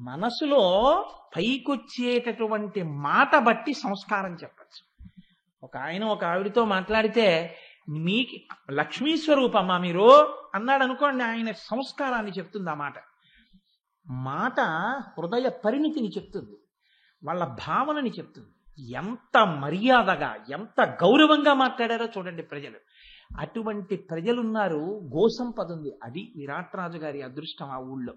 మనసులో పైకొచ్చేటటువంటి మాట బట్టి సంస్కారం చెప్పచ్చు. ఒక ఆయన ఒక ఆవిడతో మాట్లాడితే మీకు లక్ష్మీ స్వరూపమ్మా మీరు అన్నాడు అనుకోండి, ఆయన సంస్కారాన్ని చెప్తుంది. ఆ మాట మాట హృదయ పరిణితిని చెప్తుంది, వాళ్ళ భావనని చెప్తుంది. ఎంత మర్యాదగా ఎంత గౌరవంగా మాట్లాడారో చూడండి ప్రజలు. అటువంటి ప్రజలున్నారు, గోసంపద ఉంది. అది విరాట్ రాజు గారి అదృష్టం ఆ ఊళ్ళో.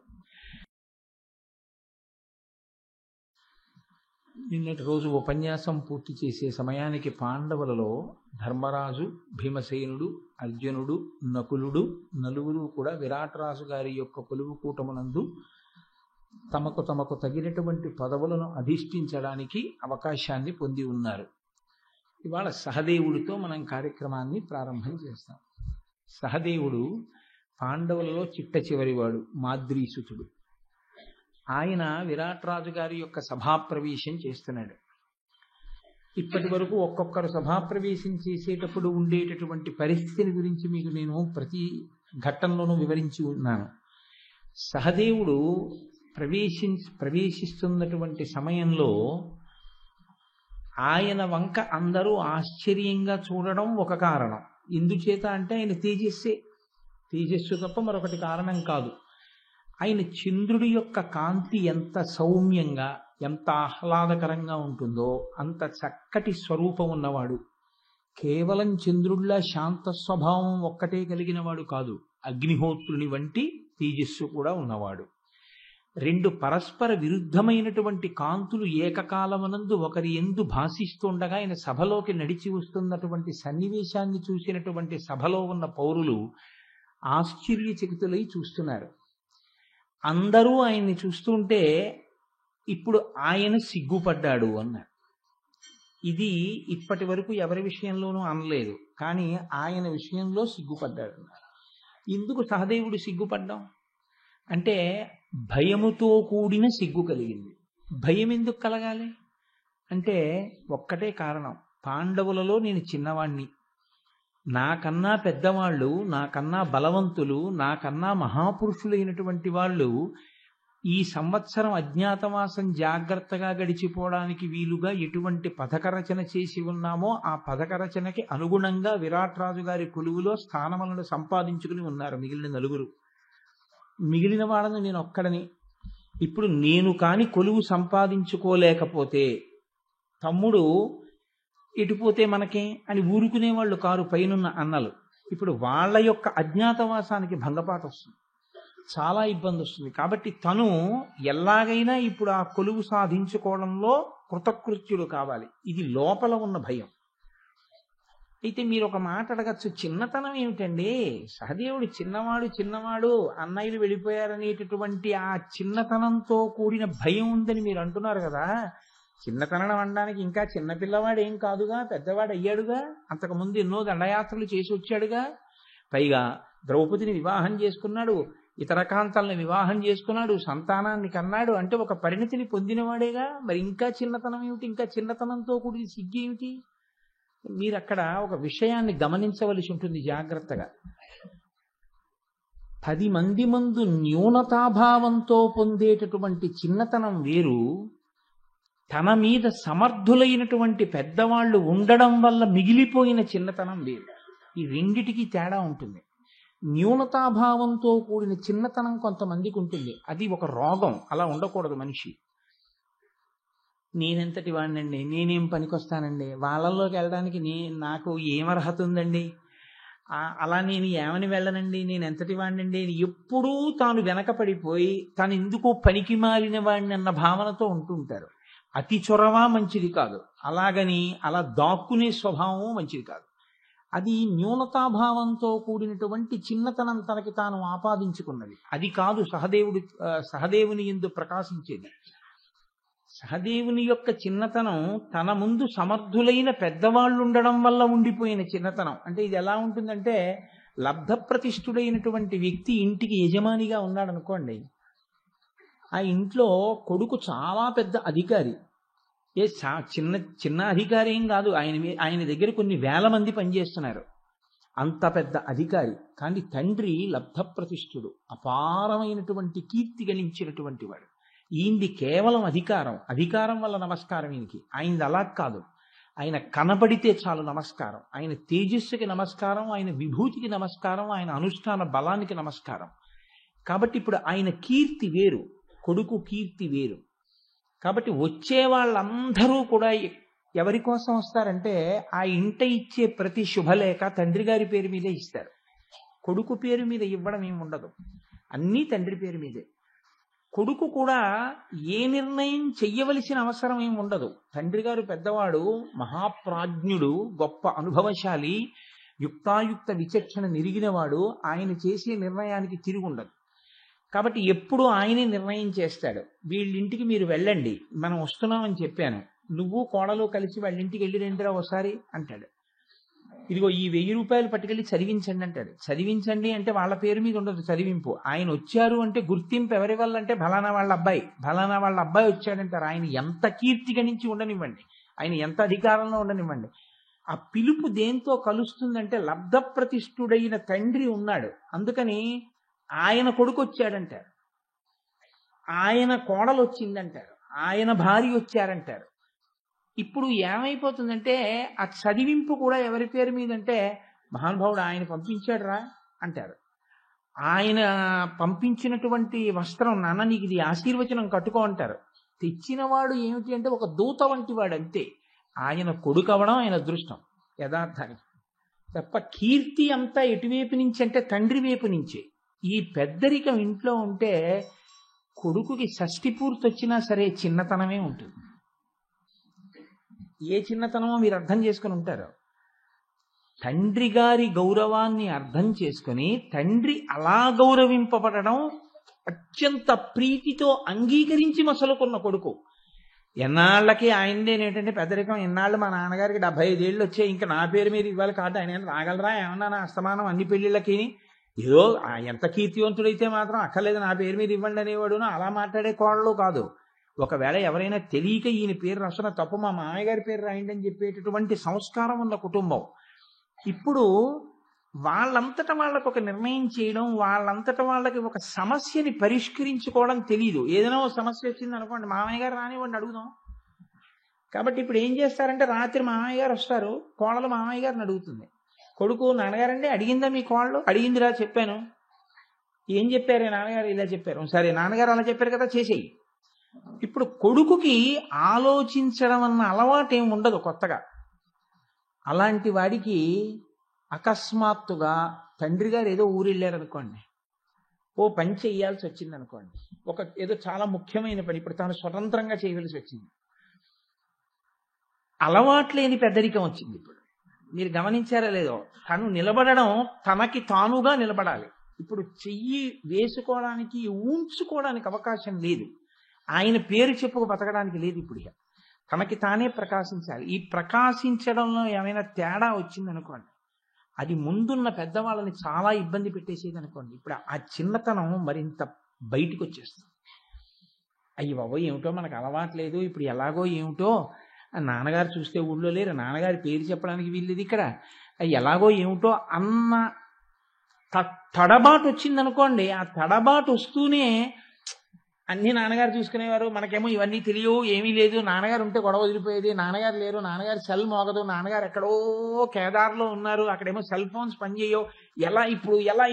నిన్నటి రోజు ఉపన్యాసం పూర్తి చేసే సమయానికి పాండవులలో ధర్మరాజు, భీమసేనుడు, అర్జునుడు, నకులుడు నలుగురు కూడా విరాట్ రాజు గారి యొక్క కొలువు కూటమునందు తమకు తగినటువంటి పదవులను అధిష్ఠించడానికి అవకాశాన్ని పొంది ఉన్నారు. ఇవాళ సహదేవుడితో మనం కార్యక్రమాన్ని ప్రారంభం చేస్తాం. సహదేవుడు పాండవులలో చిట్ట చివరివాడు, మాద్రీసుతుడు. ఆయన విరాట్ రాజు గారి యొక్క సభాప్రవేశం చేస్తున్నాడు. ఇప్పటి వరకు ఒక్కొక్కరు సభాప్రవేశం చేసేటప్పుడు ఉండేటటువంటి పరిస్థితిని గురించి మీకు నేను ప్రతి ఘట్టంలోనూ వివరించి ఉన్నాను. సహదేవుడు ప్రవేశిస్తున్నటువంటి సమయంలో ఆయన వంక అందరూ ఆశ్చర్యంగా చూడడం ఒక కారణం. ఎందుచేత అంటే ఆయన తేజస్సు తప్ప మరొకటి కారణం కాదు. ఆయన చంద్రుడి యొక్క కాంతి ఎంత సౌమ్యంగా ఎంత ఆహ్లాదకరంగా ఉంటుందో అంత చక్కటి స్వరూపం ఉన్నవాడు. కేవలం చంద్రుడిలా శాంత స్వభావం ఒక్కటే కలిగిన వాడు కాదు, అగ్నిహోత్రుని వంటి తేజస్సు కూడా ఉన్నవాడు. రెండు పరస్పర విరుద్ధమైనటువంటి కాంతులు ఏకకాలమునందు ఒకరి యందు భాషిస్తుండగా ఆయన సభలోకి నడిచి వస్తున్నటువంటి సన్నివేశాన్ని చూసినటువంటి సభలో ఉన్న పౌరులు ఆశ్చర్యచకితులై చూస్తున్నారు. అందరూ ఆయన్ని చూస్తుంటే ఇప్పుడు ఆయన సిగ్గుపడ్డాడు అన్నారు. ఇది ఇప్పటి వరకు ఎవరి విషయంలోనూ అనలేదు, కానీ ఆయన విషయంలో సిగ్గుపడ్డాడు అన్నారు. ఎందుకు సహదేవుడు సిగ్గుపడ్డాం అంటే భయముతో కూడిన సిగ్గు కలిగింది. భయం ఎందుకు కలగాలి అంటే ఒక్కటే కారణం, పాండవులలో నేను చిన్నవాణ్ణి, నాకన్నా పెద్దవాళ్ళు, నాకన్నా బలవంతులు, నాకన్నా మహాపురుషులైనటువంటి వాళ్ళు ఈ సంవత్సరం అజ్ఞాతవాసం జాగ్రత్తగా గడిచిపోవడానికి వీలుగా ఎటువంటి పథక రచన చేసి ఉన్నామో ఆ పథక రచనకి అనుగుణంగా విరాట్ రాజు గారి కొలువులో స్థానములను సంపాదించుకుని ఉన్నారు మిగిలిన నలుగురు. మిగిలిన వాళ్ళని నేను ఒక్కడని. ఇప్పుడు నేను కాని కొలువు సంపాదించుకోలేకపోతే తమ్ముడు ఎటుపోతే మనకే అని ఊరుకునే వాళ్ళు కారు పైనున్న అన్నలు. ఇప్పుడు వాళ్ళ యొక్క అజ్ఞాతవాసానికి భంగపాటు వస్తుంది, చాలా ఇబ్బంది వస్తుంది. కాబట్టి తను ఎలాగైనా ఇప్పుడు ఆ కొలువు సాధించుకోవడంలో కృతకృత్యుడు కావాలి. ఇది లోపల ఉన్న భయం. అయితే మీరు ఒక మాట అడగచ్చు, చిన్నతనం ఏమిటండి, సహదేవుడు చిన్నవాడు అన్నయ్యలు వెళ్ళిపోయారనేటటువంటి ఆ చిన్నతనంతో కూడిన భయం ఉందని మీరు అంటున్నారు కదా. చిన్నతనం అనడానికి ఇంకా చిన్నపిల్లవాడు ఏం కాదుగా, పెద్దవాడు అయ్యాడుగా, అంతకుముందు ఎన్నో దండయాత్రలు చేసి వచ్చాడుగా. పైగా ద్రౌపదిని వివాహం చేసుకున్నాడు, ఇతర కాంతల్ని వివాహం చేసుకున్నాడు, సంతానాన్ని కన్నాడు. అంటే ఒక పరిణతిని పొందినవాడేగా. మరి ఇంకా చిన్నతనం ఏమిటి, ఇంకా చిన్నతనంతో కూడిన సిగ్గేమిటి? మీరు అక్కడ ఒక విషయాన్ని గమనించవలసి ఉంటుంది జాగ్రత్తగా. 10 మంది ముందు న్యూనతాభావంతో పొందేటటువంటి చిన్నతనం వేరు, తన మీద సమర్థులైనటువంటి పెద్దవాళ్ళు ఉండడం వల్ల మిగిలిపోయిన చిన్నతనం వేరు. ఈ రెండిటికి తేడా ఉంటుంది. న్యూనతాభావంతో కూడిన చిన్నతనం కొంతమందికి ఉంటుంది, అది ఒక రోగం. అలా ఉండకూడదు మనిషి. నేనెంతటి వాడినండి, నేనేం పనికొస్తానండి, వాళ్ళల్లోకి వెళ్ళడానికి నాకు ఏం అర్హత ఉందండి, అలా నేను ఏమని వెళ్ళనండి, నేను ఎంతటి వాడినండి, ఎప్పుడూ తాను వెనకపడిపోయి తాను ఎందుకో పనికి మారిన వాడిని అన్న భావనతో ఉంటుంటారు. అతి చొరవ మంచిది కాదు, అలాగని అలా దాక్కునే స్వభావం మంచిది కాదు. అది న్యూనతాభావంతో కూడినటువంటి చిన్నతనం తనకి తాను ఆపాదించుకున్నది. అది కాదు సహదేవుని యందు ప్రకాశించేది. సహదేవుని యొక్క చిన్నతనం తన ముందు సమర్థులైన పెద్దవాళ్ళు ఉండడం వల్ల ఉండిపోయిన చిన్నతనం. అంటే ఇది ఎలా ఉంటుందంటే, లబ్ధప్రతిష్ఠుడైనటువంటి వ్యక్తి ఇంటికి యజమానిగా ఉన్నాడు అనుకోండి, ఆ ఇంట్లో కొడుకు చాలా పెద్ద అధికారి, చిన్న అధికారి ఏం కాదు, ఆయన దగ్గర కొన్ని వేల మంది పనిచేస్తున్నారు, అంత పెద్ద అధికారి. కానీ తండ్రి లబ్ధప్రతిష్ఠుడు, అపారమైనటువంటి కీర్తి గణించినటువంటి వాడు. ఈయనది కేవలం అధికారం, అధికారం వల్ల నమస్కారం ఈయనకి. ఆయనది అలా కాదు. ఆయన కనబడితే చాలు నమస్కారం, ఆయన తేజస్సుకి నమస్కారం, ఆయన విభూతికి నమస్కారం, ఆయన అనుష్ఠాన బలానికి నమస్కారం. కాబట్టి ఇప్పుడు ఆయన కీర్తి వేరు, కొడుకు కీర్తి వేరు. కాబట్టి వచ్చే వాళ్ళందరూ కూడా ఎవరి కోసం వస్తారంటే ఆ ఇంట ఇచ్చే ప్రతి శుభలేఖ తండ్రి గారి పేరు మీదే ఇస్తారు. కొడుకు పేరు మీద ఇవ్వడం ఏమి ఉండదు, అన్నీ తండ్రి పేరు మీదే. కొడుకు కూడా ఏ నిర్ణయం చెయ్యవలసిన అవసరం ఏమి ఉండదు. తండ్రి గారు పెద్దవాడు, మహాప్రాజ్ఞుడు, గొప్ప అనుభవశాలి, యుక్తాయుక్త విచక్షణ నిరిగినవాడు. ఆయన చేసే నిర్ణయానికి తిరుగుండదు. కాబట్టి ఎప్పుడు ఆయనే నిర్ణయం చేస్తాడు. వీళ్ళింటికి మీరు వెళ్ళండి, మనం వస్తున్నామని చెప్పాను, నువ్వు కోడలు కలిసి వాళ్ళింటికి వెళ్ళి రండిరా ఒకసారి అంటాడు. ఇదిగో ఈ 1000 రూపాయలు పట్టుకెళ్ళి చదివించండి అంటాడు. చదివించండి అంటే వాళ్ళ పేరు మీద ఉండదు చదివింపు. ఆయన వచ్చారు అంటే గుర్తింపు ఎవరి వల్ల అంటే ఫలానా వాళ్ళ అబ్బాయి వచ్చాడంటారు. ఆయన ఎంత కీర్తి గణించి ఉండనివ్వండి, ఆయన ఎంత అధికారంలో ఉండనివ్వండి, ఆ పిలుపు దేంతో కలుస్తుందంటే లబ్ధ ప్రతిష్ఠుడైన తండ్రి ఉన్నాడు, అందుకని ఆయన కొడుకు వచ్చాడంటారు, ఆయన కోడలు వచ్చిందంటారు, ఆయన భార్య వచ్చారంటారు. ఇప్పుడు ఏమైపోతుందంటే ఆ చదివింపు కూడా ఎవరి పేరు మీద అంటే మహానుభావుడు ఆయన పంపించాడు రా అంటారు. ఆయన పంపించినటువంటి వస్త్రం, నాన్న నీకు ఇది ఆశీర్వచనం కట్టుకో అంటారు. తెచ్చినవాడు ఏమిటి అంటే ఒక దూత వంటి వాడు అంతే. ఆయన కొడుకు అవడం ఆయన అదృష్టం యథార్థానికి. తప్ప కీర్తి అంతా ఎటువైపు నుంచి అంటే తండ్రి వైపు నుంచే. ఈ పెద్దరికం ఇంట్లో ఉంటే కొడుకుకి షష్ఠి పూర్తి వచ్చినా సరే చిన్నతనమే ఉంటుంది. ఏ చిన్నతనమో మీరు అర్థం చేసుకుని ఉంటారు. తండ్రి గారి గౌరవాన్ని అర్థం చేసుకుని తండ్రి అలా గౌరవింపబడడం అత్యంత ప్రీతితో అంగీకరించి మసలుకున్న కొడుకు. ఎన్నాళ్ళకి ఆయనదేనేంటంటే పెద్దరికం, ఎన్నాళ్ళు మా నాన్నగారికి 75 ఏళ్ళు వచ్చాయి, ఇంకా నా పేరు మీద ఇవ్వాలి కాదు, ఆయన రాగలరా ఏమన్నా నా అస్తమానం అన్ని పెళ్లిళ్ళకి, ఏదో ఎంత కీర్తివంతుడైతే మాత్రం అక్కర్లేదు నా పేరు మీద ఇవ్వండి అనేవాడును అలా మాట్లాడే కోడలు కాదు. ఒకవేళ ఎవరైనా తెలియక ఈయన పేరు రాసిన తప్పు మా మామయ్య గారి పేరు రాయండి అని చెప్పేటటువంటి సంస్కారం ఉన్న కుటుంబం. ఇప్పుడు వాళ్ళంతట వాళ్ళకు ఒక నిర్ణయం చేయడం, వాళ్ళంతట వాళ్ళకి ఒక సమస్యని పరిష్కరించుకోవడం తెలియదు. ఏదైనా ఒక సమస్య వచ్చింది అనుకోండి, మామయ్య గారు రానివ్వండి అడుగుదాం. కాబట్టి ఇప్పుడు ఏం చేస్తారంటే రాత్రి మామయ్య గారు వస్తారు, కోడలు మామయ్య గారిని అడుగుతుంది. కొడుకు, నాన్నగారండి అడిగిందా మీ కోడలు? అడిగిందిరా చెప్పాను. ఏం చెప్పారే నాన్నగారు? ఇలా చెప్పారు. సరే నాన్నగారు అలా చెప్పారు కదా చేసేయి. ఇప్పుడు కొడుకుకి ఆలోచించడం అన్న అలవాటు ఏమి ఉండదు కొత్తగా. అలాంటి వాడికి అకస్మాత్తుగా తండ్రి గారు ఏదో ఊరు వెళ్ళారనుకోండి, ఓ పని చేయాల్సి వచ్చింది అనుకోండి, ఏదో చాలా ముఖ్యమైన పని ఇప్పుడు తాను స్వతంత్రంగా చేయవలసి వచ్చింది. అలవాట్లేని పెద్దరికం వచ్చింది. ఇప్పుడు మీరు గమనించారా లేదో, తను నిలబడడం తనకి తానుగా నిలబడాలి. ఇప్పుడు చెయ్యి వేసుకోవడానికి, ఊంచుకోవడానికి అవకాశం లేదు. ఆయన పేరు చెప్పుకు బతకడానికి లేదు. ఇప్పుడు తనకి తానే ప్రకాశించాలి. ఈ ప్రకాశించడంలో ఏమైనా తేడా వచ్చిందనుకోండి, అది ముందున్న పెద్దవాళ్ళని చాలా ఇబ్బంది పెట్టేసేది అనుకోండి. ఇప్పుడు ఆ చిన్నతనం మరింత బయటికి వచ్చేస్తుంది. అయ్యి బాబో ఏమిటో మనకు అలవాట్లేదు, ఇప్పుడు ఎలాగో ఏమిటో, నాన్నగారు చూస్తే ఊళ్ళో లేరు, నాన్నగారి పేరు చెప్పడానికి వీల్లేదు ఇక్కడ, ఎలాగో ఏమిటో అన్న తడబాటు వచ్చిందనుకోండి. ఆ తడబాటు వస్తూనే అన్ని నాన్నగారు చూసుకునేవారు, మనకేమో ఇవన్నీ తెలియవు, ఏమీ లేదు, నాన్నగారు ఉంటే గొడవ వదిలిపోయేది, నాన్నగారు లేరు, నాన్నగారు సెల్ మోగదు, నాన్నగారు ఎక్కడో కేదార్లో ఉన్నారు, అక్కడేమో సెల్ ఫోన్స్ పనిచేయవు, ఎలా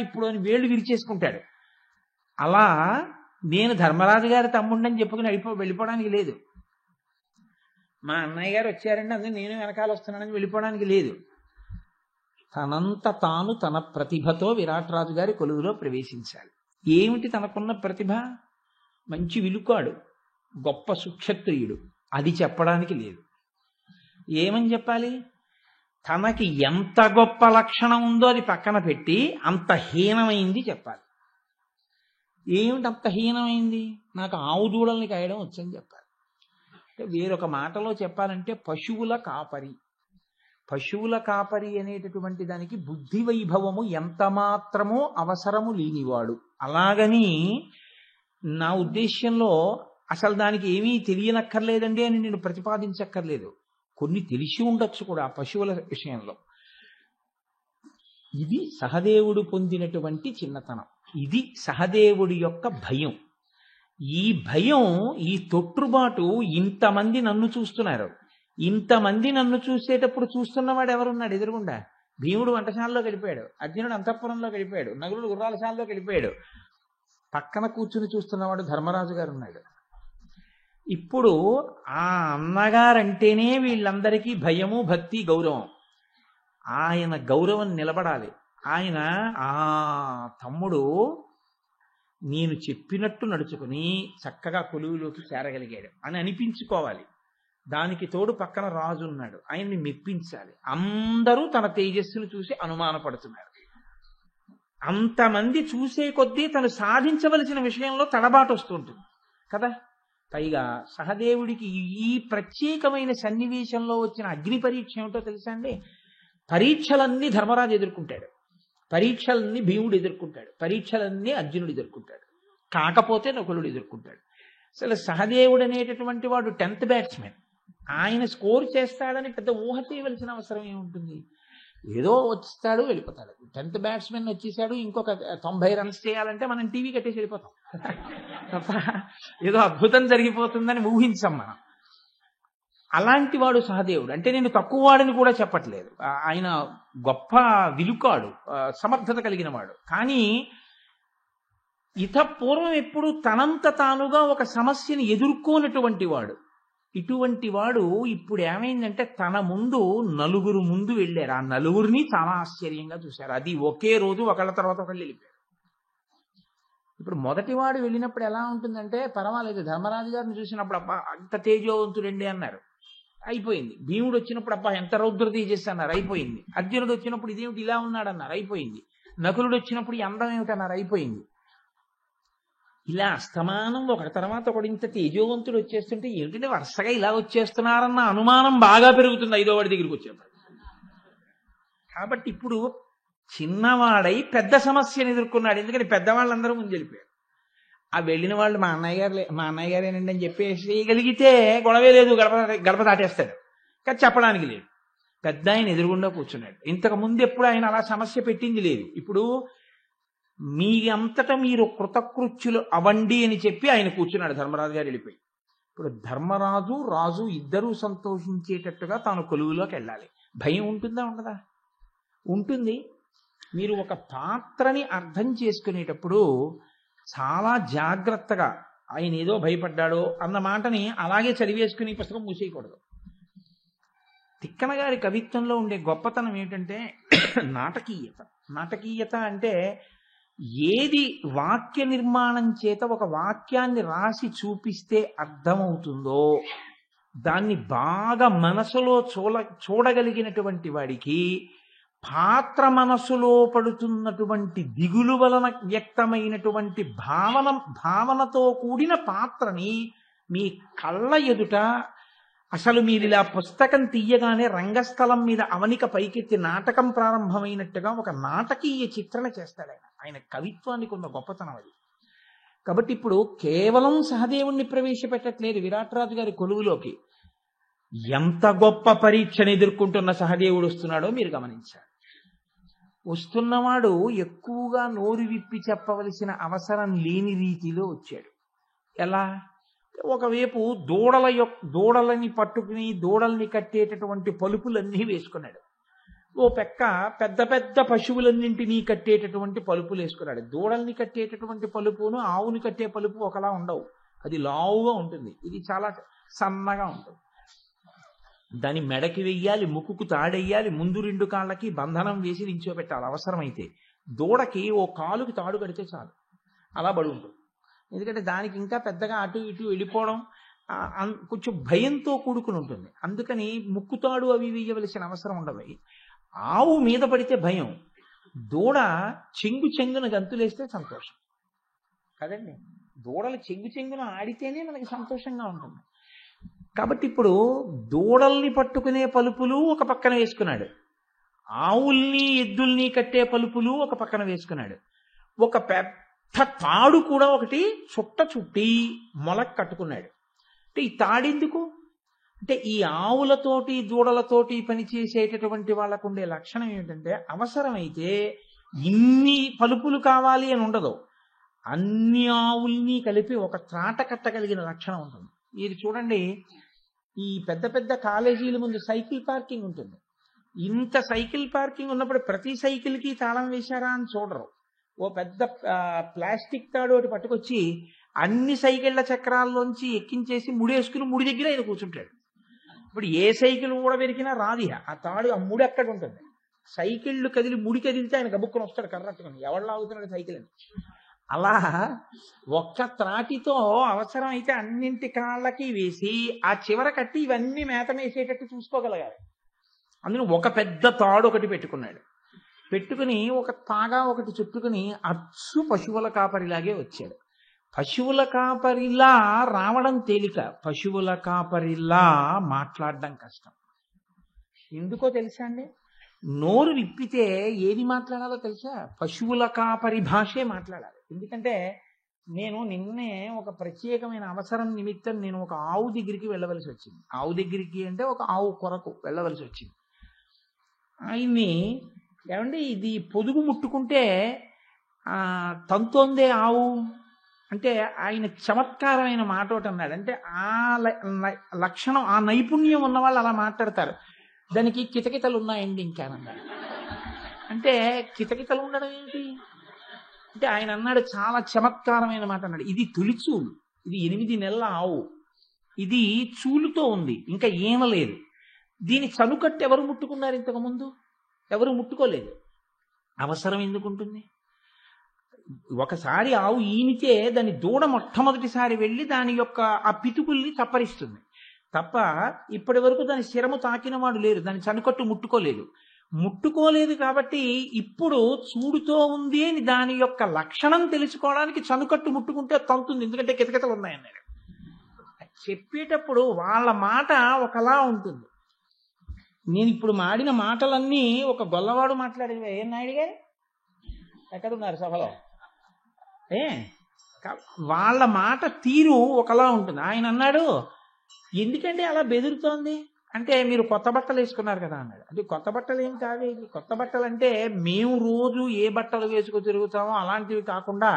ఇప్పుడు అని వేళ్ళు విరిచేసుకుంటాడు. అలా నేను ధర్మరాజు గారి తమ్ముడిని చెప్పుకుని వెళ్ళిపోవడానికి లేదు. మా అన్నయ్య గారు వచ్చారండి అందుకే నేను వెనకాల వస్తున్నానని వెళ్ళిపోవడానికి లేదు. తనంత తాను తన ప్రతిభతో విరాట్ రాజు గారి కొలువులో ప్రవేశించాలి. ఏమిటి తనకున్న ప్రతిభ? మంచి విలుకాడు, గొప్ప సుక్షత్రియుడు, అది చెప్పడానికి లేదు. ఏమని చెప్పాలి? తనకి ఎంత గొప్ప లక్షణం ఉందో అది పక్కన పెట్టి అంత హీనమైంది చెప్పాలి. ఏమిటి అంత హీనమైంది? నాకు ఆవు దూడల్ని కాయడం వచ్చని చెప్పాలి. వేరొక మాటలో చెప్పాలంటే పశువుల కాపరి అనేటటువంటి దానికి బుద్ధి వైభవము ఎంత మాత్రమో అవసరము లేనివాడు. అలాగని నా ఉద్దేశ్యంలో అసలు దానికి ఏమీ తెలియనక్కర్లేదండి అని నేను ప్రతిపాదించక్కర్లేదు. కొన్ని తెలిసి ఉండొచ్చు కూడా ఆ పశువుల విషయంలో. ఇది సహదేవుడు పొందినటువంటి చిన్నతనం, ఇది సహదేవుడి యొక్క భయం. ఈ భయం, ఈ తొట్టుబాటు, ఇంతమంది నన్ను చూస్తున్నారు, ఇంతమంది నన్ను చూసేటప్పుడు చూస్తున్నవాడు ఎవరున్నాడు ఎదురుగుండా? భీముడు వంటశాలలో గడిపాడు, అర్జునుడు అంతఃపురంలో గడిపాడు, నగులుడు గుర్రాలశాలలో గడిపాడు. పక్కన కూర్చుని చూస్తున్నవాడు ధర్మరాజు గారు ఉన్నాడు. ఇప్పుడు ఆ అన్నగారంటేనే వీళ్ళందరికీ భయము, భక్తి, గౌరవం. ఆయన గౌరవం నిలబడాలి. ఆయన ఆ తమ్ముడు నేను చెప్పినట్టు నడుచుకుని చక్కగా కొలువులోకి చేరగలిగాడు అని అనిపించుకోవాలి. దానికి తోడు పక్కన రాజు ఉన్నాడు, ఆయన్ని మెప్పించాలి. అందరూ తన తేజస్సును చూసి అనుమానపడుతున్నారు. అంతమంది చూసే కొద్దీ తను సాధించవలసిన విషయంలో తడబాటు వస్తుంటుంది కదా. పైగా సహదేవుడికి ఈ ప్రత్యేకమైన సన్నివేశంలో వచ్చిన అగ్ని పరీక్ష ఏమిటో తెలుసా అండి? పరీక్షలన్నీ ధర్మరాజు ఎదుర్కొంటాడు, పరీక్షలన్నీ భీముడు ఎదుర్కొంటాడు, పరీక్షలన్నీ అర్జునుడు ఎదుర్కొంటాడు, కాకపోతే నకులుడు ఎదుర్కొంటాడు. అసలు సహదేవుడు అనేటటువంటి వాడు 10th బ్యాట్స్మెన్. ఆయన స్కోర్ చేస్తాడని పెద్ద ఊహ చేయవలసిన అవసరం ఏముంటుంది? ఏదో వచ్చేస్తాడు, వెళ్ళిపోతాడు. 10th బ్యాట్స్మెన్ వచ్చేసాడు, ఇంకొక 90 రన్స్ చేయాలంటే మనం టీవీ కట్టేసి వెళ్ళిపోతాం తప్ప ఏదో అద్భుతం జరిగిపోతుందని ఊహించాం మనం. అలాంటి వాడు సహదేవుడు. అంటే నేను తక్కువ వాడిని కూడా చెప్పట్లేదు, ఆయన గొప్ప విలుకాడు, సమర్థత కలిగిన వాడు. కానీ పూర్వం ఎప్పుడు తనంత తానుగా ఒక సమస్యని ఎదుర్కోనటువంటి వాడు. ఇటువంటి వాడు ఇప్పుడు ఏమైందంటే తన ముందు నలుగురు ముందు వెళ్ళారు, ఆ నలుగురిని చాలా ఆశ్చర్యంగా చూశారు. అది ఒకే రోజు ఒకళ్ళ తర్వాత ఒకళ్ళు వెళ్ళిపోయారు. ఇప్పుడు మొదటివాడు వెళ్ళినప్పుడు ఎలా ఉంటుందంటే పర్వాలేదు, ధర్మరాజు గారిని చూసినప్పుడు అబ్బా అంత తేజోవంతుడండి అన్నారు, అయిపోయింది. భీముడు వచ్చినప్పుడు అబ్బా ఎంత రౌద్ర తేజస్సు అన్నారు, అయిపోయింది. అర్జునుడు వచ్చినప్పుడు ఇదేమిటి ఇలా ఉన్నాడన్నారు, అయిపోయింది. నకులుడు వచ్చినప్పుడు ఈ అందం ఏమిటన్నారు, అయిపోయింది. ఇలా అస్తమానం ఒకటి తర్వాత ఒకటి ఇంత తేజోవంతుడు వచ్చేస్తుంటే ఏమిటంటే వరుసగా ఇలా వచ్చేస్తున్నారన్న అనుమానం బాగా పెరుగుతుంది 5వ వాడి దగ్గరికి వచ్చేప్పుడు. కాబట్టి ఇప్పుడు చిన్నవాడై పెద్ద సమస్యను ఎదుర్కొన్నాడు. ఎందుకని పెద్దవాళ్ళందరూ ముందు వెళ్ళిపోయారు. ఆ వెళ్ళిన వాళ్ళు మా అన్నయ్య గారేనండి అని చెప్పేసి గలిగితే గొడవే లేదు, గడప దాటేస్తాడు. కానీ చెప్పడానికి లేదు. పెద్ద ఆయన ఎదురుగుండా కూర్చున్నాడు. ఇంతకు ముందు ఎప్పుడు ఆయన అలా సమస్య పెట్టింది లేదు. ఇప్పుడు మీ అంతటా మీరు కృతకృత్యులు అవండి అని చెప్పి ఆయన కూర్చున్నాడు. ధర్మరాజు గారు వెళ్ళిపోయి ఇప్పుడు ధర్మరాజు రాజు ఇద్దరూ సంతోషించేటట్టుగా తాను కొలువులోకి వెళ్ళాలి. భయం ఉంటుందా ఉండదా? ఉంటుంది. మీరు ఒక పాత్రని అర్థం చేసుకునేటప్పుడు చాలా జాగ్రత్తగా ఆయన ఏదో భయపడ్డాడో అన్న మాటని అలాగే చదివేసుకుని పుస్తకం మూసేయకూడదు. తిక్కన గారి కవిత్వంలో ఉండే గొప్పతనం ఏమిటంటే నాటకీయత. నాటకీయత అంటే ఏది వాక్య నిర్మాణం చేత ఒక వాక్యాన్ని రాసి చూపిస్తే అర్థమవుతుందో దాన్ని బాగా మనసులో చూడగలిగినటువంటి వాడికి పాత్ర మనసులో పడుతున్నటువంటి దిగులు వలన వ్యక్తమైనటువంటి భావనతో కూడిన పాత్రని మీ కళ్ళ ఎదుట అసలు మీరు ఇలా పుస్తకం తీయగానే రంగస్థలం మీద అవనిక పైకెత్తి నాటకం ప్రారంభమైనట్టుగా ఒక నాటకీయ చిత్రణ చేస్తాడు ఆయన. ఆయన కవిత్వానికి ఉన్న గొప్పతనం అది. కాబట్టి ఇప్పుడు కేవలం సహదేవుణ్ణి ప్రవేశపెట్టట్లేదు విరాట్రాజు గారి కొలువులోకి. ఎంత గొప్ప పరీక్షను ఎదుర్కొంటున్న సహదేవుడు వస్తున్నాడో మీరు గమనించాలి. వస్తున్నవాడు ఎక్కువగా నోరు విప్పి చెప్పవలసిన అవసరం లేని రీతిలో వచ్చాడు. ఎలా? ఒకవైపు దూడలని పట్టుకుని దూడల్ని కట్టేటటువంటి పలుపులన్నీ వేసుకున్నాడు. ఓ పెక్క పెద్ద పెద్ద పశువులన్నింటినీ కట్టేటటువంటి పలుపులు వేసుకున్నాడు. దూడల్ని కట్టేటటువంటి పలుపును ఆవుని కట్టే పలుపు ఒకలా ఉండవు, అది లావుగా ఉంటుంది, ఇది చాలా సన్నగా ఉంటుంది. దాని మెడకి వెయ్యాలి, ముక్కుకు తాడెయ్యాలి, ముందు 2 కాళ్ళకి బంధనం వేసి నించోబెట్టాలి. అవసరమైతే దూడకి ఓ కాలుకి తాడు కడితే చాలు, అలా బడి ఉంటుంది. ఎందుకంటే దానికి ఇంకా పెద్దగా అటు ఇటు వెళ్ళిపోవడం కొంచెం భయంతో కూడుకుని ఉంటుంది. అందుకని ముక్కుతాడు అవి వేయవలసిన అవసరం ఉండదు. ఆవు మీద పడితే భయం, దూడ చెంగున గంతులేస్తే సంతోషం కదండి. దూడలు చెంగున ఆడితేనే మనకి సంతోషంగా ఉంటుంది. కాబట్టి ఇప్పుడు దూడల్ని పట్టుకునే పలుపులు ఒక పక్కన వేసుకున్నాడు, ఆవుల్ని ఎద్దుల్ని కట్టే పలుపులు ఒక పక్కన వేసుకున్నాడు. ఒక పెద్ద తాడు కూడా ఒకటి చుట్టి మొలకు కట్టుకున్నాడు. అంటే ఈ తాడెందుకు అంటే ఈ ఆవులతోటి దూడలతోటి పనిచేసేటటువంటి వాళ్ళకు ఉండే లక్షణం ఏమిటంటే అవసరమైతే ఇన్ని పలుపులు కావాలి అని ఉండదు. అన్ని ఆవుల్ని కలిపి ఒక త్రాట కట్టగలిగిన లక్షణం ఉంటుంది. మీరు చూడండి, ఈ పెద్ద పెద్ద కాలేజీల ముందు సైకిల్ పార్కింగ్ ఉంటుంది. ఇంత సైకిల్ పార్కింగ్ ఉన్నప్పుడు ప్రతి సైకిల్కి తాళం వేశారా అని చూడరు. ఓ పెద్ద ప్లాస్టిక్ తాడు ఒకటి పట్టుకొచ్చి అన్ని సైకిళ్ల చక్రాల్లోంచి ఎక్కించేసి ముడేసుకుని ముడి దగ్గర ఆయన కూర్చుంటాడు. ఇప్పుడు ఏ సైకిల్ కూడా వెరికినా రాది, ఆ తాడు ఆ ముడి అక్కడ ఉంటుంది. సైకిళ్ళు కదిలి ముడి కదిలితే ఆయన గబుక్కుని వస్తాడు కర్రట్టుకుని, ఎవరు లాగుతున్నాడు సైకిల్ అని. అలా ఒక్క త్రాటితో అవసరం అయితే అన్నింటి కాళ్ళకి వేసి ఆ చివర కట్టి ఇవన్నీ మేత మేసేటట్టు చూసుకోగలగాలి. అందులో ఒక పెద్ద తాడు ఒకటి పెట్టుకున్నాడు. పెట్టుకుని ఒక తాగా ఒకటి చుట్టుకుని అచ్చు పశువుల కాపరిలాగే వచ్చాడు. పశువుల కాపరిలా రావడం తేలిక, పశువుల కాపరిలా మాట్లాడడం కష్టం. ఎందుకో తెలుసా అండి? నోరు విప్పితే ఏది మాట్లాడాలో తెలుసా? పశువుల కాపరి భాషే మాట్లాడాలి. ఎందుకంటే నేను నిన్నే ఒక ప్రత్యేకమైన అవసరం నిమిత్తం నేను ఒక ఆవు దగ్గరికి వెళ్ళవలసి వచ్చింది. ఆవు దగ్గరికి అంటే ఒక ఆవు కొరకు వెళ్ళవలసి వచ్చింది. ఆయన్ని ఏమండి ఇది పొదుగు ముట్టుకుంటే తంతోందే ఆవు అంటే ఆయన చమత్కారమైన మాట ఒకటి అన్నాడు. అంటే ఆ లక్షణం, ఆ నైపుణ్యం ఉన్న వాళ్ళు అలా మాట్లాడతారు. దానికి కితకితలు ఉన్నాయండి ఇంకానన్నాడు. అంటే కితకితలు ఉండడం ఏంటి అంటే ఆయన అన్నాడు చాలా చమత్కారమైన మాట అన్నాడు. ఇది తొలిచూలు, ఇది 8 నెలల ఆవు, ఇది చూలుతో ఉంది, ఇంకా ఈనలేదు. దీని చనుకట్టు ఎవరు ముట్టుకున్నారు ఇంతకుముందు? ఎవరు ముట్టుకోలేదు. అవసరం ఎందుకుంటుంది? ఒకసారి ఆవు ఈనితే దాని దూడ మొట్టమొదటిసారి వెళ్ళి దాని యొక్క ఆ పితుకుల్ని చప్పరిస్తుంది తప్ప ఇప్పటి వరకు దాని శిరము తాకిన వాడు లేరు, దాని చనుకట్టు ముట్టుకోలేదు కాబట్టి ఇప్పుడు చూడుతో ఉంది అని దాని యొక్క లక్షణం తెలుసుకోవడానికి చనుకట్టు ముట్టుకుంటే తంతుంది, ఎందుకంటే కితకితలు ఉన్నాయన్నాడు. చెప్పేటప్పుడు వాళ్ళ మాట ఒకలా ఉంటుంది. నేను ఇప్పుడు మాడిన మాటలన్నీ ఒక గొల్లవాడు మాట్లాడేవి. ఏం నాయుడు గారు ఎక్కడున్నారు సభలో? వాళ్ళ మాట తీరు ఒకలా ఉంటుంది. ఆయన అన్నాడు, ఎందుకంటే అలా బెదురుతోంది అంటే మీరు కొత్త బట్టలు వేసుకున్నారు కదా అన్నాడు. అంటే కొత్త బట్టలు ఏం కాదు, కొత్త బట్టలు అంటే మేము రోజు ఏ బట్టలు వేసుకు తిరుగుతామో అలాంటివి కాకుండా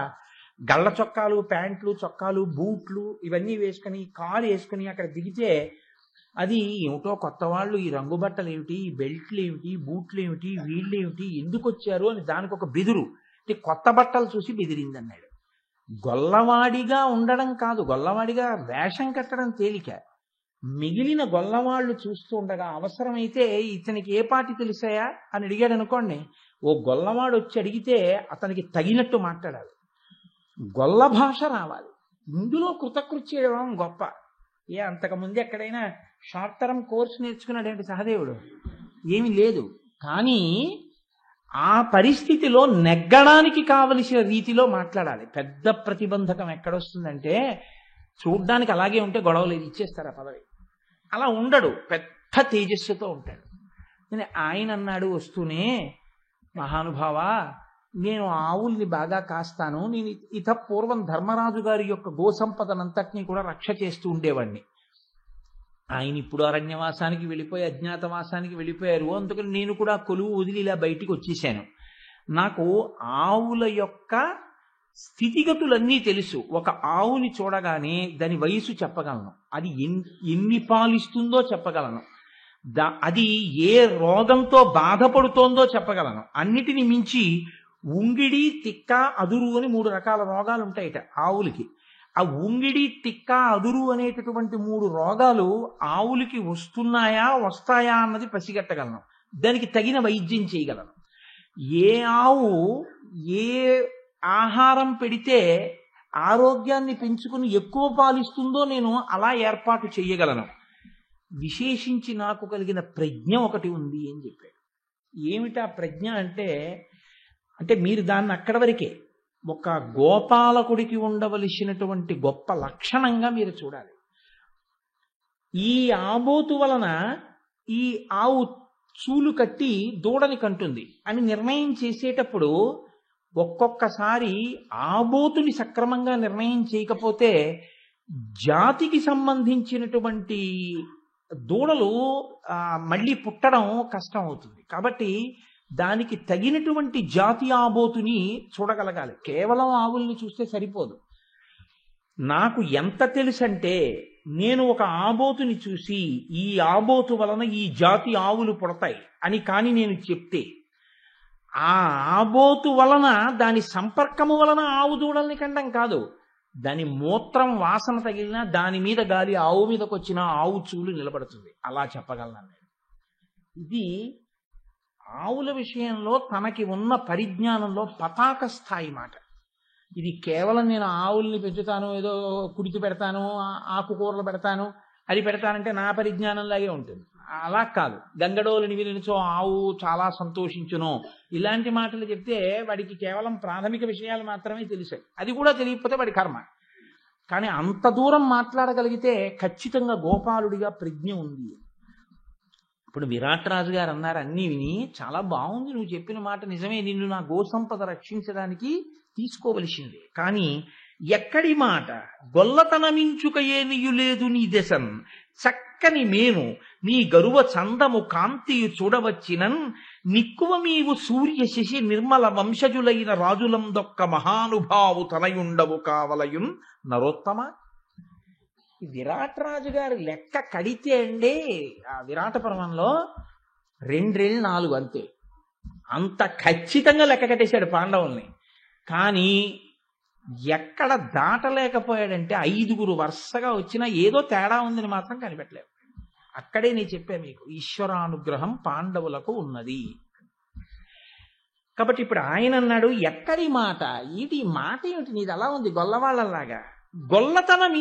గళ్ళ చొక్కాలు, ప్యాంట్లు, చొక్కాలు, బూట్లు ఇవన్నీ వేసుకుని కారు వేసుకుని అక్కడ దిగితే అది ఏమిటో కొత్త వాళ్ళు, ఈ రంగు బట్టలు ఏమిటి, ఈ బెల్ట్లు ఏమిటి, బూట్లు ఏమిటి, వీళ్ళు ఏమిటి, ఎందుకు వచ్చారు అని దానికి ఒక బెదురు. అంటే కొత్త బట్టలు చూసి బెదిరింది అన్నాడు. గొల్లవాడిగా ఉండడం కాదు, గొల్లవాడిగా వేషం కట్టడం తేలిక. మిగిలిన గొల్లవాళ్ళు చూస్తూ ఉండగా అవసరమైతే ఇతనికి ఏ పాటి తెలిసాయా అని అడిగాడు అనుకోండి, ఓ గొల్లవాడు వచ్చి అడిగితే అతనికి తగినట్టు మాట్లాడాలి, గొల్ల భాష రావాలి. ఇందులో కృతకృత్యం గొప్ప. అంతకుముందు ఎక్కడైనా షార్ట్ టర్మ్ కోర్సు నేర్చుకున్నాడేంటి సహదేవుడు? ఏమీ లేదు. కానీ ఆ పరిస్థితిలో నెగ్గడానికి కావలసిన రీతిలో మాట్లాడాలి. పెద్ద ప్రతిబంధకం ఎక్కడొస్తుందంటే చూడ్డానికి అలాగే ఉంటే గొడవలేదు, ఇచ్చేస్తారు ఆ పదవి. అలా ఉండడు, పెద్ద తేజస్సుతో ఉంటాడు. నేను ఆయన అన్నాడు వస్తూనే, మహానుభావ నేను ఆవుల్ని బాగా కాస్తాను, నేను ఇత పూర్వం ధర్మరాజు గారి యొక్క గోసంపదనంతటినీ కూడా రక్ష చేస్తూ ఉండేవాడిని. ఆయన ఇప్పుడు అరణ్యవాసానికి వెళ్ళిపోయి అజ్ఞాతవాసానికి వెళ్ళిపోయారు, అందుకని నేను కూడా కొలువు వదిలి ఇలా బయటికి వచ్చేసాను. నాకు ఆవుల యొక్క స్థితిగతులన్నీ తెలుసు. ఒక ఆవుని చూడగానే దాని వయసు చెప్పగలను, అది ఎన్ని పాలిస్తుందో చెప్పగలను, అది ఏ రోగంతో బాధపడుతోందో చెప్పగలను. అన్నిటిని మించి ఉంగిడి, తిక్క, అదురు అని 3 రకాల రోగాలు ఉంటాయిట ఆవులకి. ఆ ఉంగిడి, తిక్క, అదురు అనేటటువంటి 3 రోగాలు ఆవులకి వస్తాయా అన్నది పసిగట్టగలను, దానికి తగిన వైద్యం చేయగలను. ఏ ఆవు ఏ ఆహారం పెడితే ఆరోగ్యాన్ని పెంచుకుని ఎక్కువ పాలిస్తుందో నేను అలా ఏర్పాటు చేయగలను. విశేషించి నాకు కలిగిన ప్రజ్ఞ ఒకటి ఉంది అని చెప్పాడు. ఏమిటా ప్రజ్ఞ అంటే మీరు దాన్ని అక్కడి వరకే ఒక గోపాలకుడికి ఉండవలసినటువంటి గొప్ప లక్షణంగా మీరు చూడాలి. ఈ ఆబోతు వలన ఈ ఆవు చూలు కట్టి దూడని కంటుంది అని నిర్ణయం చేసేటప్పుడు ఒక్కొక్కసారి ఆబోతుని సక్రమంగా నిర్ణయం చేయకపోతే జాతికి సంబంధించినటువంటి దూడలు మళ్ళీ పుట్టడం కష్టం అవుతుంది. కాబట్టి దానికి తగినటువంటి జాతి ఆబోతుని చూడగలగాలి. కేవలం ఆవుల్ని చూస్తే సరిపోదు. నాకు ఎంత తెలుసంటే, నేను ఒక ఆబోతుని చూసి ఈ ఆబోతు వలన ఈ జాతి ఆవులు పుడతాయి అని కాని నేను చెప్తే, ఆ ఆబోతు వలన దాని సంపర్కము వలన ఆవు దూడల్ని కండం కాదు, దాని మూత్రం వాసన తగిలినా దాని మీద గాలి ఆవు మీదకి వచ్చిన ఆవు చూలు నిలబడుతుంది. అలా చెప్పగలను నేను. ఇది ఆవుల విషయంలో తనకి ఉన్న పరిజ్ఞానంలో పతాక స్థాయి మాట. ఇది కేవలం నేను ఆవుల్ని పెంచుతాను, ఏదో కుడితి పెడతాను, ఆకుకూరలు పెడతాను, అది పెడతానంటే నా పరిజ్ఞానంలాగే ఉంటుంది. అలా కాదు. గంగడోలని వినిచో ఆవు చాలా సంతోషించును, ఇలాంటి మాటలు చెప్తే వాడికి కేవలం ప్రాథమిక విషయాలు మాత్రమే తెలిసాయి. అది కూడా తెలియకపోతే వాడి కర్మ. కానీ అంత దూరం మాట్లాడగలిగితే ఖచ్చితంగా గోపాలుడిగా ప్రజ్ఞ ఉంది. ఇప్పుడు విరాట్ రాజు గారు అన్నారు, అన్నీ విని చాలా బాగుంది, నువ్వు చెప్పిన మాట నిజమే, నిన్ను నా గోసంపద రక్షించడానికి తీసుకోవలసిందే. కానీ ఎక్కడి మాట గొల్లతనమించుక ఏనియులేదు నీ దశన్, చక్కని మేను నీ గరువ చందము కాంతియు చూడవచ్చినన్, నిక్కువ మీవు సూర్య శశి నిర్మల వంశజులైన రాజులందొక్క మహానుభావు తనయుండవు కావలయున్ నరోత్తమ. విరాట్ రాజు గారు లెక్క కడితే అండి ఆ విరాట పర్వంలో 2 4 అంతే. అంత ఖచ్చితంగా లెక్క కట్టేశాడు పాండవుల్ని. కానీ ఎక్కడ దాటలేకపోయాడంటే 5 వరుసగా వచ్చినా ఏదో తేడా ఉందని మాత్రం కనిపెట్టలేదు. అక్కడే నేను చెప్పా మీకు, ఈశ్వరానుగ్రహం పాండవులకు ఉన్నది. కాబట్టి ఇప్పుడు ఆయన అన్నాడు, ఎక్కడి మాట, ఇది మాట ఏమిటి నీది అలా ఉంది గొల్లవాళ్ళలాగా, గొల్లతనం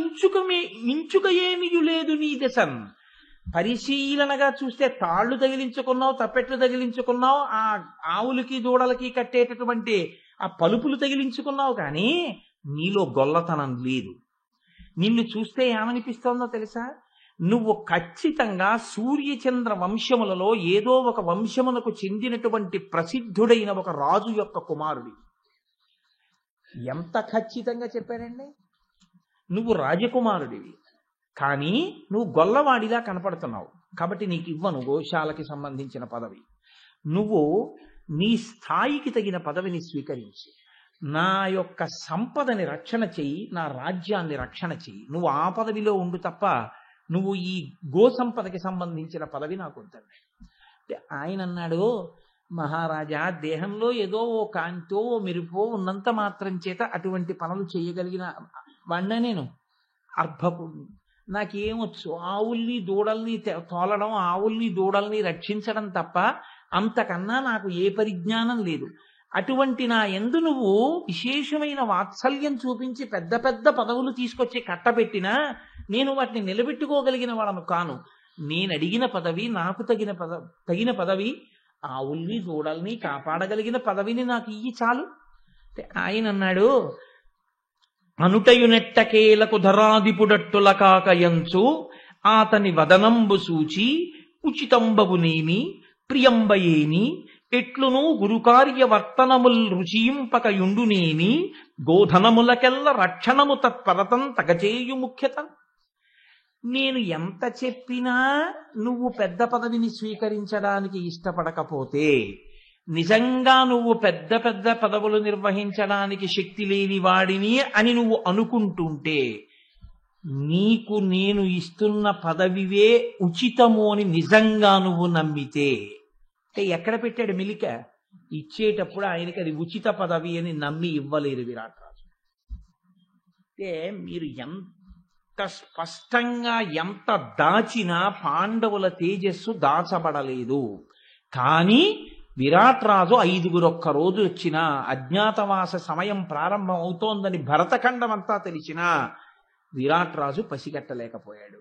మించుక ఏమియు లేదు నీ దశన్. పరిశీలనగా చూస్తే తాళ్లు తగిలించుకున్నావు, తప్పెట్లు తగిలించుకున్నావు, ఆ ఆవులకి దూడలకి కట్టేటటువంటి ఆ పలుపులు తగిలించుకున్నావు, కానీ నీలో గొల్లతనం లేదు. నిన్ను చూస్తే ఏమనిపిస్తోందో తెలుసా, నువ్వు ఖచ్చితంగా సూర్యచంద్ర వంశములలో ఏదో ఒక వంశమునకు చెందినటువంటి ప్రసిద్ధుడైన ఒక రాజు యొక్క కుమారుడి. ఎంత ఖచ్చితంగా చెప్పాడండి. నువ్వు రాజకుమారుడివి, కానీ నువ్వు గొల్లవాడిలా కనపడుతున్నావు, కాబట్టి నీకు ఇవ్వను గోశాలకి సంబంధించిన పదవి. నువ్వు నీ స్థాయికి తగిన పదవిని స్వీకరించి నా యొక్క సంపదని రక్షణ చెయ్యి, నా రాజ్యాన్ని రక్షణ చెయ్యి. నువ్వు ఆ పదవిలో ఉండు తప్ప నువ్వు ఈ గో సంపదకి సంబంధించిన పదవి నాకు వద్దండి. ఆయన అన్నాడు, మహారాజా, దేహంలో ఏదో ఓ కాంతో ఓ మెరుపో ఉన్నంత మాత్రం చేత అటువంటి పనులు చేయగలిగిన వాడినా నేను అర్భకు. నాకేమొచ్చు, ఆవుల్ని దూడల్ని తోలడం, ఆవుల్ని దూడల్ని రక్షించడం తప్ప అంతకన్నా నాకు ఏ పరిజ్ఞానం లేదు. అటువంటి నా యందు నువ్వు విశేషమైన వాత్సల్యం చూపించి పెద్ద పెద్ద పదవులు తీసుకొచ్చి కట్టబెట్టినా నేను వాటిని నిలబెట్టుకోగలిగిన వాళ్ళను కాను. నేను అడిగిన పదవి, నాకు తగిన పదవి, ఆవుల్ని దూడల్ని కాపాడగలిగిన పదవిని నాకు ఇయ్యి చాలు. ఆయన అన్నాడు, అనుటయునెట్టకేలకు ధరాదిపుడట్టుల కాకయంచు ఆతని వదనంబు సూచి ఉచితంబవునేమి ప్రియంబయేని ఎట్లును గురుకార్య వర్తనముల్ రుచియింపకయుండునేని గోధనములకెల్ల రక్షణము తత్పరతం తగచేయు ముఖ్యత. నేను ఎంత చెప్పినా నువ్వు పెద్ద పదవిని స్వీకరించడానికి ఇష్టపడకపోతే, నిజంగా నువ్వు పెద్ద పెద్ద పదవులు నిర్వహించడానికి శక్తి లేని వాడిని అని నువ్వు అనుకుంటుంటే, నీకు నేను ఇస్తున్న పదవివే ఉచితము అని నిజంగా నువ్వు నమ్మితే, అంటే ఎక్కడ పెట్టాడు మిలిక, ఇచ్చేటప్పుడు ఆయనకి అది ఉచిత పదవి అని నమ్మి ఇవ్వలేరు విరాట్ రాజు. అంటే మీరు ఎంత స్పష్టంగా ఎంత దాచినా పాండవుల తేజస్సు దాచబడలేదు. కానీ విరాట్ రాజు 5 ఒక్క రోజు వచ్చినా, అజ్ఞాతవాస సమయం ప్రారంభం అవుతోందని భరతఖండం అంతా తెలిసినా విరాట్ రాజు పసిగట్టలేకపోయాడు.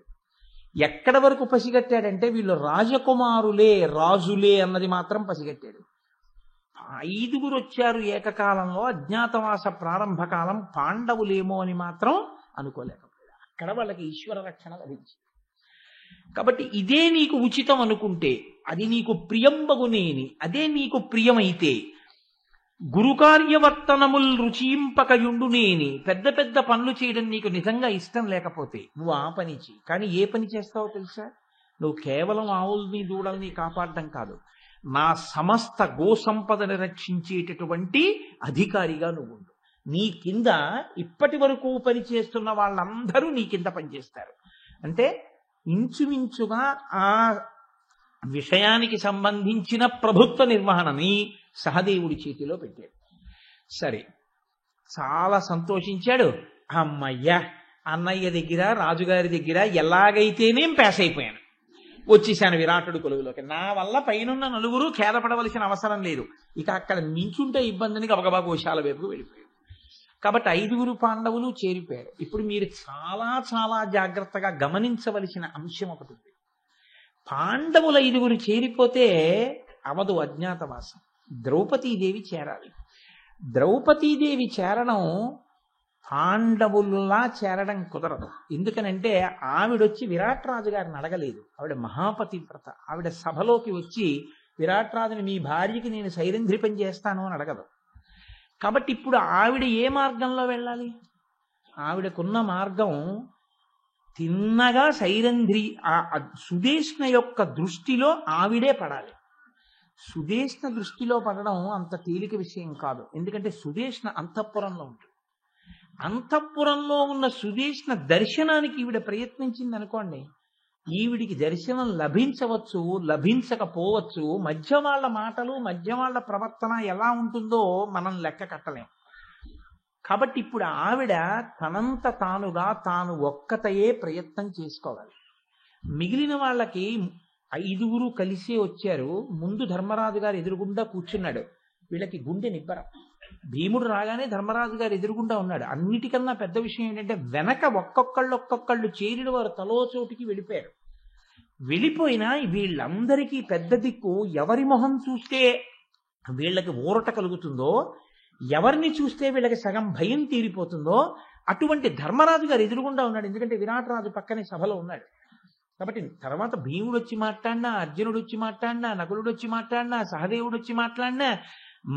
ఎక్కడి వరకు పసిగట్టాడంటే, వీళ్ళు రాజకుమారులే రాజులే అన్నది మాత్రం పసిగట్టాడు. 5 వచ్చారు ఏకకాలంలో, అజ్ఞాతవాస ప్రారంభకాలం, పాండవులేమో అని మాత్రం అనుకోలేకపోయాడు. అక్కడ వాళ్ళకి ఈశ్వర రక్షణ లభించింది. కాబట్టి ఇదే నీకు ఉచితం అనుకుంటే, అది నీకు ప్రియంబగునేని, అదే నీకు ప్రియమైతే, గురుకార్యవర్తనముల్ రుచియింపకయుండునేని, పెద్ద పెద్ద పనులు చేయడం నీకు నిజంగా ఇష్టం లేకపోతే నువ్వు ఆ పని చేయి. కానీ ఏ పని చేస్తావో తెలుసా, నువ్వు కేవలం ఆవుల్ని దూడల్ని కాపాడడం కాదు, నా సమస్త గోసంపదను రక్షించేటటువంటి అధికారిగా నువ్వు ఉండు. నీ కింద ఇప్పటి వరకు పనిచేస్తున్న వాళ్ళందరూ నీ కింద పనిచేస్తారు. అంటే ఇంచుమించుగా ఆ విషయానికి సంబంధించిన ప్రభుత్వ నిర్వహణని సహదేవుడి చేతిలో పెట్టాడు. సరే, చాలా సంతోషించాడు. అమ్మయ్యా, అన్నయ్య దగ్గర రాజుగారి దగ్గర ఎలాగైతేనేం పాస్ అయిపోయాను, వచ్చేసాను విరాటుడు కొలువులోకి. నా వల్ల పైనున్న నలుగురు ఖేదపడవలసిన అవసరం లేదు. ఇక అక్కడ నించుంటే ఇబ్బందిని గబగబా గోశాల వైపుకు వెళ్ళిపోయాడు. కాబట్టి 5 పాండవులు చేరిపోయారు. ఇప్పుడు మీరు చాలా చాలా జాగ్రత్తగా గమనించవలసిన అంశం ఒకటి ఉంది. పాండవుల 5 చేరిపోతే అవదు అజ్ఞాతవాసం. ద్రౌపదీదేవి చేరాలి. ద్రౌపదీదేవి చేరడం పాండవుల్లా చేరడం కుదరదు. ఎందుకనంటే ఆవిడొచ్చి విరాట్ రాజు గారిని అడగలేదు. ఆవిడ మహాపతివ్రత. ఆవిడ సభలోకి వచ్చి విరాట్ రాజుని మీ భార్యకి నేను సైరంధ్రిపం చేస్తాను అని అడగదు. కాబట్టి ఇప్పుడు ఆవిడ ఏ మార్గంలో వెళ్ళాలి? ఆవిడకున్న మార్గం తిన్నగా సైరంధ్రి సుదేష్ణ యొక్క దృష్టిలో ఆవిడే పడాలి. సుదేష్ణ దృష్టిలో పడడం అంత తేలిక విషయం కాదు. ఎందుకంటే సుదేష్ణ అంతఃపురంలో ఉంటుంది. అంతఃపురంలో ఉన్న సుదేష్ణ దర్శనానికి ఈవిడ ప్రయత్నించింది అనుకోండి, ఈవిడికి దర్శనం లభించవచ్చు, లభించకపోవచ్చు. మధ్య వాళ్ళ మాటలు, మధ్య వాళ్ళ ప్రవర్తన ఎలా ఉంటుందో మనం లెక్క కట్టలేం. కాబట్టి ఇప్పుడు ఆవిడ తనంత తానుగా తాను ఒక్కతయే ప్రయత్నం చేసుకోవాలి. మిగిలిన వాళ్ళకి 5 కలిసే వచ్చారు. ముందు ధర్మరాజు గారు ఎదురుగుండా కూర్చున్నాడు. వీళ్ళకి గుండె నిబ్బరం. భీముడు రాగానే ధర్మరాజు గారు ఎదురుగుండా ఉన్నాడు. అన్నిటికన్నా పెద్ద విషయం ఏంటంటే వెనక ఒక్కొక్కళ్ళు చేరిన వారు తలో చోటికి వెళ్ళిపోయారు. వెళ్ళిపోయినా వీళ్ళందరికీ పెద్ద దిక్కు ఎవరి మొహం చూస్తే వీళ్ళకి ఊరట కలుగుతుందో, ఎవరిని చూస్తే వీళ్ళకి సగం భయం తీరిపోతుందో అటువంటి ధర్మరాజు గారు ఎదురుగుండా ఉన్నాడు. ఎందుకంటే విరాట్ రాజు పక్కనే సభలో ఉన్నాడు. కాబట్టి తర్వాత భీముడు వచ్చి మాట్లాడినా, అర్జునుడు వచ్చి మాట్లాడినా, నకులుడు వచ్చి మాట్లాడినా, సహదేవుడు వచ్చి మాట్లాడినా,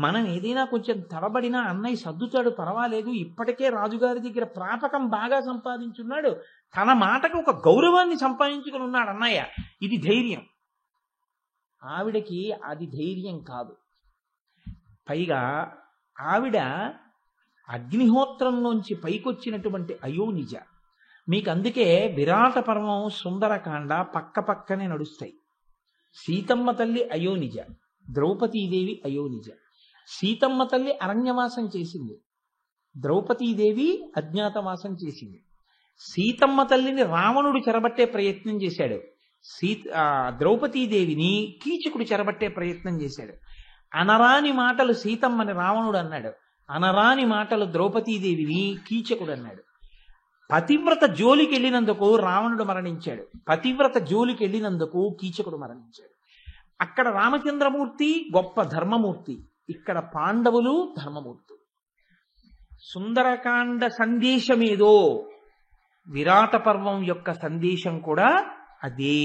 మనం ఏదైనా కొంచెం తడబడినా అన్నయ్య సర్దుతాడు, పర్వాలేదు, ఇప్పటికే రాజుగారి దగ్గర ప్రాపకం బాగా సంపాదించున్నాడు, తన మాటకు ఒక గౌరవాన్ని సంపాదించుకుని ఉన్నాడు అన్నయ్య. ఇది ధైర్యం. ఆవిడకి అది ధైర్యం కాదు. పైగా ఆవిడ అగ్నిహోత్రంలోంచి పైకొచ్చినటువంటి అయోనిజ. మీకు అందుకే విరాట పర్వం, సుందరకాండ పక్కనే నడుస్తాయి. సీతమ్మ తల్లి అయోనిజ, ద్రౌపదీదేవి అయోనిజ. సీతమ్మ తల్లి అరణ్యవాసం చేసింది, ద్రౌపదీదేవి అజ్ఞాతవాసం చేసింది. సీతమ్మ తల్లిని రావణుడు చెరబట్టే ప్రయత్నం చేశాడు, ద్రౌపదీదేవిని కీచకుడు చెరబట్టే ప్రయత్నం చేశాడు. అనరాని మాటలు సీతమ్మని రావణుడు అన్నాడు, అనరాని మాటలు ద్రౌపదీదేవిని కీచకుడు అన్నాడు. పతివ్రత జోలికి వెళ్ళినందుకు రావణుడు మరణించాడు, పతివ్రత జోలికి వెళ్ళినందుకు కీచకుడు మరణించాడు. అక్కడ రామచంద్రమూర్తి గొప్ప ధర్మమూర్తి, ఇక్కడ పాండవులు ధర్మమూర్తులు. సుందరకాండ సందేశమేదో విరాట పర్వం యొక్క సందేశం కూడా అదే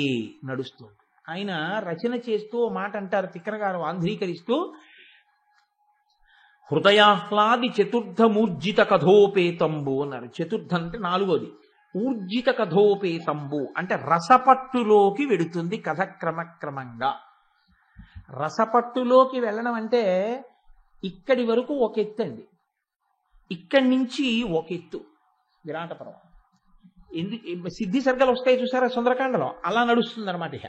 నడుస్తుంది. ఆయన రచన చేస్తూ మాట అంటారు తిక్కన గారు ఆంధ్రీకరిస్తూ, హృదయాహ్లాది చతుర్థమూర్జిత కథోపేతంబు అన్నారు. చతుర్థ అంటే 4వది. ఊర్జిత కథోపేతంబు అంటే రసపట్టులోకి వెడుతుంది కథ క్రమక్రమంగా. రసపట్టులోకి వెళ్ళడం అంటే ఇక్కడి వరకు ఒక ఎత్తు అండి, ఇక్కడి నుంచి ఒక ఎత్తు విరాట పర్వం. సిద్ధి సర్గలు వస్తాయి చూసారా సుందరకాండలో, అలా నడుస్తుంది అనమాట. ఇక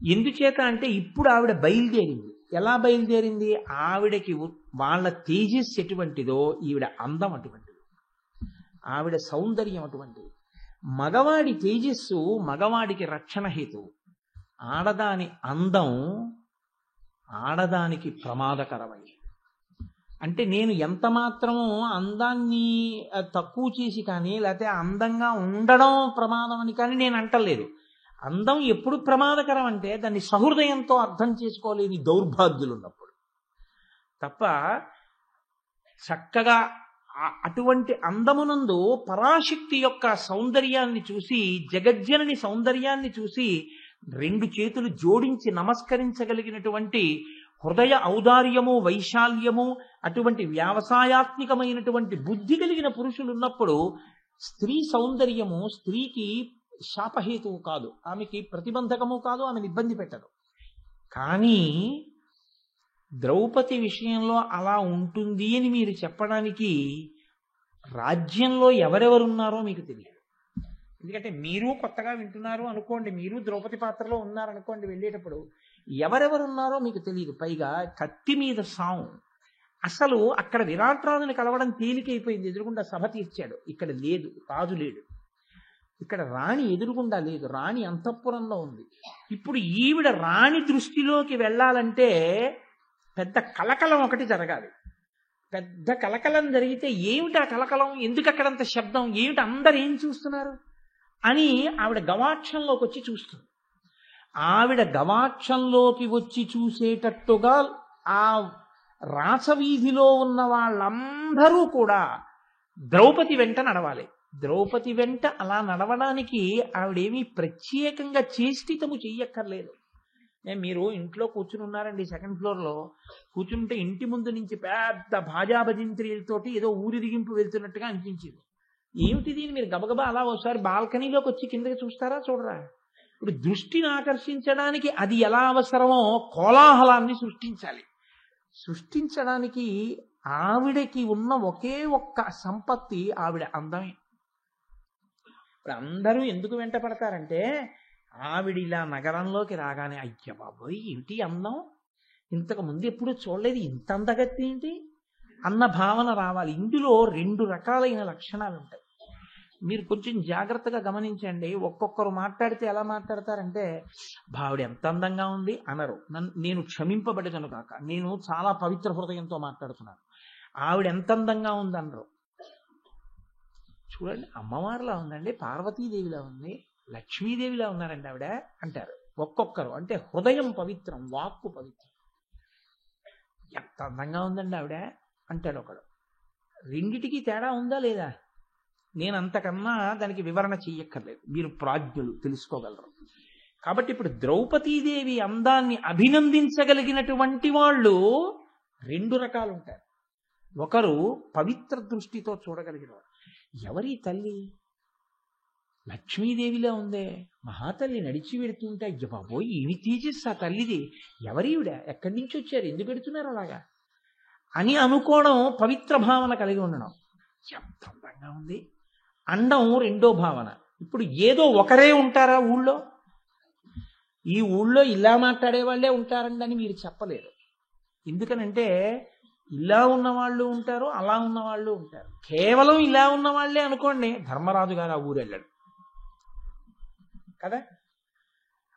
ఎందుచేత అంటే ఇప్పుడు ఆవిడ బయలుదేరింది. ఎలా బయలుదేరింది? ఆవిడకి వాళ్ళ తేజస్సు ఎటువంటిదో ఈవిడ అందం అటువంటిది, ఆవిడ సౌందర్యం అటువంటిది. మగవాడి తేజస్సు మగవాడికి రక్షణ హేతువు, ఆడదాని అందం ఆడదానికి ప్రమాదకరమైంది. అంటే నేను ఎంత మాత్రమో అందాన్ని తక్కువ చేసి కానీ, లేకపోతే అందంగా ఉండడం ప్రమాదం అని కానీ నేను అంటలేదు. అందం ఎప్పుడు ప్రమాదకరం అంటే దాన్ని సహృదయంతో అర్థం చేసుకోలేని దౌర్భాగ్యులు ఉన్నప్పుడు తప్ప. చక్కగా అటువంటి అందమునందు పరాశక్తి యొక్క సౌందర్యాన్ని చూసి, జగజ్జనని సౌందర్యాన్ని చూసి 2 చేతులు జోడించి నమస్కరించగలిగినటువంటి హృదయ ఔదార్యము, వైశాల్యము, అటువంటి వ్యావసాయాత్మికమైనటువంటి బుద్ధి కలిగిన పురుషులు ఉన్నప్పుడు స్త్రీ సౌందర్యము స్త్రీకి శాపహేతువు కాదు, ఆమెకి ప్రతిబంధకము కాదు, ఆమెను ఇబ్బంది పెట్టదు. కానీ ద్రౌపది విషయంలో అలా ఉంటుంది అని మీరు చెప్పడానికి రాజ్యంలో ఎవరెవరున్నారో మీకు తెలియదు. ఎందుకంటే మీరు కొత్తగా వింటున్నారు అనుకోండి, మీరు ద్రౌపది పాత్రలో ఉన్నారనుకోండి, వెళ్ళేటప్పుడు ఎవరెవరున్నారో మీకు తెలియదు. పైగా కత్తి మీద సాము. అసలు అక్కడ విరాట్ రాజుని కలవడం తేలికైపోయింది, ఎదురుగుండా సభ తీర్చాడు. ఇక్కడ లేదు, రాజు లేడు. ఇక్కడ రాణి ఎదురుగుండా లేదు, రాణి అంతఃపురంలో ఉంది. ఇప్పుడు ఈవిడ రాణి దృష్టిలోకి వెళ్ళాలంటే పెద్ద కలకలం ఒకటి జరగాలి. పెద్ద కలకలం జరిగితే ఏమిటి ఆ కలకలం, ఎందుకు అక్కడంత శబ్దం, ఏమిటి అందరు ఏం చూస్తున్నారు అని ఆవిడ గవాక్షంలోకి వచ్చి చూస్తుంది. ఆవిడ గవాక్షంలోకి వచ్చి చూసేటట్టుగా ఆ రాసవీధిలో ఉన్న వాళ్ళందరూ కూడా ద్రౌపది వెంట నడవాలి. ద్రౌపది వెంట అలా నడవడానికి ఆవిడేమీ ప్రత్యేకంగా చేష్టితము చెయ్యక్కర్లేదు. మీరు ఇంట్లో కూర్చుని ఉన్నారండి, సెకండ్ ఫ్లోర్లో కూర్చుంటే ఇంటి ముందు నుంచి పెద్ద భాజా భజంత్రీలతోటి ఏదో ఊరిరిగింపు వెళ్తున్నట్టుగా అనిపించింది. ఏమిటిది, మీరు గబగబా అలా ఒకసారి బాల్కనీలోకి వచ్చి కిందకి చూస్తారా, చూడరా? ఇప్పుడు దృష్టిని ఆకర్షించడానికి అది ఎలా అవసరమో కోలాహలాన్ని సృష్టించడానికి ఆవిడకి ఉన్న ఒకే ఒక్క సంపత్తి ఆవిడ అందమే. ఇప్పుడు అందరూ ఎందుకు వెంట పడతారంటే ఆవిడ ఇలా నగరంలోకి రాగానే అయ్య బాబోయ్ ఏమిటి అందం, ఇంతకు ముందు ఎప్పుడు చూడలేదు, ఇంత అందగత్తి ఏంటి అన్న భావన రావాలి. ఇందులో 2 రకాలైన లక్షణాలు ఉంటాయి. మీరు కొంచెం జాగ్రత్తగా గమనించండి. ఒక్కొక్కరు మాట్లాడితే ఎలా మాట్లాడతారంటే భావిడ ఎంత అందంగా ఉంది అనరు. నేను క్షమింపబడేదను కాక, నేను చాలా పవిత్ర హృదయంతో మాట్లాడుతున్నాను. ఆవిడ ఎంత అందంగా ఉంది అనరు. చూడండి, అమ్మవారిలా ఉందండి, పార్వతీదేవిలా ఉంది, లక్ష్మీదేవిలా ఉన్నారండి ఆవిడ అంటారు ఒక్కొక్కరు. అంటే హృదయం పవిత్రం, వాక్కు పవిత్రం. ఎంత అందంగా ఉందండి ఆవిడ అంటాడు ఒకడు. రెండిటికి తేడా ఉందా లేదా? నేను అంతకన్నా దానికి వివరణ చెయ్యక్కర్లేదు, మీరు ప్రాజ్ఞులు తెలుసుకోగలరు. కాబట్టి ఇప్పుడు ద్రౌపదీదేవి అందాన్ని అభినందించగలిగినటువంటి వాళ్ళు 2 రకాలు ఉంటారు. ఒకరు పవిత్ర దృష్టితో చూడగలిగిన వారు. ఎవరి తల్లి, లక్ష్మీదేవిలా ఉందే, మహాతల్లి నడిచి పెడుతుంటే అయ్య బాబోయ్ ఏమి తేజస్సు ఆ తల్లిది, ఎవరివిడ, ఎక్కడి నుంచి వచ్చారు, ఎందుకు పెడుతున్నారు అలాగా అని అనుకోవడం పవిత్ర భావన కలిగి ఉండడం. ఎంత అందంగా ఉంది అండం రెండో భావన. ఇప్పుడు ఏదో ఒకరే ఉంటారా ఊళ్ళో, ఈ ఊళ్ళో ఇలా మాట్లాడే వాళ్ళే ఉంటారండి అని మీరు చెప్పలేరు. ఎందుకనంటే ఇలా ఉన్న వాళ్ళు ఉంటారు, అలా ఉన్న వాళ్ళు ఉంటారు. కేవలం ఇలా ఉన్న వాళ్ళే అనుకోండి, ధర్మరాజు గారు ఆ ఊరు వెళ్ళాడు కదా.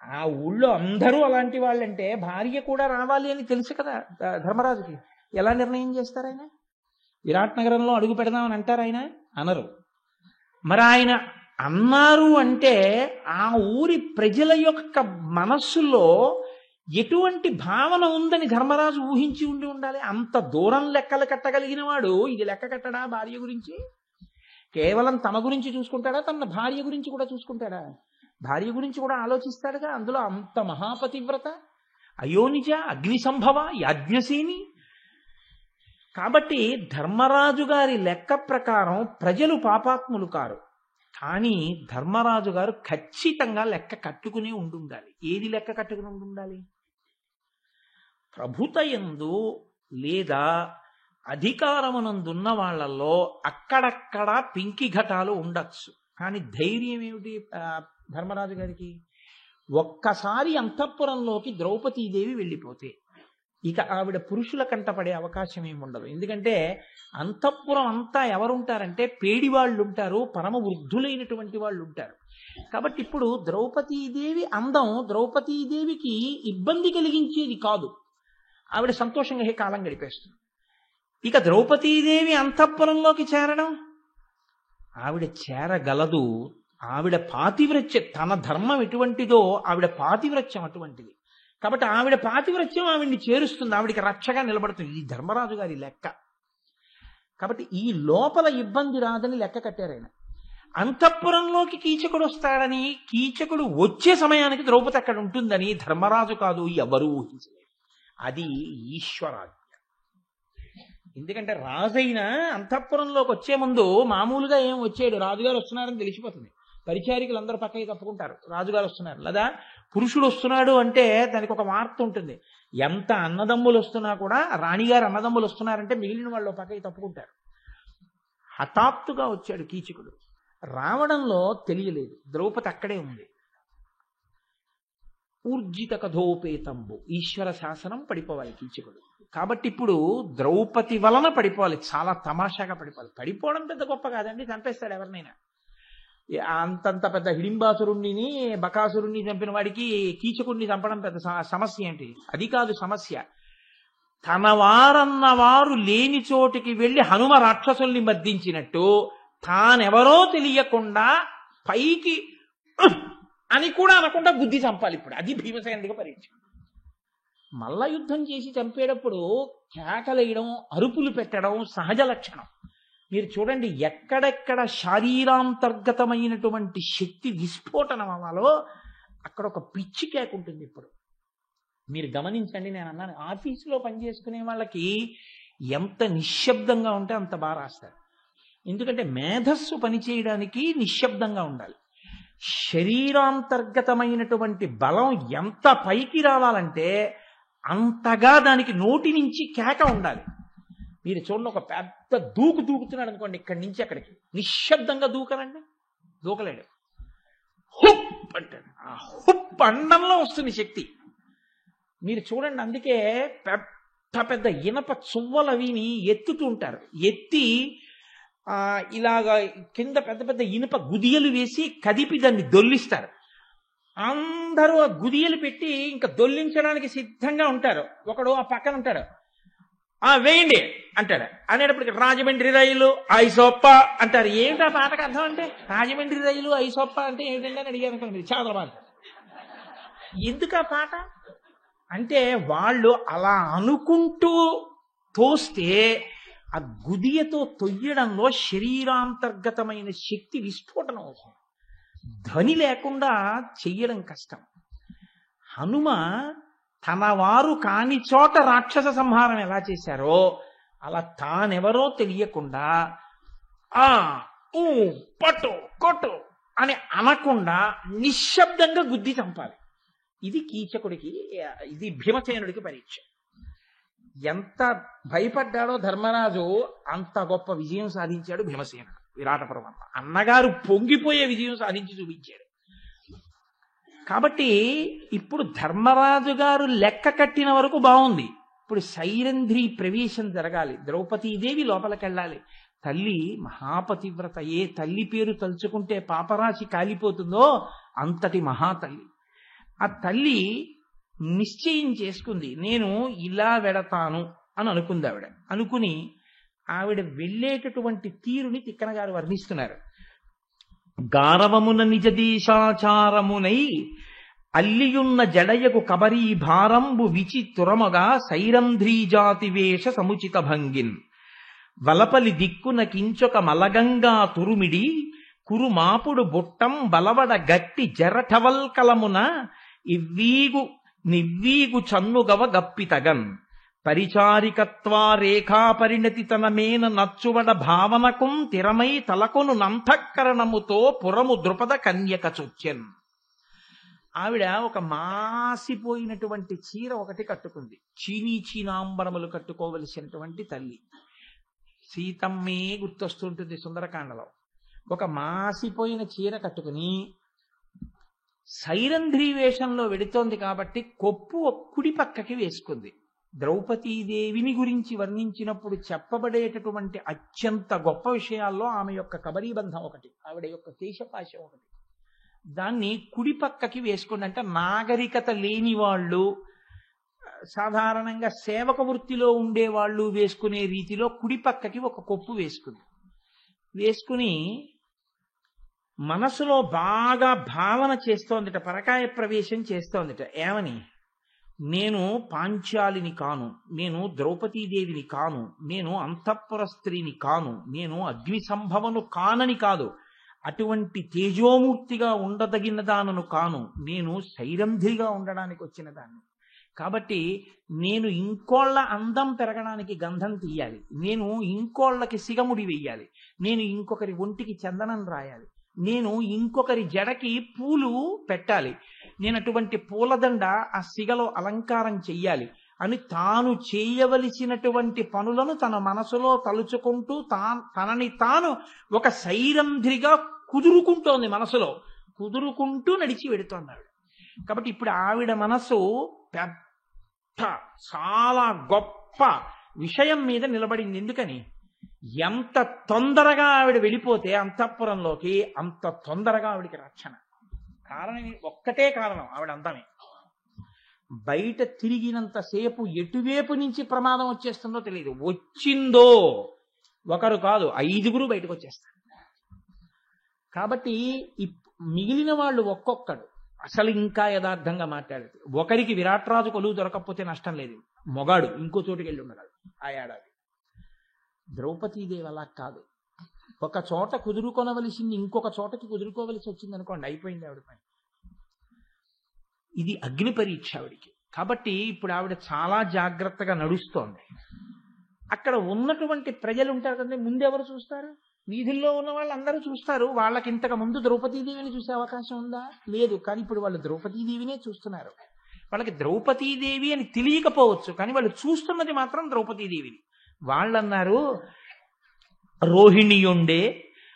ఆ ఊళ్ళో అందరూ అలాంటి వాళ్ళంటే భార్య కూడా రావాలి అని తెలుసు కదా ధర్మరాజుకి. ఎలా నిర్ణయం చేస్తారు ఆయన? విరాట్ నగరంలో అడుగు పెడదామని అంటారు ఆయన? అనరు. మరి ఆయన అన్నారు అంటే ఆ ఊరి ప్రజల యొక్క మనస్సులో ఎటువంటి భావన ఉందని ధర్మరాజు ఊహించి ఉండాలి. అంత దూరం లెక్కలు కట్టగలిగిన వాడు ఇది లెక్క కట్టడా భార్య గురించి? కేవలం తమ గురించి చూసుకుంటాడా, తన భార్య గురించి కూడా చూసుకుంటాడా? భార్య గురించి కూడా ఆలోచిస్తాడుగా. అందులో అంత మహాపతివ్రత, అయోనిజ, అగ్ని సంభవ, యాజ్ఞసేని. కాబట్టి ధర్మరాజు గారి లెక్క ప్రకారం ప్రజలు పాపాత్ములు కారు, కానీ ధర్మరాజు గారు ఖచ్చితంగా లెక్క కట్టుకుని ఉండాలి. ఏది లెక్క కట్టుకుని ఉండాలి? ప్రభుతయందు లేదా అధికారమునందున్న వాళ్ళల్లో అక్కడక్కడ పింకి ఘటాలు ఉండొచ్చు, కానీ ధైర్యం ఏమిటి ధర్మరాజు గారికి? ఒక్కసారి అంతఃపురంలోకి ద్రౌపదీదేవి వెళ్ళిపోతే ఇక ఆవిడ పురుషుల కంటపడే అవకాశం ఏమి ఉండదు. ఎందుకంటే అంతఃపురం అంతా ఎవరుంటారంటే పేడి వాళ్ళు ఉంటారు, పరమ వృద్ధులైనటువంటి వాళ్ళు ఉంటారు. కాబట్టి ఇప్పుడు ద్రౌపదీదేవి అందం ద్రౌపదీదేవికి ఇబ్బంది కలిగించేది కాదు, ఆవిడ సంతోషంగా కాలం గడిపేస్తుంది. ఇక ద్రౌపదీదేవి అంతఃపురంలోకి చేరడం ఆవిడ చేరగలదు. ఆవిడ పాతివ్రత్యం, తన ధర్మం ఎటువంటిదో ఆవిడ పాతివ్రత్యం అటువంటిది. కాబట్టి ఆవిడ పాతివ్రత్యం ఆవిడ్ని చేరుస్తుంది, ఆవిడికి రక్షగా నిలబడుతుంది. ఇది ధర్మరాజు గారి లెక్క. కాబట్టి ఈ లోపల ఇబ్బంది రాదని లెక్క కట్టారు ఆయన. అంతఃపురంలోకి కీచకుడు వస్తాడని, కీచకుడు వచ్చే సమయానికి ద్రౌపది అక్కడ ఉంటుందని ధర్మరాజు కాదు ఎవరూ ఊహించలేదు. అది ఈశ్వరాజ్ఞ. ఎందుకంటే రాజైన అంతఃపురంలోకి వచ్చే ముందు మామూలుగా ఏం వచ్చాడు, రాజుగారు వస్తున్నారని తెలిసిపోతుంది. పరిచారికలు అందరూ పక్కకి తప్పుకుంటారు, రాజుగారు వస్తున్నారు. లేదా పురుషుడు వస్తున్నాడు అంటే దానికి ఒక వార్త ఉంటుంది. ఎంత అన్నదమ్ములు వస్తున్నా కూడా రాణిగారు అన్నదమ్ములు వస్తున్నారంటే మిగిలిన వాళ్ళు పక్కకి తప్పుకుంటారు. హఠాత్తుగా వచ్చాడు కీచకుడు. రావడంలో తెలియలేదు, ద్రౌపది అక్కడే ఉంది. ఊర్జిత కథోపేతంబు, ఈశ్వర శాసనం పడిపోవాలి కీచకుడు. కాబట్టి ఇప్పుడు ద్రౌపది వలన పడిపోవాలి, చాలా తమాషాగా పడిపోవాలి. పడిపోవడం పెద్ద గొప్ప కాదండి, చంపేస్తాడు ఎవరినైనా. అంతంత పెద్ద హిడింబాసురుణ్ణి బకాసురుణ్ణి చంపిన వాడికి కీచకుడిని చంపడం పెద్ద సమస్య ఏంటి? అది కాదు సమస్య. తన వారన్న వారు లేని చోటికి వెళ్లి హనుమ రాక్షసుల్ని మర్దించినట్టు తానెవరో తెలియకుండా పైకి అని కూడా అనకుండా బుద్ధి చంపాలి. ఇప్పుడు అది భీమసేనుడికి పరీక్ష. మల్ల యుద్ధం చేసి చంపేటప్పుడు కేకలేయడం, అరుపులు పెట్టడం సహజ లక్షణం. మీరు చూడండి, ఎక్కడెక్కడ శారీరాంతర్గతమైనటువంటి శక్తి విస్ఫోటనం అవ్వాలో అక్కడ ఒక పిచ్చి కేక ఉంటుంది. ఇప్పుడు మీరు గమనించండి, నేను అన్నాను ఆఫీసులో పనిచేసుకునే వాళ్ళకి ఎంత నిశ్శబ్దంగా ఉంటే అంత బాగా రాస్తారు. ఎందుకంటే మేధస్సు పనిచేయడానికి నిశ్శబ్దంగా ఉండాలి. శరీరాంతర్గతమైనటువంటి బలం ఎంత పైకి రావాలంటే అంతగా దానికి నోటి నుంచి కేక ఉండాలి. మీరు చూడండి, ఒక పెద్ద దూకుతున్నాడు అనుకోండి, ఇక్కడి నుంచి అక్కడికి నిశ్శబ్దంగా దూకనండి, దూకలేడు. హుప్ అంటాడు. ఆ హుప్ అండంలో వస్తుంది శక్తి. మీరు చూడండి, అందుకే పెద్ద పెద్ద ఇనప చువ్వలవిని ఎత్తుతూ ఉంటారు. ఎత్తి ఇలాగా కింద పెద్ద పెద్ద ఇనుప గుదియలు వేసి కదిపి దాన్ని దొల్లిస్తారు. అందరూ ఆ గుదియలు పెట్టి ఇంకా దొల్లించడానికి సిద్ధంగా ఉంటారు. ఒకడు ఆ పక్కన ఉంటాడు, వేయండి అంటాడు. అనేటప్పటికి రాజమండ్రి రైలు ఐసోప్ప అంటారు. ఏమిటా పాటకు అర్థం అంటే? రాజమండ్రి రైలు ఐసోప్ప అంటే ఏమిటండి అని అడిగారు అనుకోండి మీరు, చంద్రబాబు. ఎందుకు ఆ పాట అంటే వాళ్ళు అలా అనుకుంటూ తోస్తే ఆ గుదియతో తొయ్యడంలో శరీరాంతర్గతమైన శక్తి విస్ఫోటనం అవుతుంది. ధ్వని లేకుండా చెయ్యడం కష్టం. హనుమ తన వారు కాని చోట రాక్షస సంహారం ఎలా చేశారో అలా తానెవరో తెలియకుండా పట్టు కొట్టు అని అనకుండా నిశ్శబ్దంగా గుద్ది చంపాలి. ఇది కీచకుడికి, ఇది భీమసేనుడికి పరీక్ష. ఎంత భయపడ్డాడో ధర్మరాజు అంత గొప్ప విజయం సాధించాడు భీమసేనుడు విరాట పర్వంలో. అన్నగారు పొంగిపోయే విజయం సాధించి చూపించాడు. కాబట్టి ఇప్పుడు ధర్మరాజు గారు లెక్క కట్టిన వరకు బాగుంది. ఇప్పుడు సైరంధ్రి ప్రవేశం జరగాలి, ద్రౌపదీదేవి లోపలికెళ్ళాలి. తల్లి మహాపతివ్రత, ఏ తల్లి పేరు తలుచుకుంటే పాపరాశి కాలిపోతుందో అంతటి మహాతల్లి. ఆ తల్లి నిశ్చయం చేసుకుంది, నేను ఇలా వెడతాను అని అనుకుంది ఆవిడ. అనుకుని ఆవిడ వెళ్ళేటటువంటి తీరుని తిక్కన గారు వర్ణిస్తున్నారు. గారవమున నిజ దేశాచారమునై అల్లియున్న జడయకు కబరీ భారంబు విచితురమగా సైరంధ్రీ జాతి వేష సముచిత భంగిన్ వలపలి దిక్కున కించొక మలగంగా తురుమిడి కురుమాపుడు బుట్టం బలవడ గట్టి జరఠవల్కలమున నివ్వీగు చన్నుగవ గప్పితగన్ పరిచారికత్వా రేఖా పరిణతి తన మేన నచ్చువడ భావనకుం తిరమై తలకొను నంతఃకరణముతో పురము ద్రుపద కన్యక చొచ్చెన్. ఆవిడ ఒక మాసిపోయినటువంటి చీర ఒకటి కట్టుకుంది. చీనాంబరములు కట్టుకోవలసినటువంటి తల్లి. సీతమ్మే గుర్తొస్తుంటుంది సుందరకాండలో. ఒక మాసిపోయిన చీర కట్టుకుని సైరంధ్రీ వేషంలో వెడుతోంది కాబట్టి కొప్పు కుడి పక్కకి వేసుకుంది. ద్రౌపదీదేవిని గురించి వర్ణించినప్పుడు చెప్పబడేటటువంటి అత్యంత గొప్ప విషయాల్లో ఆమె యొక్క కబరీబంధం ఒకటి, ఆవిడ యొక్క కేశపాశం ఒకటి. దాన్ని కుడి పక్కకి వేసుకుంది. అంటే నాగరికత లేని వాళ్ళు, సాధారణంగా సేవక వృత్తిలో ఉండేవాళ్ళు వేసుకునే రీతిలో కుడి పక్కకి ఒక కొప్పు వేసుకుంది. వేసుకుని మనసులో బాగా భావన చేస్తోందిట, పరకాయ ప్రవేశం చేస్తోందిట. ఏమని? నేను పాంచాలిని కాను, నేను ద్రౌపదీదేవిని కాను, నేను అంతఃపుర స్త్రీని కాను, నేను అగ్ని సంభవను కానని కాదు, అటువంటి తేజోమూర్తిగా ఉండదగిన దానను కాను, నేను సైరంధ్రిగా ఉండడానికి వచ్చిన దాన్ని. కాబట్టి నేను ఇంకోళ్ళ అందం పెరగడానికి గంధం తీయాలి, నేను ఇంకోళ్ళకి సిగముడి వెయ్యాలి, నేను ఇంకొకరి ఒంటికి చందనం రాయాలి, నేను ఇంకొకరి జడకి పూలు పెట్టాలి, నేను అటువంటి పూలదండ ఆ సిగలో అలంకారం చెయ్యాలి అని తాను చేయవలసినటువంటి పనులను తన మనసులో తలుచుకుంటూ తనని తాను ఒక సైరంధ్రిగా కుదురుకుంటోంది, మనసులో కుదురుకుంటూ నడిచి వెడుతోంది. కాబట్టి ఇప్పుడు ఆవిడ మనసు పెద్ద చాలా గొప్ప విషయం మీద నిలబడింది. ఎందుకని? ఎంత తొందరగా ఆవిడ వెళ్ళిపోతే అంతఃపురంలోకి అంత తొందరగా ఆవిడికి రక్షణ. కారణం ఒక్కటే కారణం, ఆవిడ అందమే. బయట తిరిగినంతసేపు ఎటువైపు నుంచి ప్రమాదం వచ్చేస్తుందో తెలియదు. వచ్చిందో ఒకరు కాదు, 5గురు బయటకు వచ్చేస్తారు. కాబట్టి మిగిలిన వాళ్ళు ఒక్కొక్కడు అసలు ఇంకా యథార్థంగా మాట్లాడేది. ఒకరికి విరాట్రాజు కొలువు దొరకకపోతే నష్టం లేదు, మొగాడు ఇంకో చోటుకి వెళ్ళి ఉండగలడు ఆ ఏడాది. ద్రౌపదీదేవి అలా కాదు. ఒక చోట కుదురుకొనవలసింది ఇంకొక చోటకి కుదురుకోవలసి వచ్చింది అనుకోండి, అయిపోయింది ఆవిడ పని. ఇది అగ్ని పరీక్ష ఆవిడికి. కాబట్టి ఇప్పుడు ఆవిడ చాలా జాగ్రత్తగా నడుస్తోంది. అక్కడ ఉన్నటువంటి ప్రజలు ఉంటారు కదండి, ముందెవరు చూస్తారు? వీధుల్లో ఉన్న వాళ్ళు అందరూ చూస్తారు. వాళ్ళకి ఇంతకు ముందు ద్రౌపదీదేవిని చూసే అవకాశం ఉందా? లేదు. కానీ ఇప్పుడు వాళ్ళు ద్రౌపదీదేవినే చూస్తున్నారు. వాళ్ళకి ద్రౌపదీదేవి అని తెలియకపోవచ్చు, కానీ వాళ్ళు చూస్తున్నది మాత్రం ద్రౌపదీదేవిని. వాళ్ళన్నారు, రోహిణియుండే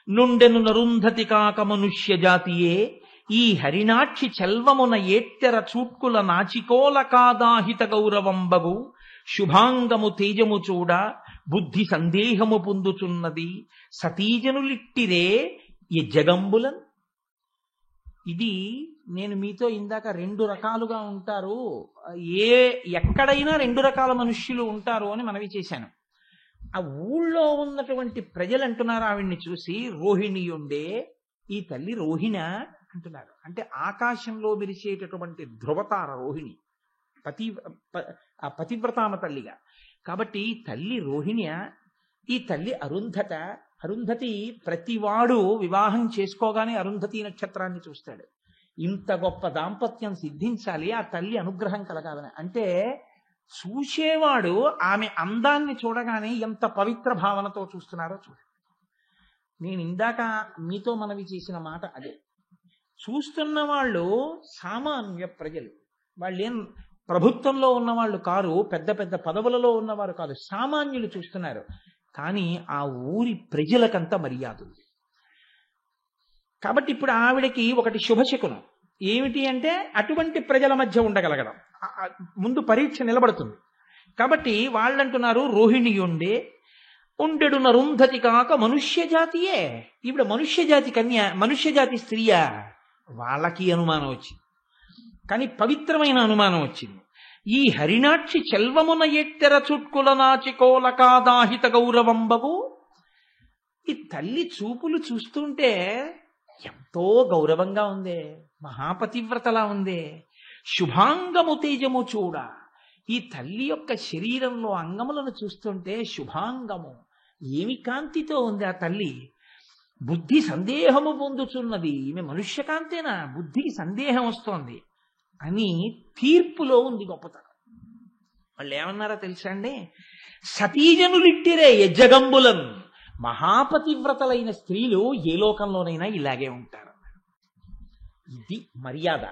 నుండెను నరుంధతి కాక మనుష్య జాతియే, ఈ హరినాక్షి చెల్వమున ఏత్తెర చూట్కుల నాచికోల కాదాహిత గౌరవంబగు, శుభాంగము తేజము చూడ బుద్ధి సందేహము పొందుచున్నది, సతీజనులిట్టిరే ఈ జగంబులన్. ఇది నేను మీతో ఇందాక 2 రకాలుగా ఉంటారు, ఎక్కడైనా 2 రకాల మనుష్యులు ఉంటారు అని మనవి చేశాను. ఆ ఊళ్ళో ఉన్నటువంటి ప్రజలు అంటున్నారు ఆవిడ్ని చూసి, రోహిణియుండే, ఈ తల్లి రోహిణ అంటున్నారు. అంటే ఆకాశంలో మెరిసేటటువంటి ధ్రువతార రోహిణి, పతివ్రతామ తల్లిగా. కాబట్టి ఈ తల్లి రోహిణి, ఈ తల్లి అరుంధత. అరుంధతి ప్రతివాడు వివాహం చేసుకోగానే అరుంధతి నక్షత్రాన్ని చూస్తాడు. ఇంత గొప్ప దాంపత్యం సిద్ధించాలి, ఆ తల్లి అనుగ్రహం కలగాలని. అంటే చూసేవాడు ఆమె అందాన్ని చూడగానే ఎంత పవిత్ర భావనతో చూస్తున్నారో చూడండి. నేను ఇందాక మీతో మనవి చేసిన మాట అదే. చూస్తున్న వాళ్ళు సామాన్య ప్రజలు, వాళ్ళేం ప్రభుత్వంలో ఉన్నవాళ్ళు కారు, పెద్ద పెద్ద పదవులలో ఉన్నవారు కాదు, సామాన్యులు చూస్తున్నారు. కానీ ఆ ఊరి ప్రజలకంత మర్యాద ఉంది. కాబట్టి ఇప్పుడు ఆవిడకి ఒకటి శుభశకునం ఏమిటి అంటే, అటువంటి ప్రజల మధ్య ఉండగలగడం. ముందు పరీక్ష నిలబడుతుంది. కాబట్టి వాళ్ళంటున్నారు, రోహిణియుండే ఉండెడు నరుంధతి కాక మనుష్య జాతియే. ఈవిడ మనుష్య జాతి కన్య, మనుష్య జాతి స్త్రీయా? వాళ్ళకి అనుమానం వచ్చింది, కానీ పవిత్రమైన అనుమానం వచ్చింది. ఈ హరినాక్షి చెల్వమున ఎట్టెర చుట్కుల నాచికోల కాదాహిత గౌరవంబగు. ఈ తల్లి చూపులు చూస్తుంటే ఎంతో గౌరవంగా ఉందే, మహాపతివ్రతలా ఉందే. శుభాంగము తేజము చూడ, ఈ తల్లి యొక్క శరీరంలో అంగములను చూస్తుంటే శుభాంగము, ఏమి కాంతితో ఉంది ఆ తల్లి. బుద్ధి సందేహము పొందుచున్నది, ఈమె మనుష్య కాంతేనా, బుద్ధికి సందేహం వస్తోంది అని తీర్పులో ఉంది గొప్పతనం. వాళ్ళు ఏమన్నారో తెలుసా అండి? సతీజనులిట్టిరే యజ్జగంబులం. మహాపతివ్రతలైన స్త్రీలు ఏ లోకంలోనైనా ఇలాగే ఉంటారు. ఇది మర్యాద.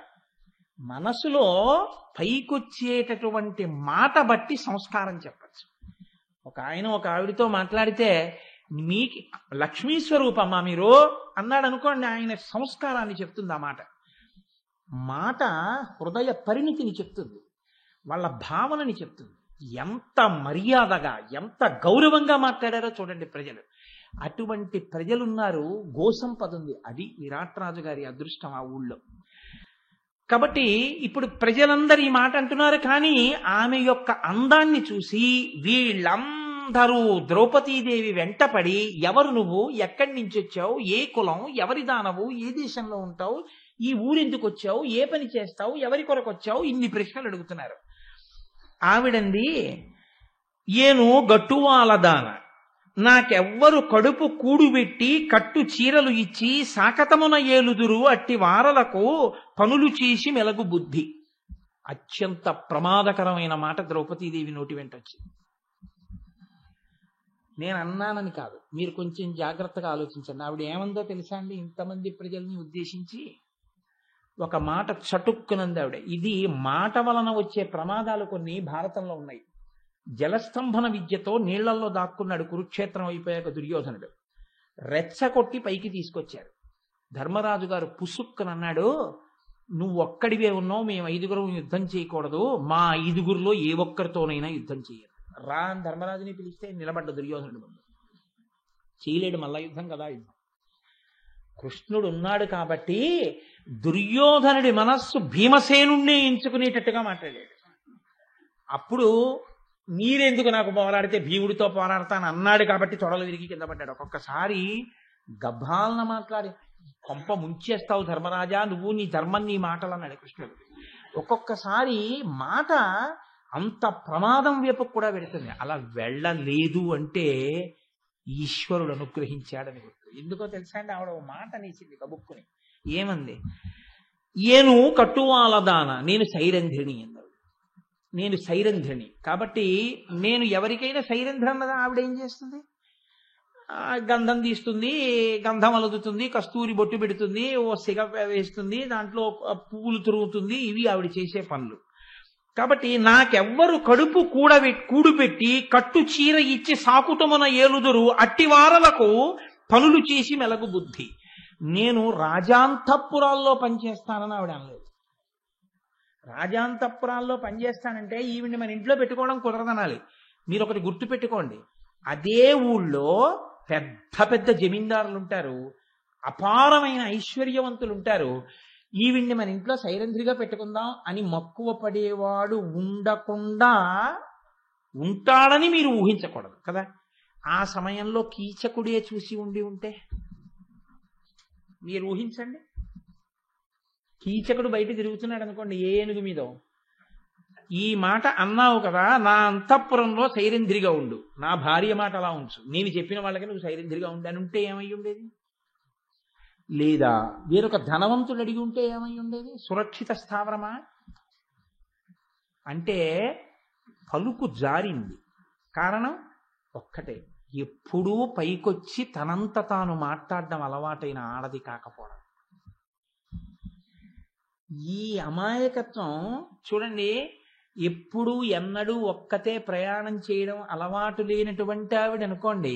మనసులో పైకొచ్చేటటువంటి మాట బట్టి సంస్కారం చెప్పచ్చు. ఒక ఆయన ఒక ఆవిడితో మాట్లాడితే, మీకు లక్ష్మీ స్వరూపమ్మా మీరు అన్నాడు అనుకోండి, ఆయన సంస్కారాన్ని చెప్తుంది. ఆ మాట హృదయ పరిణితిని చెప్తుంది, వాళ్ళ భావనని చెప్తుంది. ఎంత మర్యాదగా, ఎంత గౌరవంగా మాట్లాడారో చూడండి ప్రజలు. అటువంటి ప్రజలున్నారు, గోసంపద ఉంది. అది విరాట్రాజు గారి అదృష్టం ఆ ఊళ్ళో. కాబట్టి ఇప్పుడు ప్రజలందరూ ఈ మాట అంటున్నారు, కానీ ఆమె యొక్క అందాన్ని చూసి వీళ్ళందరూ ద్రౌపదీదేవి వెంటపడి, ఎవరు నువ్వు, ఎక్కడి నుంచి వచ్చావు, ఏ కులం, ఎవరి దానవు, ఏ దేశంలో ఉంటావు, ఈ ఊరెందుకు వచ్చావు, ఏ పని చేస్తావు, ఎవరి కొరకు వచ్చావు, ఇన్ని ప్రశ్నలు అడుగుతున్నారు. ఆవిడంది, ఏను గట్టువాలదాన, నాకెవ్వరు కడుపు కూడుబెట్టి కట్టు చీరలు ఇచ్చి సాకతమున ఏలుదురు, అట్టి వారలకు పనులు చేసి మెలగు బుద్ధి. అత్యంత ప్రమాదకరమైన మాట ద్రౌపదీదేవి నోటి వెంట వచ్చింది. నేను అన్నానని కాదు, మీరు కొంచెం జాగ్రత్తగా ఆలోచించండి. ఆవిడ ఏమందో తెలుసా అండి, ఇంతమంది ప్రజల్ని ఉద్దేశించి ఒక మాట చటుక్కునంది ఆవిడ. ఇది మాట వలన వచ్చే ప్రమాదాలు కొన్ని భారతంలో ఉన్నాయి. జలస్తంభన విద్యతో నీళ్లలో దాక్కున్నాడు కురుక్షేత్రం అయిపోయాక దుర్యోధనుడు. రెచ్చగొట్టి పైకి తీసుకొచ్చారు. ధర్మరాజు గారు పుసుక్కనన్నాడు, నువ్వు ఒక్కడివే ఉన్నావు, మేము 5గురు యుద్ధం చేయకూడదు, మా 5గురిలో ఏ ఒక్కరితోనైనా యుద్ధం చేయరు. రా అని ధర్మరాజుని పిలిస్తే నిలబడ్డ దుర్యోధనుడు ముందు. చేయలేడు, మల్ల యుద్ధం కదా యుద్ధం. కృష్ణుడు ఉన్నాడు కాబట్టి దుర్యోధనుడి మనస్సు భీమసేనుణ్ణే ఎంచుకునేటట్టుగా మాట్లాడాడు. అప్పుడు మీరెందుకు నాకు పోరాడితే భీముడితో పోరాడతాను అన్నాడు కాబట్టి తొడలు విరిగి కింద పడ్డాడు. ఒక్కొక్కసారి గభాలన మాట్లాడి కొంప ముంచేస్తావు ధర్మరాజా, నువ్వు నీ ధర్మం నీ మాటలు అన్నాడు కృష్ణుడు. ఒక్కొక్కసారి మాట అంత ప్రమాదం వైపు కూడా వెళుతుంది. అలా వెళ్ళలేదు అంటే ఈశ్వరుడు అనుగ్రహించాడని గుర్తు. ఎందుకో తెలుసా అండి, ఆవిడ ఓ మాట అనేసింది కబుక్కుని. ఏమంది? ఏను కట్టువాలదాన నేను సైరంధ్రిణి అన్నాడు. నేను సైరంధ్రిణి కాబట్టి నేను ఎవరికైనా సైరంధ్రి అన్నదా ఆవిడ ఏం చేస్తుంది? గంధం తీస్తుంది, గంధం అలుదుతుంది, కస్తూరి బొట్టు పెడుతుంది, ఓ సిగ వేస్తుంది, దాంట్లో పువ్వులు తిరుగుతుంది. ఇవి ఆవిడ చేసే పనులు. కాబట్టి నాకెవ్వరు కడుపు కూడుపెట్టి కట్టు చీర ఇచ్చి సాకుటమున ఏలుదురు అట్టివారలకు పనులు చేసి మెలగు బుద్ధి. నేను రాజాంతఃపురాల్లో పనిచేస్తానని ఆవిడ అనలేదు. రాజాంతఃపురాల్లో పనిచేస్తానంటే ఈవిడ్ని మన ఇంట్లో పెట్టుకోవడం కుదరదనాలి. మీరు ఒకటి గుర్తు పెట్టుకోండి, అదే ఊళ్ళో పెద్ద పెద్ద జమీందారులు ఉంటారు, అపారమైన ఐశ్వర్యవంతులు ఉంటారు. ఈవిడ్ని మన ఇంట్లో సైరంధ్రిగా పెట్టుకుందాం అని మక్కువ పడేవాడు ఉండకుండా ఉంటాడని మీరు ఊహించకూడదు కదా. ఆ సమయంలో కీచకుడే చూసి ఉంటే మీరు ఊహించండి. కీచకుడు బయట తిరుగుతున్నాడు అనుకోండి ఏనుగు మీద, ఈ మాట అన్నావు కదా, నా అంతఃపురంలో సైరంధ్రిగా ఉండు, నా భార్య మాట అలా ఉంచు, నేను చెప్పిన వాళ్ళకి నువ్వు సైరంధ్రిగా ఉండు అని ఉంటే ఏమై ఉండేది? లేదా వేరొక ధనవంతుడు అడిగి ఉంటే ఏమై ఉండేది? సురక్షిత స్థావరమా? అంటే పలుకు జారింది. కారణం ఒక్కటే, ఎప్పుడూ పైకొచ్చి తనంత తాను మాట్లాడడం అలవాటైన ఆడది కాకపోవడం. ఈ అమాయకత్వం చూడండి, ఎప్పుడూ ఎన్నడూ ఒక్కతే ప్రయాణం చేయడం అలవాటు లేనటువంటి ఆవిడ అనుకోండి,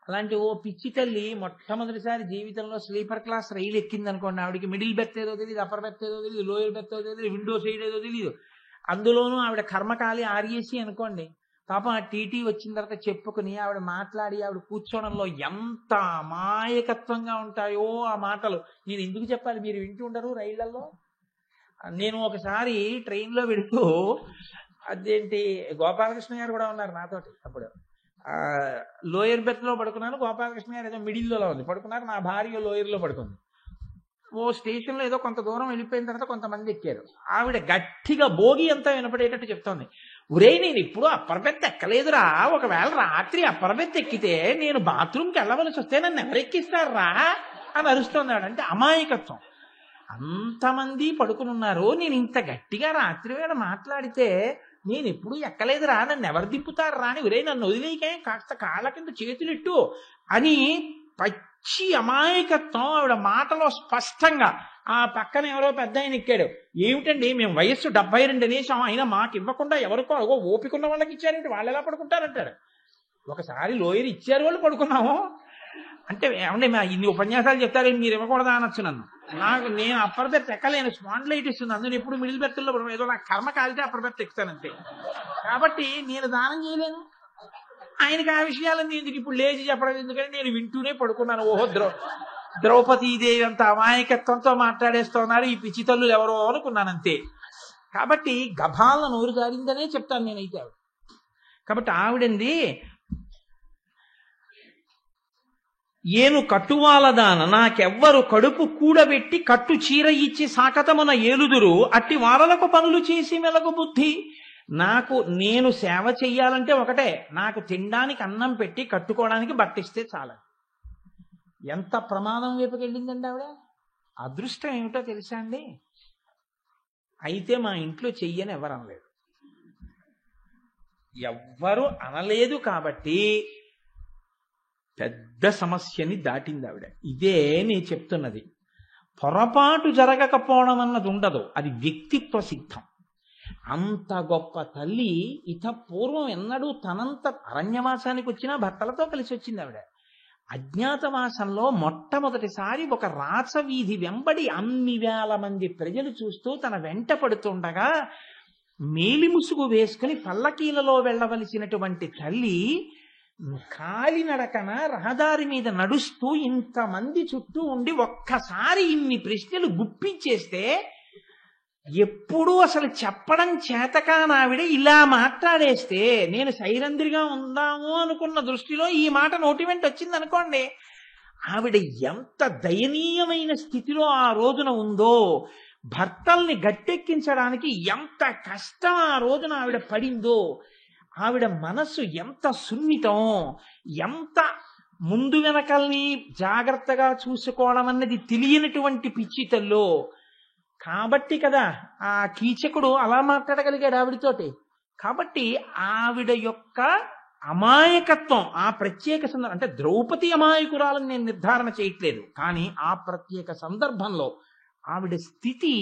అలాంటి ఓ పిచ్చి తల్లి మొట్టమొదటిసారి జీవితంలో స్లీపర్ క్లాస్ రైలు ఎక్కింది అనుకోండి, ఆవిడకి మిడిల్ బెర్త్ ఏదో తెలియదు, అప్పర్ బెర్త్ ఏదో తెలియదు, లోయర్ బెర్త్ ఏదో తెలియదు, విండో సైడ్ ఏదో తెలియదు. అందులోనూ ఆవిడ కర్మకాలి ఆర్ఏసీ అనుకోండి. పాపం ఆ టీటీ వచ్చిన తర్వాత చెప్పుకుని ఆవిడ మాట్లాడి ఆవిడ కూర్చోవడంలో ఎంత అమాయకత్వంగా ఉంటాయో ఆ మాటలు. నేను ఎందుకు చెప్పాలి, మీరు వింటూ ఉండరు రైళ్లలో. నేను ఒకసారి ట్రైన్లో వెళుతూ, అదేంటి గోపాలకృష్ణ గారు కూడా ఉన్నారు నాతోటి, అప్పుడు లోయర్ బెర్త్ లో పడుకున్నాను, గోపాలకృష్ణ గారు ఏదో మిడిల్లో ఉంది పడుకున్నారు, నా భార్య లోయర్ లో పడుకుంది. ఓ స్టేషన్ లో ఏదో కొంత దూరం వెళ్ళిపోయిన తర్వాత కొంతమంది ఎక్కారు. ఆవిడ గట్టిగా భోగి అంతా వినపడేటట్టు చెప్తోంది, ఒరే నేను ఇప్పుడు అప్పర్ బెర్త్ ఎక్కలేదురా, ఒకవేళ రాత్రి అప్పర్ బెర్త్ ఎక్కితే నేను బాత్రూమ్కి వెళ్ళవలసి వస్తే నన్ను ఎవరెక్కిస్తారా అని అరుస్తున్నాడు. అంటే అమాయకత్వం. అంతమంది పడుకుని ఉన్నారు, నేను ఇంత గట్టిగా రాత్రి వేళ మాట్లాడితే నేను ఎప్పుడు ఎక్కలేదురా, నన్ను ఎవరు దింపుతారా అని, ఒరే నన్ను వదిలేకే, కాస్త కాళ్ళ కింద చేతులెట్టు అని పచ్చి అమాయకత్వం ఆవిడ మాటలో స్పష్టంగా. ఆ పక్కన ఎవరో పెద్ద ఆయన ఎక్కాడు, ఏమిటండి మేము వయస్సు 72 అనేసాం, అయినా మాకు ఇవ్వకుండా ఎవరికో అగో ఓపికన్న వాళ్ళకి ఇచ్చారేంటి, వాళ్ళు ఎలా పడుకుంటారంటారు. ఒకసారి లోయర్ ఇచ్చారు, వాళ్ళు పడుకున్నాము అంటే ఏమంటే ఇన్ని ఉపన్యాసాలు చెప్తారేంటి, మీరు ఇవ్వకూడదా అనొచ్చు నన్ను. నేను అప్పర్ బెర్త్ ఎక్కలేను, స్పాండిలైటిస్ ఉంది, అందులో ఎప్పుడు మిడిల్ బెర్త్లో ఏదో నా కర్మ కాలితే అప్పర్ బెర్త్ ఎక్కుతానంతే. కాబట్టి నేను దానం చేయలేను. ఆయనకి ఆ విషయాలన్నీ ఎందుకు ఇప్పుడు లేచి చెప్పడం ఎందుకని నేను వింటూనే పడుకున్నాను. ఓహో ద్రౌపదీదేవి అంత అమాయకత్వంతో మాట్లాడేస్తున్నారు ఈ పిచ్చి తల్లులు ఎవరో అనుకున్నానంతే. కాబట్టి గభాల నోరు జారిందనే చెప్తాను నేనైతే ఆవిడ. కాబట్టి ఆవిడంది, ఏను కట్టువాలదాన నాకెవ్వరు కడుపు కూడబెట్టి కట్టు చీర ఇచ్చి సాకతమున ఏలుదురు అట్టి వారలకు పనులు చేసి మెలగు బుద్ధి. నేను సేవ చెయ్యాలంటే ఒకటే, నాకు తినడానికి అన్నం పెట్టి కట్టుకోవడానికి బట్టిస్తే చాలు. ఎంత ప్రమాదం వైపుకి వెళ్ళిందండి ఆవిడ. అదృష్టం ఏమిటో తెలుసా అండి, అయితే మా ఇంట్లో చెయ్యని ఎవరు అనలేదు. ఎవ్వరు అనలేదు కాబట్టి పెద్ద సమస్యని దాటింది ఆవిడ. ఇదే నేను చెప్తున్నది. పొరపాటు జరగకపోవడం అన్నది ఉండదు, అది వ్యక్తిత్వ సిద్ధం. అంత గొప్ప తల్లి పూర్వం ఎన్నడూ తనంత అరణ్యవాసానికి వచ్చినా భర్తలతో కలిసి వచ్చింది ఆవిడ. అజ్ఞాతవాసంలో మొట్టమొదటిసారి ఒక రాచవీధి వెంబడి అన్ని వేల మంది ప్రజలు చూస్తూ తన వెంట పడుతుండగా మేలిముసుగు వేసుకుని పల్లకీలలో వెళ్ళవలసినటువంటి తల్లి కాలినడకన రహదారి మీద నడుస్తూ ఇంతమంది చుట్టూ ఉండి ఒక్కసారి ఇన్ని ప్రశ్నలు గుప్పించేస్తే ఎప్పుడూ అసలు చెప్పడం చేతకానావిడ ఇలా మాట్లాడేస్తే నేను సైరంధ్రిగా ఉందాము అనుకున్న దృష్టిలో ఈ మాట నోటి వెంట వచ్చింది అనుకోండి, ఆవిడ ఎంత దయనీయమైన స్థితిలో ఆ రోజున ఉందో, భర్తల్ని గట్టెక్కించడానికి ఎంత కష్టం ఆ రోజున ఆవిడ పడిందో, ఆవిడ మనస్సు ఎంత సున్నితం, ఎంత ముందు వెనకల్ని జాగ్రత్తగా చూసుకోవడం అన్నది తెలియనటువంటి పిచ్చితల్లో. కాబట్టి కదా ఆ కీచకుడు అలా మాట్లాడగలిగాడు ఆవిడతోటి. కాబట్టి ఆవిడ యొక్క అమాయకత్వం ఆ ప్రత్యేక సందర్భం, అంటే ద్రౌపది అమాయకురాలని నేను నిర్ధారణ చేయట్లేదు, కానీ ఆ ప్రత్యేక సందర్భంలో ఆవిడ స్థితి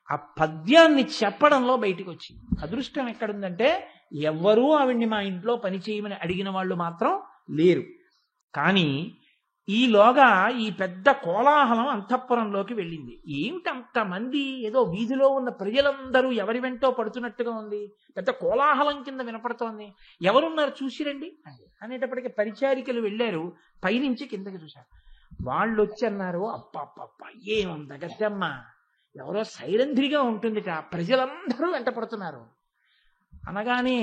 ఆ పద్యాన్ని చెప్పడంలో బయటికి వచ్చింది. అదృష్టం ఎక్కడుందంటే ఎవ్వరూ ఆవిడ్ని మా ఇంట్లో పని చేయమని అడిగిన వాళ్ళు మాత్రం లేరు. కానీ ఈలోగా ఈ పెద్ద కోలాహలం అంతఃపురంలోకి వెళ్ళింది. ఏమిటి అంతమంది, ఏదో వీధిలో ఉన్న ప్రజలందరూ ఎవరి వెంటో పడుతున్నట్టుగా ఉంది, పెద్ద కోలాహలం కింద వినపడుతోంది, ఎవరున్నారు చూసిరండి అనేటప్పటికీ పరిచారికలు వెళ్ళారు, పైనుంచి కిందకి చూశారు. వాళ్ళు వచ్చి అన్నారు, అప్ప ఏముందగద్దమ్మా, ఎవరో సైరంధ్రిగా ఉంటుంది, ప్రజలందరూ వెంట పడుతున్నారు అనగానే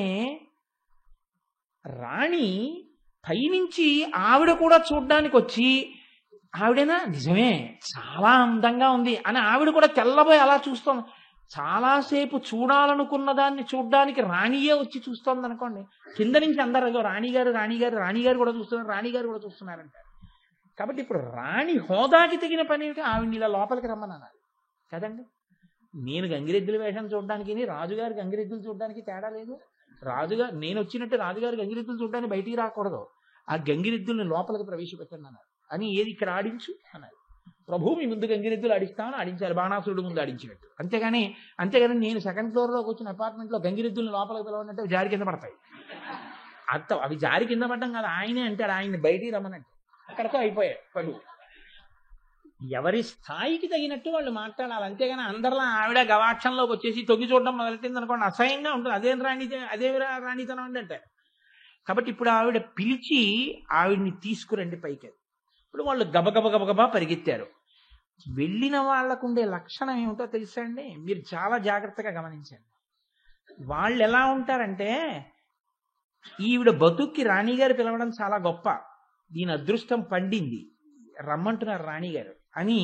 రాణి పైనుంచి ఆవిడ కూడా చూడ్డానికి వచ్చి, ఆవిడేనా, నిజమే చాలా అందంగా ఉంది అని ఆవిడ కూడా తెల్లబోయి అలా చూస్తోంది. చాలాసేపు చూడాలనుకున్న దాన్ని చూడ్డానికి రాణియే వచ్చి చూస్తోంది అనుకోండి, కింద నుంచి అందరూ రాణిగారు రాణిగారు రాణిగారు కూడా చూస్తున్నారు, రాణిగారు కూడా చూస్తున్నారంటారు. కాబట్టి ఇప్పుడు రాణి హోదాకి తగిన పని ఏమిటి, ఆవిడ్ని ఇలా లోపలికి రమ్మన్నారు కదండి. నేను గంగిరెద్దుల వేషం చూడడానికి రాజుగారి గంగిరెద్దులు చూడడానికి తేడా లేదు. రాజుగారు నేను వచ్చినట్టు రాజుగారి గంగిరెద్దులు చూడడానికి బయటికి రాకూడదు, ఆ గంగిరెద్దుల్ని లోపలికి ప్రవేశపెట్టండి అన్నారు. అని ఏది ఇక్కడ ఆడించు అన్నారు. ప్రభు మీ ముందు గంగిరెద్దులు ఆడిస్తామని ఆడించాలి, బాణాసురుడు ముందు ఆడించినట్టు. అంతేగాని నేను సెకండ్ ఫ్లోర్లోకి వచ్చిన అపార్ట్మెంట్లో గంగిరెద్దుల్ని లోపలికి పిలవనంటే జారి కింద పడతాయి. అవి జారి కింద పడడం కాదు, ఆయనే అంటాడు ఆయన్ని బయటికి రమ్మనంటే, అక్కడితో అయిపోయాయి పనులు. ఎవరి స్థాయికి తగినట్టు వాళ్ళు మాట్లాడాలి. అంతేగాని అందరిలో ఆవిడ గవాక్షంలోకి వచ్చేసి తొంగి చూడడం మొదలెట్టింది అనుకోండి, అసహ్యంగా ఉంటుంది. అదే రాణితనం అండి అంటే. కాబట్టి ఇప్పుడు ఆవిడ పిలిచి ఆవిడ్ని తీసుకురండి పైకి. ఇప్పుడు వాళ్ళు గబగబా పరిగెత్తారు. వెళ్ళిన వాళ్లకుండే లక్షణం ఏమిటో తెలుసా అండి, మీరు చాలా జాగ్రత్తగా గమనించండి. వాళ్ళు ఎలా ఉంటారంటే, ఈవిడ బతుక్కి రాణిగారు పిలవడం చాలా గొప్ప, దీని అదృష్టం పండింది, రమ్మంటున్నారు రాణిగారు అని.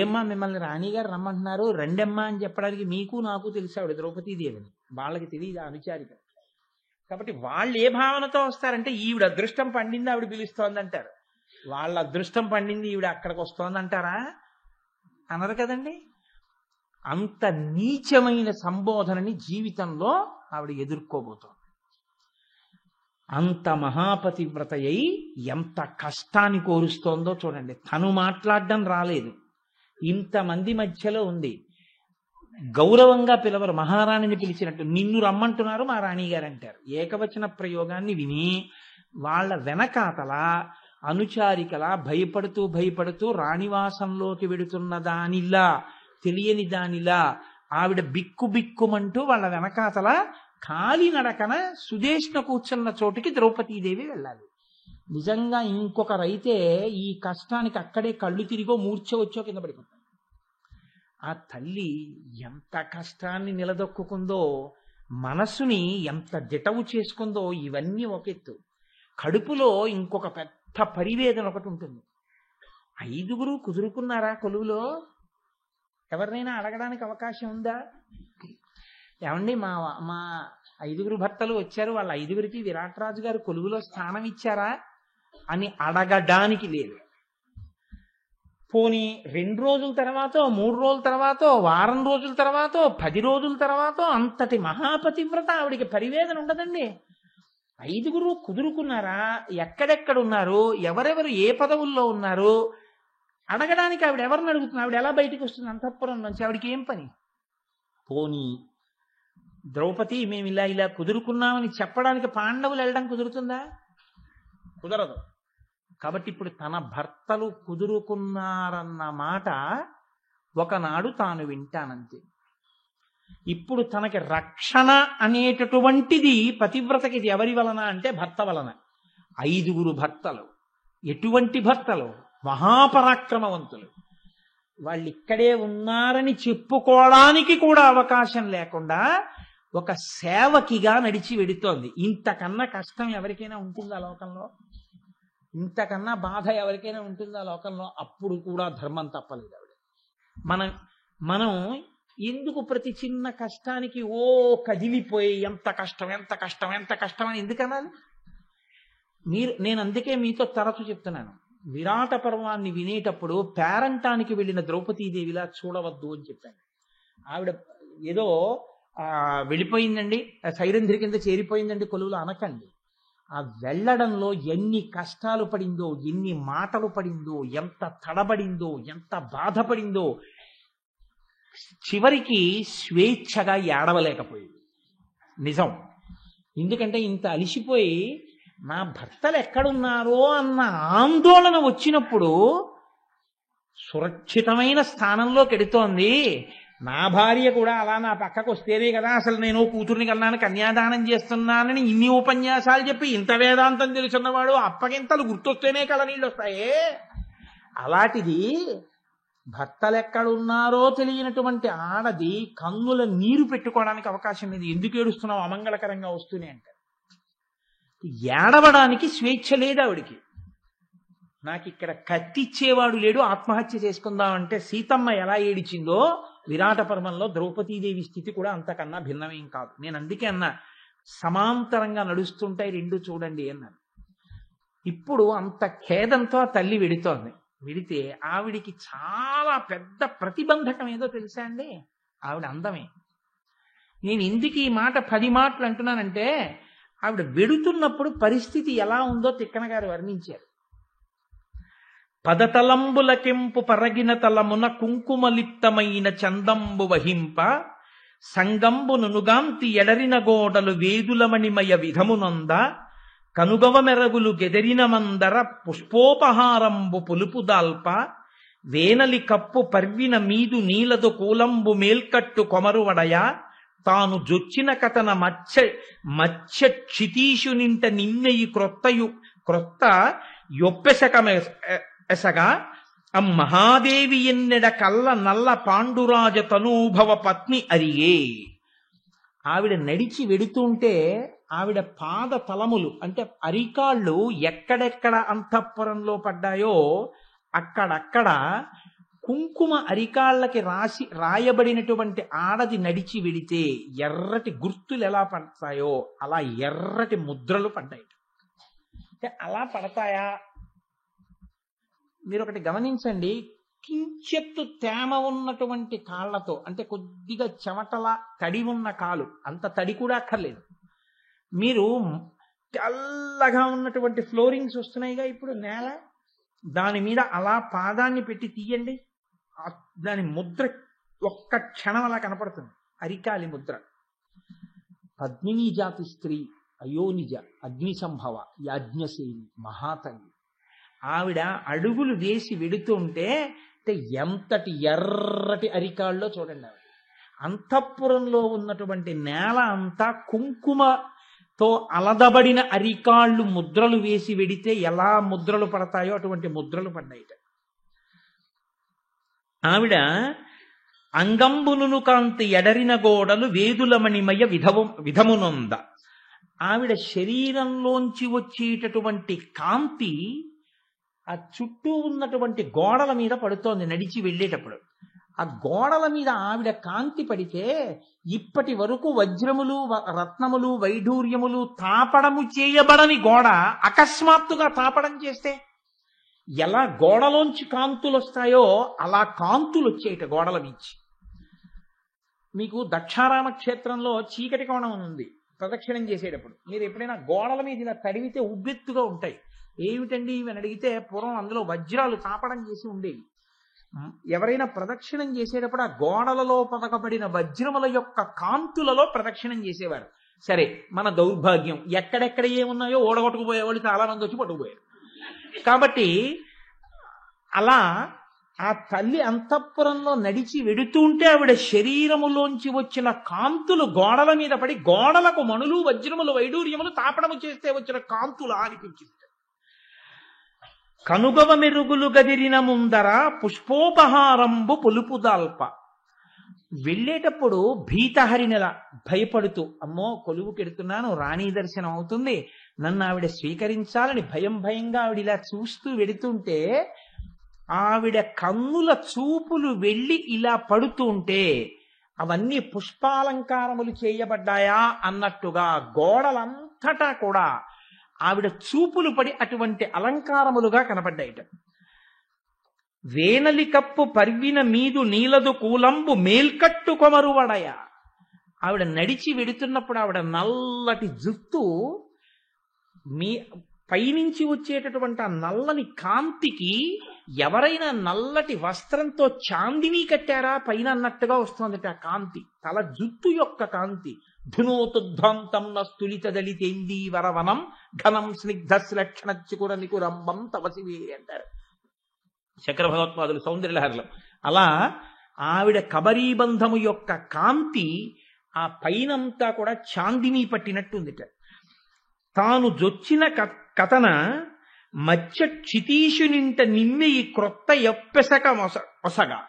ఏమ్మా మిమ్మల్ని రాణిగారు రమ్మంటున్నారు, రెండమ్మా అని చెప్పడానికి మీకు నాకు తెలుసు ఆవిడ ద్రౌపదీదేవిని, వాళ్ళకి తెలియదు అనుచారిక. కాబట్టి వాళ్ళు ఏ భావనతో వస్తారంటే, ఈవిడ అదృష్టం పండింది ఆవిడ పిలుస్తోంది అంటారు. వాళ్ళ అదృష్టం పండింది ఈవిడ అక్కడికి వస్తోందంటారా? అనరు కదండి. అంత నీచమైన సంబోధనని జీవితంలో ఆవిడ ఎదుర్కోబోతోంది. అంత మహాపతివ్రత అయి ఎంత కష్టాన్ని కోరుస్తోందో చూడండి. తను మాట్లాడడం రాలేదు, ఇంతమంది మధ్యలో ఉంది, గౌరవంగా పిలవరు, మహారాణిని పిలిచినట్టు నిన్ను రమ్మంటున్నారు మా రాణిగారు అంటారు. ఏకవచన ప్రయోగాన్ని విని వాళ్ళ వెనకాతల అనుచారికలా భయపడుతూ రాణివాసంలోకి వెడుతున్న దానిలా, తెలియని దానిలా ఆవిడ బిక్కుమంటూ వాళ్ళ వెనకాతల కాలినడకన సుదేష్ణ కూర్చున్న చోటికి ద్రౌపదీదేవి వెళ్ళాలి. నిజంగా ఇంకొకరైతే ఈ కష్టానికి అక్కడే కళ్ళు తిరిగో మూర్ఛ వచ్చో కింద పడిపోతారు. ఆ తల్లి ఎంత కష్టాన్ని నిలదొక్కుందో, మనస్సుని ఎంత దిటవు చేసుకుందో, ఇవన్నీ ఒక ఎత్తు. కడుపులో ఇంకొక పెద్ద పరివేదన ఒకటి ఉంటుంది. 5 కుదురుకున్నారా కొలువులో? ఎవరినైనా అడగడానికి అవకాశం ఉందా? ఏమండి మా 5 భర్తలు వచ్చారు, వాళ్ళ 5కి విరాటరాజు గారు కొలువులో స్థానం ఇచ్చారా అని అడగడానికి లేదు. పోనీ 2 రోజుల తర్వాత, 3 రోజుల తర్వాత, వారం రోజుల తర్వాత, 10 రోజుల తర్వాత అంతటి మహాపతివ్రత ఆవిడికి పరివేదన ఉండదండి. ఐదుగురు కుదురుకున్నారా, ఎక్కడెక్కడ ఉన్నారు, ఎవరెవరు ఏ పదవుల్లో ఉన్నారు అడగడానికి ఆవిడ ఎవరిని అడుగుతున్నా? ఆవిడ ఎలా బయటకు వస్తుంది అంతఃపురం నుంచి? ఆవిడకి ఏం పని? పోనీ ద్రౌపది మేము ఇలా ఇలా కుదురుకున్నామని చెప్పడానికి పాండవులు వెళ్ళడం కుదురుతుందా? కుదరదు. కాబట్టి ఇప్పుడు తన భర్తలు కుదురుకున్నారన్న మాట ఒకనాడు తాను వింటానంతే. ఇప్పుడు తనకి రక్షణ అనేటటువంటిది పతివ్రతకి ఇది ఎవరి వలన అంటే భర్త వలన. ఐదుగురు భర్తలు. ఎటువంటి భర్తలు? మహాపరాక్రమవంతులు. వాళ్ళు ఇక్కడే ఉన్నారని చెప్పుకోవడానికి కూడా అవకాశం లేకుండా ఒక సేవకిగా నడిచి వెడుతోంది. ఇంతకన్నా కష్టం ఎవరికైనా ఉంటుందా లోకంలో? ఇంతకన్నా బాధ ఎవరికైనా ఉంటుందా లోకంలో? అప్పుడు కూడా ధర్మం తప్పలేదు ఆవిడ. మనం ఎందుకు ప్రతి చిన్న కష్టానికి కదిలిపోయి ఎంత కష్టం ఎంత కష్టం ఎంత కష్టం అని ఎందుకు అనాలి? నేను అందుకే మీతో తరచు చెప్తున్నాను, విరాట పర్వాన్ని వినేటప్పుడు పేరంటానికి వెళ్ళిన ద్రౌపదీదేవిలా చూడవద్దు అని చెప్పాను. ఆవిడ ఏదో వెళ్ళిపోయిందండి, సైరంధ్రి కింద చేరిపోయిందండి కొలువులో అనకండి. ఆ వెళ్ళడంలో ఎన్ని కష్టాలు పడిందో, ఎన్ని మాటలు పడిందో, ఎంత తడబడిందో, ఎంత బాధపడిందో, చివరికి స్వేచ్ఛగా ఏడవలేకపోయింది. నిజం. ఎందుకంటే ఇంత అలిసిపోయి నా భర్తలు ఎక్కడున్నారో అన్న ఆందోళన వచ్చినప్పుడు సురక్షితమైన స్థానంలోకి ఎడుతోంది. నా భార్య కూడా అలా నా పక్కకు వస్తేనే కదా అసలు నేను కూతుర్ని కన్నాను, కన్యాదానం చేస్తున్నానని ఇన్ని ఉపన్యాసాలు చెప్పి ఇంత వేదాంతం తెలుసున్నవాడు అప్పగింతలు గుర్తొస్తేనే కల నీళ్ళు వస్తాయే. అలాంటిది భర్తలెక్కడున్నారో తెలియనటువంటి ఆడది కన్నుల నీరు పెట్టుకోవడానికి అవకాశం లేదు. ఎందుకు ఏడుస్తున్నావు? అమంగళకరంగా వస్తూనే అంటారు. ఏడవడానికి స్వేచ్ఛ లేదు ఆవిడికి. నాకు ఇక్కడ కత్తిచ్చేవాడు లేడు, ఆత్మహత్య చేసుకుందామంటే సీతమ్మ ఎలా ఏడిచిందో విరాట పర్వంలో ద్రౌపదీదేవి స్థితి కూడా అంతకన్నా భిన్నమేం కాదు. నేను అందుకే అన్నా సమాంతరంగా నడుస్తుంటాయి రెండు చూడండి అన్నాను. ఇప్పుడు అంత ఖేదంతో ఆ తల్లి వెడుతోంది. వెడితే ఆవిడికి చాలా పెద్ద ప్రతిబంధకం ఏదో తెలుసా అండి? ఆవిడ అందమే. నేను ఎందుకు ఈ మాట 10 మాటలు అంటున్నానంటే ఆవిడ వెడుతున్నప్పుడు పరిస్థితి ఎలా ఉందో తిక్కన గారు వర్ణించారు. పదతలంబుల కెంపు పరగిన తలమున కుంకుమలిప్తమైన చందంబు వహింప సంగంబు నునుగాంతి ఎడరిన గోడలు వేదులమణిమయ విధమునంద కనుగవ మెరగులు గెదరిన మందర పుష్పోపహారంబు పులుపు దాల్ప వేనలి కప్పు పర్విన మీదు నీలదు కూలంబు మేల్కట్టు కొమరువడయ తాను జొచ్చిన కథన మత్స్య క్షితీషు నింట నిన్నయి క్రొత్త యొప్పెసగా మహాదేవి ఎన్నెడ కల్ల నల్ల పాండురాజ తనూభవ పత్ని అరియే. ఆవిడ నడిచి వెడుతుంటే ఆవిడ పాద తలములు అంటే అరికాళ్ళు ఎక్కడెక్కడ అంతఃపురంలో పడ్డాయో అక్కడక్కడ కుంకుమ అరికాళ్ళకి రాయబడినటువంటి ఆడది నడిచి వెడితే ఎర్రటి గుర్తులు ఎలా పడతాయో అలా ఎర్రటి ముద్రలు పడ్డాయి. అంటే అలా పడతాయా? మీరు ఒకటి గమనించండి, కించెత్తు తేమ ఉన్నటువంటి కాళ్లతో అంటే కొద్దిగా చెమటల తడి ఉన్న కాలు, అంత తడి కూడా అక్కర్లేదు. మీరు తెల్లగా ఉన్నటువంటి ఫ్లోరింగ్స్ వస్తున్నాయిగా ఇప్పుడు నేల, దాని మీద అలా పాదాన్ని పెట్టి తీయండి, దాని ముద్ర ఒక్క క్షణం అలా కనపడుతుంది, అరికాలి ముద్ర. పద్మినీ జాతి స్త్రీ, అయోనిజ, అగ్ని సంభవ, యాజ్ఞశైలి, మహాతల్లి. ఆవిడ అడుగులు వేసి వెడుతుంటే ఎంతటి ఎర్రటి అరికాళ్ళలో చూడండి. ఆవిడ అంతఃపురంలో ఉన్నటువంటి నేల అంతా కుంకుమతో అలదబడిన అరికాళ్ళు ముద్రలు వేసి వెడితే ఎలా ముద్రలు పడతాయో అటువంటి ముద్రలు పడ్డాయిట. ఆవిడ అంగంబును కాంతి ఎడరిన గోడలు వేదులమణిమయ విధమునొంద. ఆవిడ శరీరంలోంచి వచ్చేటటువంటి కాంతి ఆ చుట్టూ ఉన్నటువంటి గోడల మీద పడుతోంది నడిచి వెళ్ళేటప్పుడు. ఆ గోడల మీద ఆవిడ కాంతి పడితే ఇప్పటి వరకు వజ్రములు రత్నములు వైఢూర్యములు తాపడము చేయబడని గోడ అకస్మాత్తుగా తాపడం చేస్తే ఎలా గోడలోంచి కాంతులు వస్తాయో అలా కాంతులు వచ్చేట గోడల నుంచి. మీకు దక్షారామ క్షేత్రంలో చీకటి కోణం ఉంది, ప్రదక్షిణం చేసేటప్పుడు మీరు ఎప్పుడైనా గోడల మీద ఇలా తడివితే ఉబ్బెత్తుగా ఉంటాయి. ఏమిటండి ఇవి అని అడిగితే పూర్వం అందులో వజ్రాలు తాపడం చేసి ఉండేవి. ఎవరైనా ప్రదక్షిణం చేసేటప్పుడు ఆ గోడలలో పదకబడిన వజ్రముల యొక్క కాంతులలో ప్రదక్షిణం చేసేవారు. సరే, మన దౌర్భాగ్యం ఎక్కడెక్కడ ఏమున్నాయో ఓడగొట్టుకుపోయేవాళ్ళు చాలా మంది వచ్చి పట్టుకుపోయారు. కాబట్టి అలా ఆ తల్లి అంతఃపురంలో నడిచి వెడుతూ ఉంటే ఆవిడ శరీరములోంచి వచ్చిన కాంతులు గోడల మీద పడి గోడలకు మణులు వజ్రములు వైడూర్యములు తాపడము చేస్తే వచ్చిన కాంతులా అనిపించింది. కనుగవ మెరుగులు గదిరిన ముందర పుష్పోపహారంబు పులుపుదాల్ప. వెళ్ళేటప్పుడు భీతహరిణల భయపడుతూ, అమ్మో కొలువుకెడుతున్నాను, రాణి దర్శనం అవుతుంది, నన్ను ఆవిడ స్వీకరించాలని భయంగా ఆవిడ ఇలా చూస్తూ వెడుతుంటే ఆవిడ కన్నుల చూపులు వెళ్ళి ఇలా పడుతూ ఉంటే అవన్నీ పుష్పాలంకారములు చేయబడ్డాయా అన్నట్టుగా గోడలంతటా కూడా ఆవిడ చూపులు పడి అటువంటి అలంకారములుగా కనపడ్డాయిట. వేనలి కప్పు పర్విన మీదు నీలదు కూలంబు మేల్కట్టు కొమరువడయ. ఆవిడ నడిచి వెడుతున్నప్పుడు ఆవిడ నల్లటి జుత్తు మీ పైనుంచి వచ్చేటటువంటి ఆ నల్లని కాంతికి ఎవరైనా నల్లటి వస్త్రంతో చాందిని కట్టారా పైన అన్నట్టుగా వస్తుందట ఆ కాంతి. తల జుత్తు యొక్క కాంతి. ధునోతుద్ధాంతం నస్తులిత దళితేందీ వరవనం ఘనం స్నిగ్ధ శ్లక్షణ చికుర నికురంబం తవసివే అంటారు శంకర భగవత్పాదులు సౌందర్యలహరిలో. అలా ఆవిడ కబరీబంధము యొక్క కాంతి ఆ పైనంతా కూడా చాందిని పట్టినట్టుందిట. తాను జొచ్చిన కథన మత్స్య క్షితీషునింట నిమ్మెయి క్రొత్త ఎప్పెసక ఒసగా.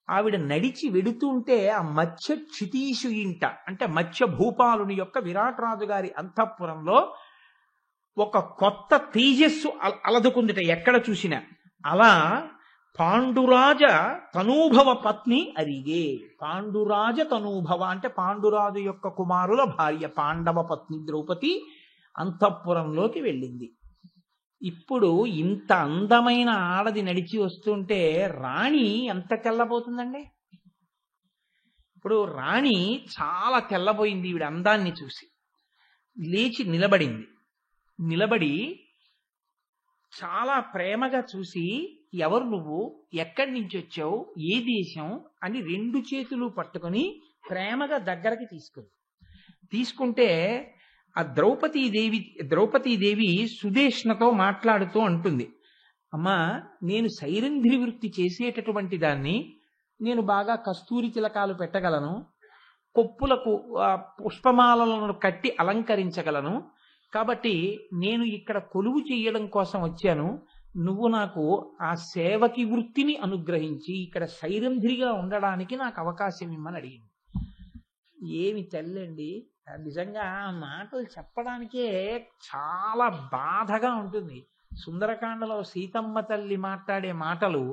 ఆవిడ నడిచి వెడుతుంటే ఆ మత్స్య క్షితీషు ఇంట అంటే మత్స్య భూపాలుని యొక్క విరాటరాజు గారి అంతఃపురంలో ఒక కొత్త తేజస్సు అలదుకుందిట ఎక్కడ చూసినా. అలా పాండురాజ తనూభవ పత్ని అరిగే. పాండురాజ తనూభవ అంటే పాండురాజు యొక్క కుమారుల భార్య పాండవ పత్ని ద్రౌపది అంతఃపురంలోకి వెళ్ళింది. ఇప్పుడు ఇంత అందమైన ఆడది నడిచి వస్తుంటే రాణి ఎంత తెల్లబోతుందండి. ఇప్పుడు రాణి చాలా తెల్లబోయింది. ఈవిడ అందాన్ని చూసి లేచి నిలబడింది. నిలబడి చాలా ప్రేమగా చూసి, ఎవరు నువ్వు, ఎక్కడి నుంచి వచ్చావు, ఏ దేశం అని రెండు చేతులు పట్టుకొని ప్రేమగా దగ్గరకి తీసుకుంటే ఆ ద్రౌపదీదేవి సుదేష్ణతో మాట్లాడుతూ అంటుంది, అమ్మా నేను సైరంధ్రి వృత్తి చేసేటటువంటి దాన్ని, నేను బాగా కస్తూరి తిలకాలు పెట్టగలను, కొప్పులకు పుష్పమాలను కట్టి అలంకరించగలను, కాబట్టి నేను ఇక్కడ కొలువు చేయడం కోసం వచ్చాను. నువ్వు నాకు ఆ సేవకి వృత్తిని అనుగ్రహించి ఇక్కడ సైరంధ్రిగా ఉండడానికి నాకు అవకాశం ఇమ్మని అడిగింది. ఏమి తల్లండి, నిజంగా ఆ మాటలు చెప్పడానికే చాలా బాధగా ఉంటుంది. సుందరకాండలో సీతమ్మ తల్లి మాట్లాడే మాటలు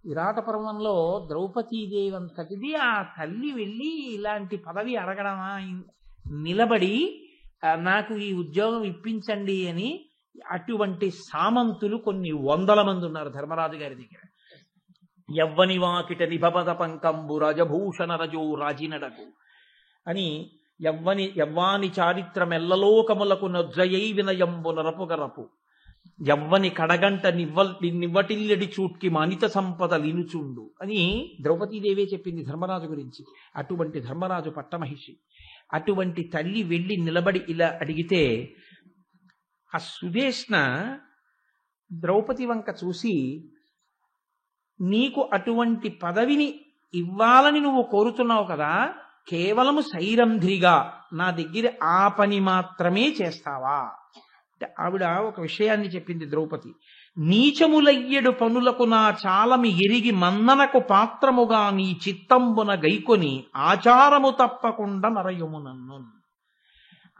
విరాట పర్వంలో ద్రౌపదీదేవి అంతటిది ఆ తల్లి వెళ్ళి ఇలాంటి పదవి అడగడమా, నిలబడి నాకు ఈ ఉద్యోగం ఇప్పించండి అని. అటువంటి సామంతులు కొన్ని వందల మంది ఉన్నారు ధర్మరాజు గారి దగ్గర. యవ్వని వాకిట నిభపద పంకంబు రజభూషణ రజో రాజినడకు అని యవ్వాని చారిత్రమెల్లలోకములకు నొజ్జయై వినయంబు నరపుగరపు యవ్వని కడగంట నివ్వటిల్లడి చూట్కి మానిత సంపద లినుచుండు అని ద్రౌపదీదేవే చెప్పింది ధర్మరాజు గురించి. అటువంటి ధర్మరాజు పట్టమహిషి. అటువంటి తల్లి వెళ్ళి నిలబడి ఇలా అడిగితే ఆ సుదేష్ణ ద్రౌపది వంక చూసి, నీకు అటువంటి పదవిని ఇవ్వాలని నువ్వు కోరుతున్నావు కదా, కేవలము సైరంధ్రిగా నా దగ్గర ఆ పని మాత్రమే చేస్తావా అంటే ఆవిడ ఒక విషయాన్ని చెప్పింది ద్రౌపది. నీచములయ్యడు పనులకు నా చాలమి ఎరిగి మన్ననకు పాత్రముగా నీ చిత్తంబున గైకొని ఆచారము తప్పకుండా నరయుము నన్ను.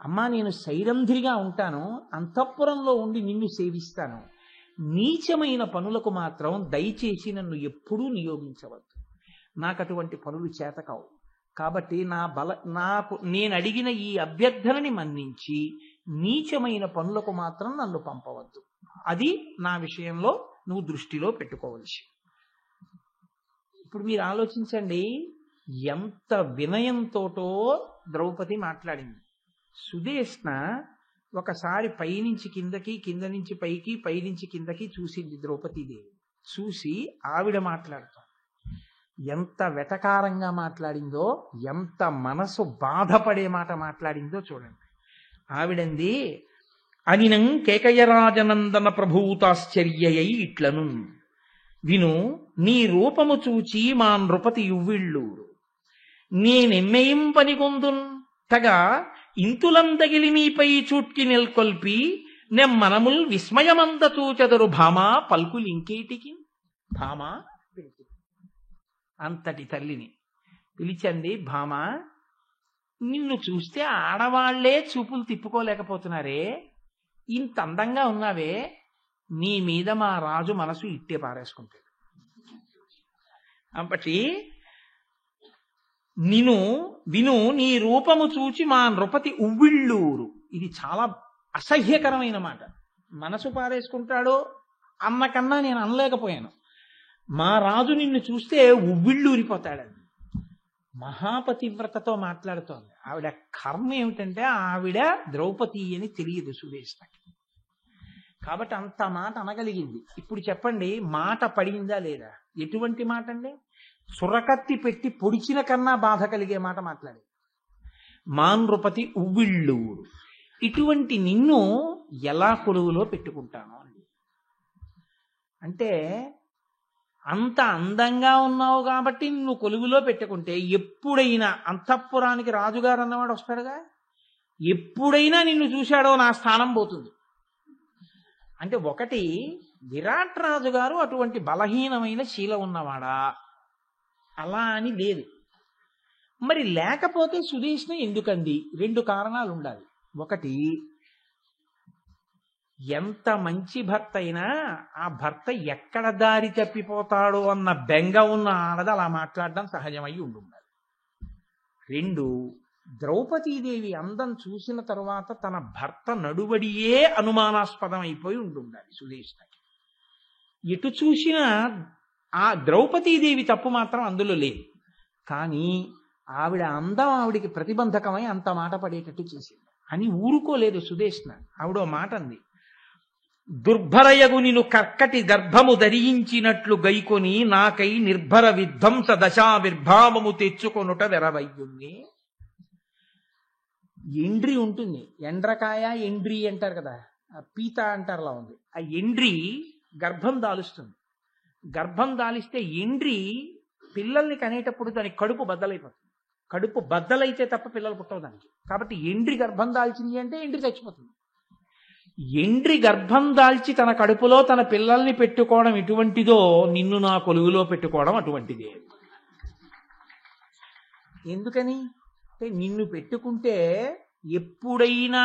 అమ్మా నేను సైరంధ్రిగా ఉంటాను, అంతఃపురంలో ఉండి నిన్ను సేవిస్తాను, నీచమైన పనులకు మాత్రం దయచేసి నన్ను ఎప్పుడూ నియోగించవద్దు. నాకు అటువంటి పనులు చేతకావు. కాబట్టి నాకు నేను అడిగిన ఈ అభ్యర్థనని మన్నించి నీచమైన పనులకు మాత్రం నన్ను పంపవద్దు. అది నా విషయంలో నువ్వు దృష్టిలో పెట్టుకోవలసి. ఇప్పుడు మీరు ఆలోచించండి, ఎంత వినయంతోటో ద్రౌపది మాట్లాడింది. సుదేష్ణ ఒకసారి పైనుంచి కిందకి, కింద నుంచి పైకి, పైనుంచి కిందకి చూసింది ద్రౌపదీదేవి. చూసి ఆవిడ మాట్లాడుతాం ఎంత వెటకారంగా మాట్లాడిందో, ఎంత మనసు బాధపడే మాట మాట్లాడిందో చూడండి. ఆవిడంది, అనినం కేకయరాజనందన ప్రభూతాశ్చర్యయై ఇట్లను విను నీ రూపము చూచి మా నృపతి యువ్విళ్ళూరు నేనెమ్మెయిం పనిగొందున్ తగా ఇంతులందగిలి నీపై చూట్కి నెల్కొల్పి నెమ్మనముల్ విస్మయమంద చూచెదరు భామా పల్కులింకేటికి. భామా అంతటి తల్లిని పిలిచండి. భామా, నిన్ను చూస్తే ఆడవాళ్లే చూపులు తిప్పుకోలేకపోతున్నారే, ఇంత అందంగా ఉన్నావే, నీ మీద మా రాజు మనసు ఇట్టే పారేసుకుంటాడు. కాబట్టి విను నీ రూపము చూచి మా నృపతి ఉవ్విళ్ళూరు. ఇది చాలా అసహ్యకరమైన మాట. మనసు పారేసుకుంటాడో అన్నకన్నా నేను అనలేకపోయాను. మా రాజు నిన్ను చూస్తే ఉవ్విళ్ళూరిపోతాడని మహాపతివ్రతతో మాట్లాడుతోంది. ఆవిడ కర్మ ఏమిటంటే ఆవిడ ద్రౌపది అని తెలియదు సుదేష్ణకి. కాబట్టి అంత మాట అనగలిగింది. ఇప్పుడు చెప్పండి, మాట పడిందా లేదా? ఎటువంటి మాట అండి? సురకత్తి పెట్టి పొడిచిన కన్నా బాధ కలిగే మాట మాట్లాడి. మా నృపతి ఉవ్విళ్ళూరు, ఇటువంటి నిన్ను ఎలా కొలువులో పెట్టుకుంటాను అండి. అంటే అంత అందంగా ఉన్నావు కాబట్టి నిన్ను కొలువులో పెట్టుకుంటే ఎప్పుడైనా అంతఃపురానికి రాజుగారు అన్నవాడు వస్తాడుగా, ఎప్పుడైనా నిన్ను చూశాడో నా స్థానం పోతుంది. అంటే ఒకటి, విరాట్ రాజు గారు అటువంటి బలహీనమైన శీలం ఉన్నవాడా? అలా అని లేదు. మరి లేకపోతే సుదేష్ణ ఎందుకంది? రెండు కారణాలు ఉండాలి. ఒకటి, ఎంత మంచి భర్త అయినా ఆ భర్త ఎక్కడ దారి తప్పిపోతాడో అన్న బెంగ ఉన్న ఆడది అలా మాట్లాడడం సహజమై ఉండాలి. రెండు, ద్రౌపదీదేవి అందం చూసిన తరువాత తన భర్త నడువడియే అనుమానాస్పదం అయిపోయి ఉండాలి సుదేష్ణకి. ఎటు చూసినా ఆ ద్రౌపదీదేవి తప్పు మాత్రం అందులో లేదు. కానీ ఆవిడ అందం ఆవిడికి ప్రతిబంధకమై అంత మాట పడేటట్టు చేసింది అని ఊరుకోలేదు సుదేష్ణ. ఆవిడ మాట అంది, దుర్భరయగు నిను కర్కటి గర్భము ధరించినట్లు గైకొని నాకై నిర్భర విధ్వంస దశావిర్భావము తెచ్చుకొనుట వెరవయ్యుంది. ఎండ్రి ఉంటుంది, ఎండ్రకాయ ఎండ్రి అంటారు కదా, పీత అంటారులా ఉంది. ఆ ఎండ్రి గర్భం దాలుస్తుంది. గర్భం దాలిస్తే ఎండ్రి పిల్లల్ని కనేటప్పుడు దాని కడుపు బద్దలైపోతుంది. కడుపు బద్దలైతే తప్ప పిల్లలు పుట్టవు దానికి. కాబట్టి ఎండ్రి గర్భం దాల్చింది అంటే ఎండ్రి చచ్చిపోతుంది. ఎండ్రి గర్భం దాల్చి తన కడుపులో తన పిల్లల్ని పెట్టుకోవడం ఎటువంటిదో నిన్ను నా కొలువులో పెట్టుకోవడం అటువంటిదే. ఎందుకని అంటే నిన్ను పెట్టుకుంటే ఎప్పుడైనా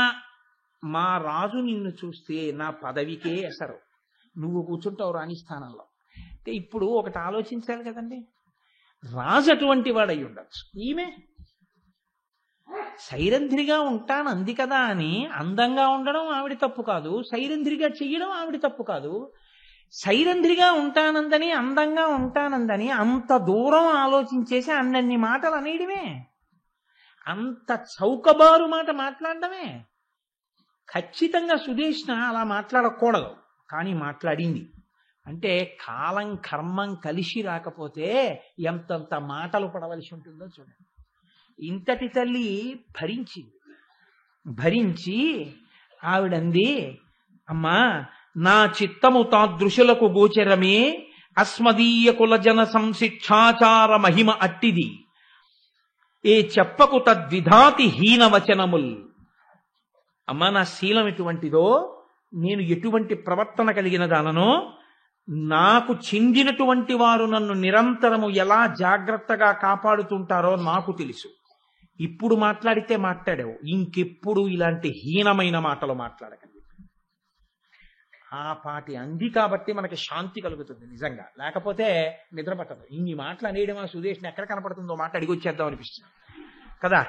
మా రాజు నిన్ను చూస్తే నా పదవికే ఎసరు, నువ్వు కూర్చుంటావు రాణి స్థానంలో. అంటే ఇప్పుడు ఒకటి ఆలోచించాలి కదండి, రాజు అటువంటి వాడై ఉండొచ్చు, ఈమె సైరంధ్రిగా ఉంటాను అంది కదా అని అందంగా ఉండడం ఆవిడ తప్పు కాదు, సైరంధ్రిగా చెయ్యడం ఆవిడ తప్పు కాదు. సైరంధ్రిగా ఉంటానందని అందంగా ఉంటానందని అంత దూరం ఆలోచించేసి అన్నన్ని మాటలు అనేయడమే, అంత చౌకబారు మాట మాట్లాడడమే. ఖచ్చితంగా సుదేష్ణ అలా మాట్లాడకూడదు, కానీ మాట్లాడింది. అంటే కాలం కర్మం కలిసి రాకపోతే ఎంతంత మాటలు పడవలసి ఉంటుందో చూడండి. ఇంతటి తల్లి భరించి ఆవిడంది, అమ్మా నా చిత్తము తాదృశులకు గోచరమే, అస్మదీయ కులజన సంశిక్షాచార మహిమ అట్టిది, ఏ చెప్పకు తద్విధాతి హీన వచనముల్. అమ్మా నా శీలం ఎటువంటిదో, నేను ఎటువంటి ప్రవర్తన కలిగిన దాననో, నాకు చెందినటువంటి వారు నన్ను నిరంతరము ఎలా జాగ్రత్తగా కాపాడుతుంటారో నాకు తెలుసు. ఇప్పుడు మాట్లాడితే మాట్లాడావు, ఇంకెప్పుడు ఇలాంటి హీనమైన మాటలు మాట్లాడకండి. ఆ పాటి అంది కాబట్టి మనకి శాంతి కలుగుతుంది నిజంగా, లేకపోతే నిద్ర పట్టదు. ఇన్ని మాటలు అనేయడం ఆ సుదేష్ని ఎక్కడ కనపడుతుందో మాట అడిగి వచ్చేద్దాం అనిపిస్తుంది కదా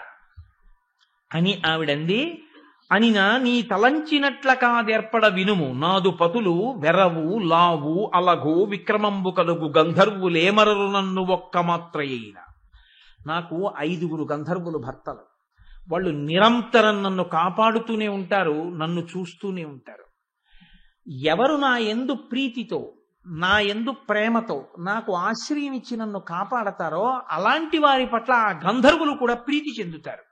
అని ఆవిడంది. అనినా నీ తలంచినట్ల కాదేర్పడ వినుము, నాదు పతులు వెరవు లావు అలగు విక్రమంబు కలుగు గంధర్వులేమరరు నన్ను ఒక్క మాత్రయైన. నాకు 5 గంధర్వులు భర్తలు, వాళ్ళు నిరంతరం నన్ను కాపాడుతూనే ఉంటారు, నన్ను చూస్తూనే ఉంటారు. ఎవరు నా యందు ప్రీతితో, నా యందు ప్రేమతో నాకు ఆశ్రయం ఇచ్చి నన్ను కాపాడతారో అలాంటి వారి పట్ల ఆ గంధర్వులు కూడా ప్రీతి చెందుతారు.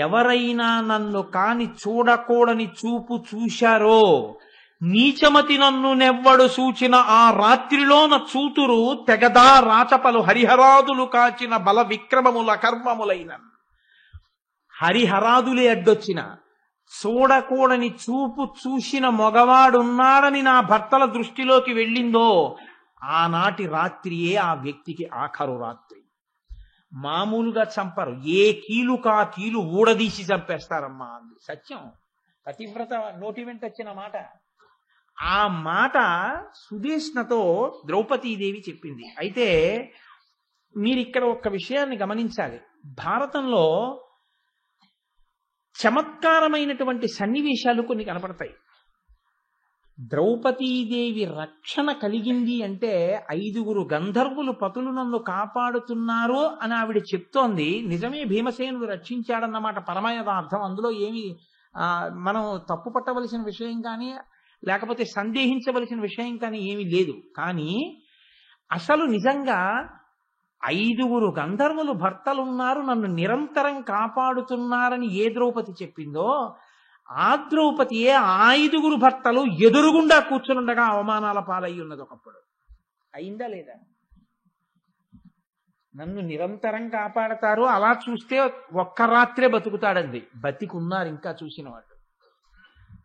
ఎవరైనా నన్ను కాని చూడకూడని చూపు చూశారో, నీచమతి నన్ను నెవ్వడు సూచిన ఆ రాత్రిలోన చూతురు తెగదా రాచపలు హరిహరాదులు కాచిన బల విక్రమముల కర్మములైన. హరిహరాదులే అడ్డొచ్చిన, చూడకూడని చూపు చూసిన మగవాడున్నాడని నా భర్తల దృష్టిలోకి వెళ్ళిందో ఆనాటి రాత్రియే ఆ వ్యక్తికి ఆఖరు రాత్రి. మామూలుగా చంపరు, ఏ కీలుకా కీలు ఊడదీసి చంపేస్తారమ్మా అంది సత్యం. పతివ్రత నోటి వెంట వచ్చిన మాట. ఆ మాట సుదేష్ణతో ద్రౌపదీదేవి చెప్పింది. అయితే మీరు ఇక్కడ ఒక్క విషయాన్ని గమనించాలి. భారతంలో చమత్కారమైనటువంటి సన్నివేశాలు కొన్ని కనపడతాయి. ద్రౌపదీదేవి రక్షణ కలిగింది అంటే 5 గంధర్వులు పతులు నన్ను కాపాడుతున్నారు అని ఆవిడ చెప్తోంది. నిజమే, భీమసేనుడు రక్షించాడన్నమాట పరమయదార్థం. అందులో ఏమి మనం తప్పు పట్టవలసిన విషయం కానీ లేకపోతే సందేహించవలసిన విషయం కానీ ఏమీ లేదు. కానీ అసలు నిజంగా 5 గంధర్వులు భర్తలున్నారు, నన్ను నిరంతరం కాపాడుతున్నారని ఏ ద్రౌపది చెప్పిందో ఆ ద్రౌపదియే 5 భర్తలు ఎదురుగుండా కూర్చునుండగా అవమానాల పాలయ్యి ఉన్నది ఒకప్పుడు. అయిందా లేదా? నన్ను నిరంతరం కాపాడతారు, అలా చూస్తే ఒక్క రాత్రే బతుకుతాడంది. బతికున్నారు ఇంకా చూసిన వాళ్ళు.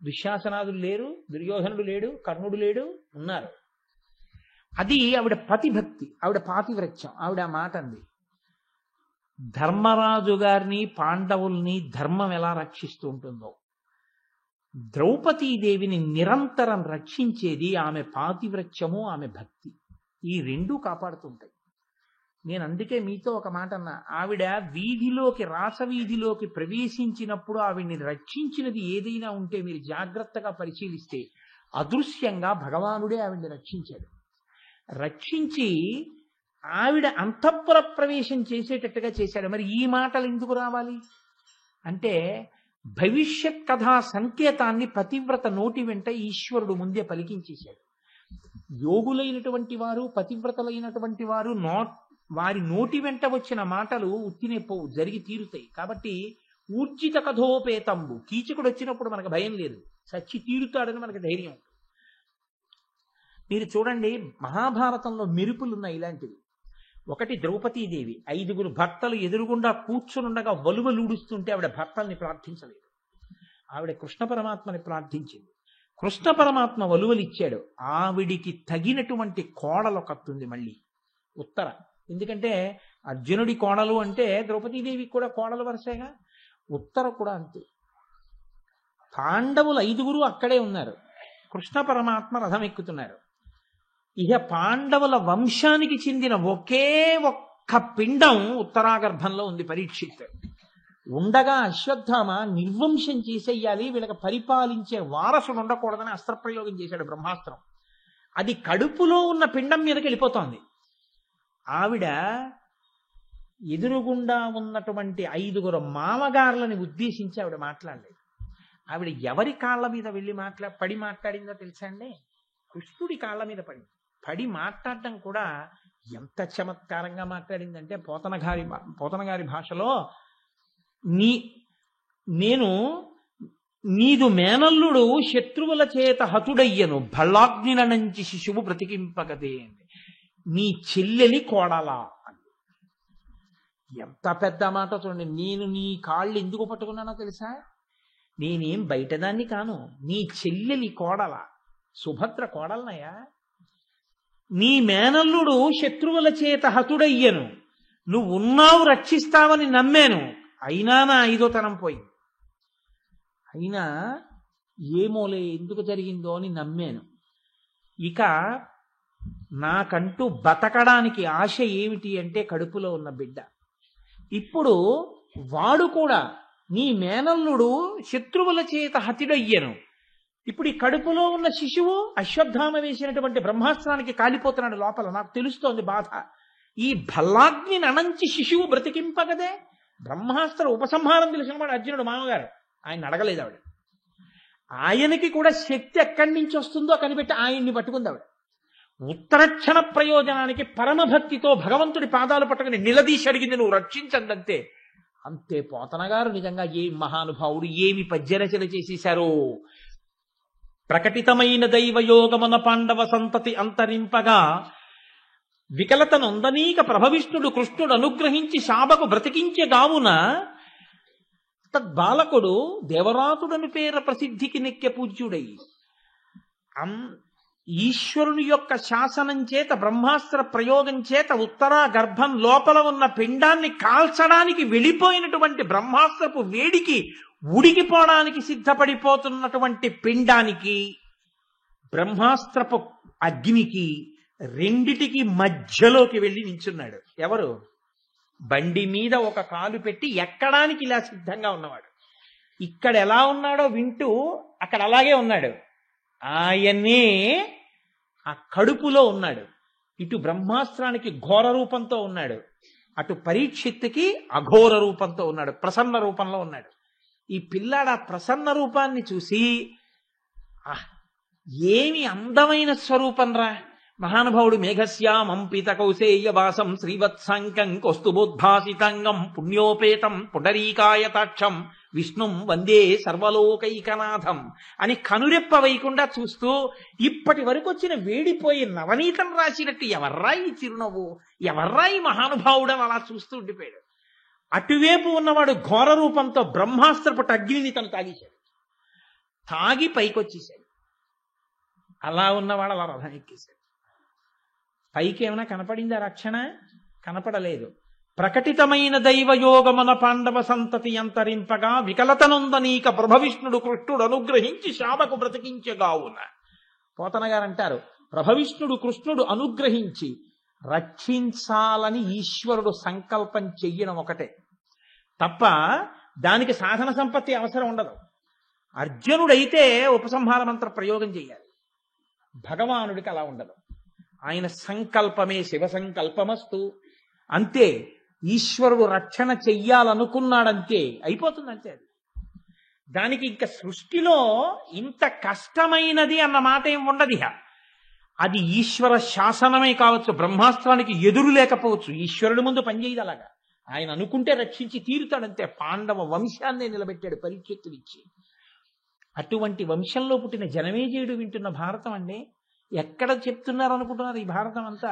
దుశ్శాసనాదులు లేరు, దుర్యోధనుడు లేడు, కర్ణుడు లేడు, ఉన్నారు. అది ఆవిడ పతిభక్తి, ఆవిడ పాతివ్రత్యం. ఆవిడ ఆ మాట అంది. ధర్మరాజు గారిని పాండవుల్ని ధర్మం ఎలా రక్షిస్తూ ఉంటుందో ద్రౌపదీదేవిని నిరంతరం రక్షించేది ఆమె పాతివ్రత్యము, ఆమె భక్తి. ఈ రెండూ కాపాడుతుంటాయి. నేను అందుకే మీతో ఒక మాట అన్నా. ఆవిడ వీధిలోకి, రాసవీధిలోకి ప్రవేశించినప్పుడు ఆవిడ్ని రక్షించినది ఏదైనా ఉంటే మీరు జాగ్రత్తగా పరిశీలిస్తే అదృశ్యంగా భగవానుడే ఆవిడ్ని రక్షించాడు. రక్షించి ఆవిడ అంతఃపుర ప్రవేశం చేసేటట్టుగా చేశాడు. మరి ఈ మాటలు ఎందుకు రావాలి అంటే భవిష్యత్ కథా సంకేతాన్ని పతివ్రత నోటి వెంట ఈశ్వరుడు ముందే పలికించేశాడు. యోగులైనటువంటి వారు, పతివ్రతలైనటువంటి వారు వారి నోటి వెంట వచ్చిన మాటలు ఉత్తినే పోవు, జరిగి తీరుతాయి. కాబట్టి ఊర్జిత కథోపేతంబు, కీచకుడు వచ్చినప్పుడు మనకు భయం లేదు, చచ్చి తీరుతాడని మనకు ధైర్యం. మీరు చూడండి, మహాభారతంలో మెరుపులున్నాయి ఇలాంటివి. ఒకటి, ద్రౌపదీదేవి 5 భర్తలు ఎదురుగుండా కూర్చునుండగా వలువలూడుస్తుంటే ఆవిడ భర్తల్ని ప్రార్థించలేదు, ఆవిడ కృష్ణ పరమాత్మని ప్రార్థించింది. కృష్ణ పరమాత్మ వలువలిచ్చాడు. ఆవిడికి తగినటువంటి కోడలొకతుంది మళ్ళీ ఉత్తర. ఎందుకంటే అర్జునుడి కోడలు అంటే ద్రౌపదీదేవికి కూడా కోడలు వరుసగా, ఉత్తర కూడా అంతే. పాండవులు 5 అక్కడే ఉన్నారు, కృష్ణ పరమాత్మ రథం ఎక్కుతున్నారు. ఇక పాండవుల వంశానికి చెందిన ఒకే ఒక్క పిండం ఉత్తరాగర్భంలో ఉంది, పరీక్షిత్. ఉండగా అశ్వత్థామ నిర్వంశం చేసేయాలి, వీళ్ళకి పరిపాలించే వారసుడు ఉండకూడదని అస్త్రప్రయోగం చేశాడు, బ్రహ్మాస్త్రం. అది కడుపులో ఉన్న పిండం మీదకి వెళ్ళిపోతోంది. ఆవిడ ఎదురుగుండా ఉన్నటువంటి 5 మామగారులని ఉద్దేశించి ఆవిడ మాట్లాడలేదు. ఆవిడ ఎవరి కాళ్ళ మీద వెళ్ళి పడి మాట్లాడిందో తెలుసా అండి? కృష్ణుడి కాళ్ళ మీద పడి మాట్లాడటం కూడా ఎంత చమత్కారంగా మాట్లాడిందంటే పోతన గారి భాషలో, నేను నీదు మేనల్లుడు శత్రువుల చేత హతుడయ్యను, భళ్ళాగ్నిల నుంచి శిశువు బ్రతికింపగదే, నీ చెల్లెలి కోడలా అని. ఎంత పెద్ద మాట చూడండి. నేను నీ కాళ్ళు ఎందుకు పట్టుకున్నానో తెలుసా? నేనేం బయటదాన్ని కాను, నీ చెల్లెలి కోడల, సుభద్ర కోడలనయ్యా. నీ మేనల్లుడు శత్రువుల చేత హతుడయ్యను, నువ్వు ఉన్నావు, రక్షిస్తావని నమ్మాను, అయినా నా 5వ తరం పోయింది. అయినా ఏమోలే ఎందుకు జరిగిందో అని నమ్మాను. ఇక నాకంటూ బతకడానికి ఆశ ఏమిటి అంటే కడుపులో ఉన్న బిడ్డ. ఇప్పుడు వాడు కూడా, నీ మేనల్లుడు శత్రువుల చేత హతుడయ్యను, ఇప్పుడు ఈ కడుపులో ఉన్న శిశువు అశ్వత్థామ వేసినటువంటి బ్రహ్మాస్త్రానికి కాలిపోతున్నాడు లోపల, నాకు తెలుస్తోంది బాధ. ఈ భల్లాగ్నిని అణంచి శిశువు బ్రతికింపగదే, బ్రహ్మాస్త్ర ఉపసంహారం తెలిసిన వాడు అర్జునుడు మామగారు. ఆయన అడగలేదు ఆవిడ. ఆయనకి కూడా శక్తి ఎక్కడి నుంచి వస్తుందో కనిపెట్టి ఆయన్ని పట్టుకుంది ఆవిడ. ఉత్తరక్షణ ప్రయోజనానికి పరమభక్తితో భగవంతుడి పాదాలు పట్టుకుని నిలదీసి అడిగింది, నువ్వు రక్షించందంతే. అంతే. పోతన గారు నిజంగా ఏ మహానుభావుడు, ఏమి పద్యరచన చేసేశారో. ప్రకటితమైన దైవయోగమన పాండవ సంతతి అంతరింపగా వికలత నొందనీక ప్రభవిష్ణుడు కృష్ణుడు అనుగ్రహించి శాబకు బ్రతికించే గావున తద్బాలకుడు దేవరాతుడని పేర ప్రసిద్ధికి నెక్కె పూజ్యుడై ఈశ్వరుని యొక్క శాసనం చేత బ్రహ్మాస్త్ర ప్రయోగం చేత ఉత్తరా గర్భం లోపల ఉన్న పిండాన్ని కాల్చడానికి వెళ్ళిపోయినటువంటి బ్రహ్మాస్త్రపు వేడికి ఉడికిపోవడానికి సిద్ధపడిపోతున్నటువంటి పిండానికి బ్రహ్మాస్త్రపు అగ్నికి రెండిటికి మధ్యలోకి వెళ్ళి నించున్నాడు. ఎవరు? బండి మీద ఒక కాలు పెట్టి ఎక్కడానికి ఇలా సిద్ధంగా ఉన్నవాడు. ఇక్కడ ఎలా ఉన్నాడో వింటూ అక్కడ అలాగే ఉన్నాడు. ఆయనే ఆ కడుపులో ఉన్నాడు. ఇటు బ్రహ్మాస్త్రానికి ఘోర రూపంతో ఉన్నాడు, అటు పరీక్షిత్తుకి అఘోర రూపంతో ఉన్నాడు, ప్రసన్న రూపంలో ఉన్నాడు. ఈ పిల్లాడు ఆ ప్రసన్న రూపాన్ని చూసి ఏమి అందమైన స్వరూపం రా! మహానుభావుడు మేఘశ్యామం పీత కౌసేయ వాసం శ్రీవత్సంకం కౌస్తుభోద్భాసితాంగం పుణ్యోపేతం పుండరీకాయతాక్షం విష్ణుం వందే సర్వలోకైకనాథం అని కనురెప్ప వేయకుండా చూస్తూ ఇప్పటి వరకు వచ్చిన వేడిపోయి నవనీతం రాసినట్టు ఎవర్రా ఈ చిరునవ్వు, ఎవర్రా ఈ మహానుభావుడని అలా చూస్తూ ఉండిపోయాడు. అటువైపు ఉన్నవాడు ఘోర రూపంతో బ్రహ్మాస్త్రపు అగ్నిని తను తాగేశాడు. తాగి పైకొచ్చేశాడు. అలా ఉన్నవాడు అలా రథం ఎక్కేశాడు. పైకి ఏమైనా కనపడిందా రక్షణ? కనపడలేదు. ప్రకటితమైన దైవయోగమన పాండవ సంతతి అంతరింపగా వికలతనొందనీక ప్రభవిష్ణుడు కృష్ణుడు అనుగ్రహించి శాబకు బ్రతికించగావున. పోతన గారు అంటారు, ప్రభవిష్ణుడు కృష్ణుడు అనుగ్రహించి రక్షించాలని ఈశ్వరుడు సంకల్పం చెయ్యడం ఒకటే తప్ప దానికి సాధన సంపత్తి అవసరం ఉండదు. అర్జునుడైతే ఉపసంహార మంత్ర ప్రయోగం చెయ్యాలి, భగవానుడికి అలా ఉండదు. ఆయన సంకల్పమే శివ సంకల్పమస్తు, అంతే. ఈశ్వరుడు రక్షణ చెయ్యాలనుకున్నాడంతే, అయిపోతుంది అంతే. అది దానికి ఇంకా సృష్టిలో ఇంత కష్టమైనది అన్న మాట ఏం ఉండదు. అది ఈశ్వర శాసనమే కావచ్చు, బ్రహ్మాస్త్రానికి ఎదురు లేకపోవచ్చు. ఈశ్వరుడి ముందు పనిచేయదు అలాగా. ఆయన అనుకుంటే రక్షించి తీరుతాడంతే. పాండవ వంశాన్నే నిలబెట్టాడు పరీక్షిత్తునిచ్చి. అటువంటి వంశంలో పుట్టిన జనమేజయుడు వింటున్న భారతం అండి. ఎక్కడ చెప్తున్నారు అనుకుంటున్నారు? ఈ భారతం అంతా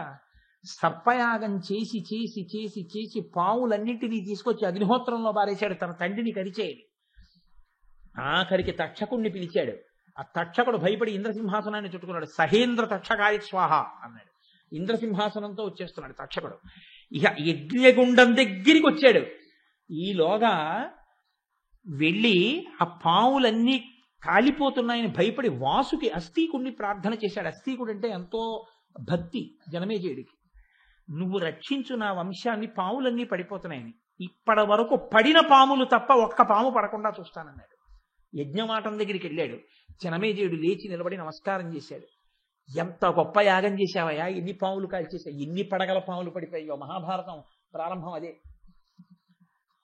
సర్పయాగం చేసి చేసి చేసి చేసి పావులన్నింటినీ తీసుకొచ్చి అగ్నిహోత్రంలో బారేశాడు తన తండ్రిని కరిచేయని. ఆఖరికి తక్షకుణ్ణి పిలిచాడు. ఆ తక్షకుడు భయపడి ఇంద్రసింహాసనాన్ని చుట్టుకున్నాడు. సహేంద్ర తక్షకాయ స్వాహ అన్నాడు. ఇంద్రసింహాసనంతో వచ్చేస్తున్నాడు తక్షకుడు. ఇక యజ్ఞగుండం దగ్గరికి వచ్చాడు. ఈలోగా వెళ్ళి ఆ పావులన్నీ కాలిపోతున్నాయని భయపడి వాసుకి అస్థీకుడిని ప్రార్థన చేశాడు. అస్థీకుడు అంటే ఎంతో భక్తి జనమేజయుడికి. నువ్వు రక్షించు నా వంశాన్ని, పాములన్నీ పడిపోతున్నాయని. ఇప్పటి వరకు పడిన పాములు తప్ప ఒక్క పాము పడకుండా చూస్తానన్నాడు. యజ్ఞమాటం దగ్గరికి వెళ్ళాడు. జనమేజయుడు లేచి నిలబడి నమస్కారం చేశాడు. ఎంత గొప్ప యాగం చేశావయ్యా, ఎన్ని పాములు కాల్చేశావు, ఎన్ని పడగల పాములు పడిపోయాయో. మహాభారతం ప్రారంభం అదే.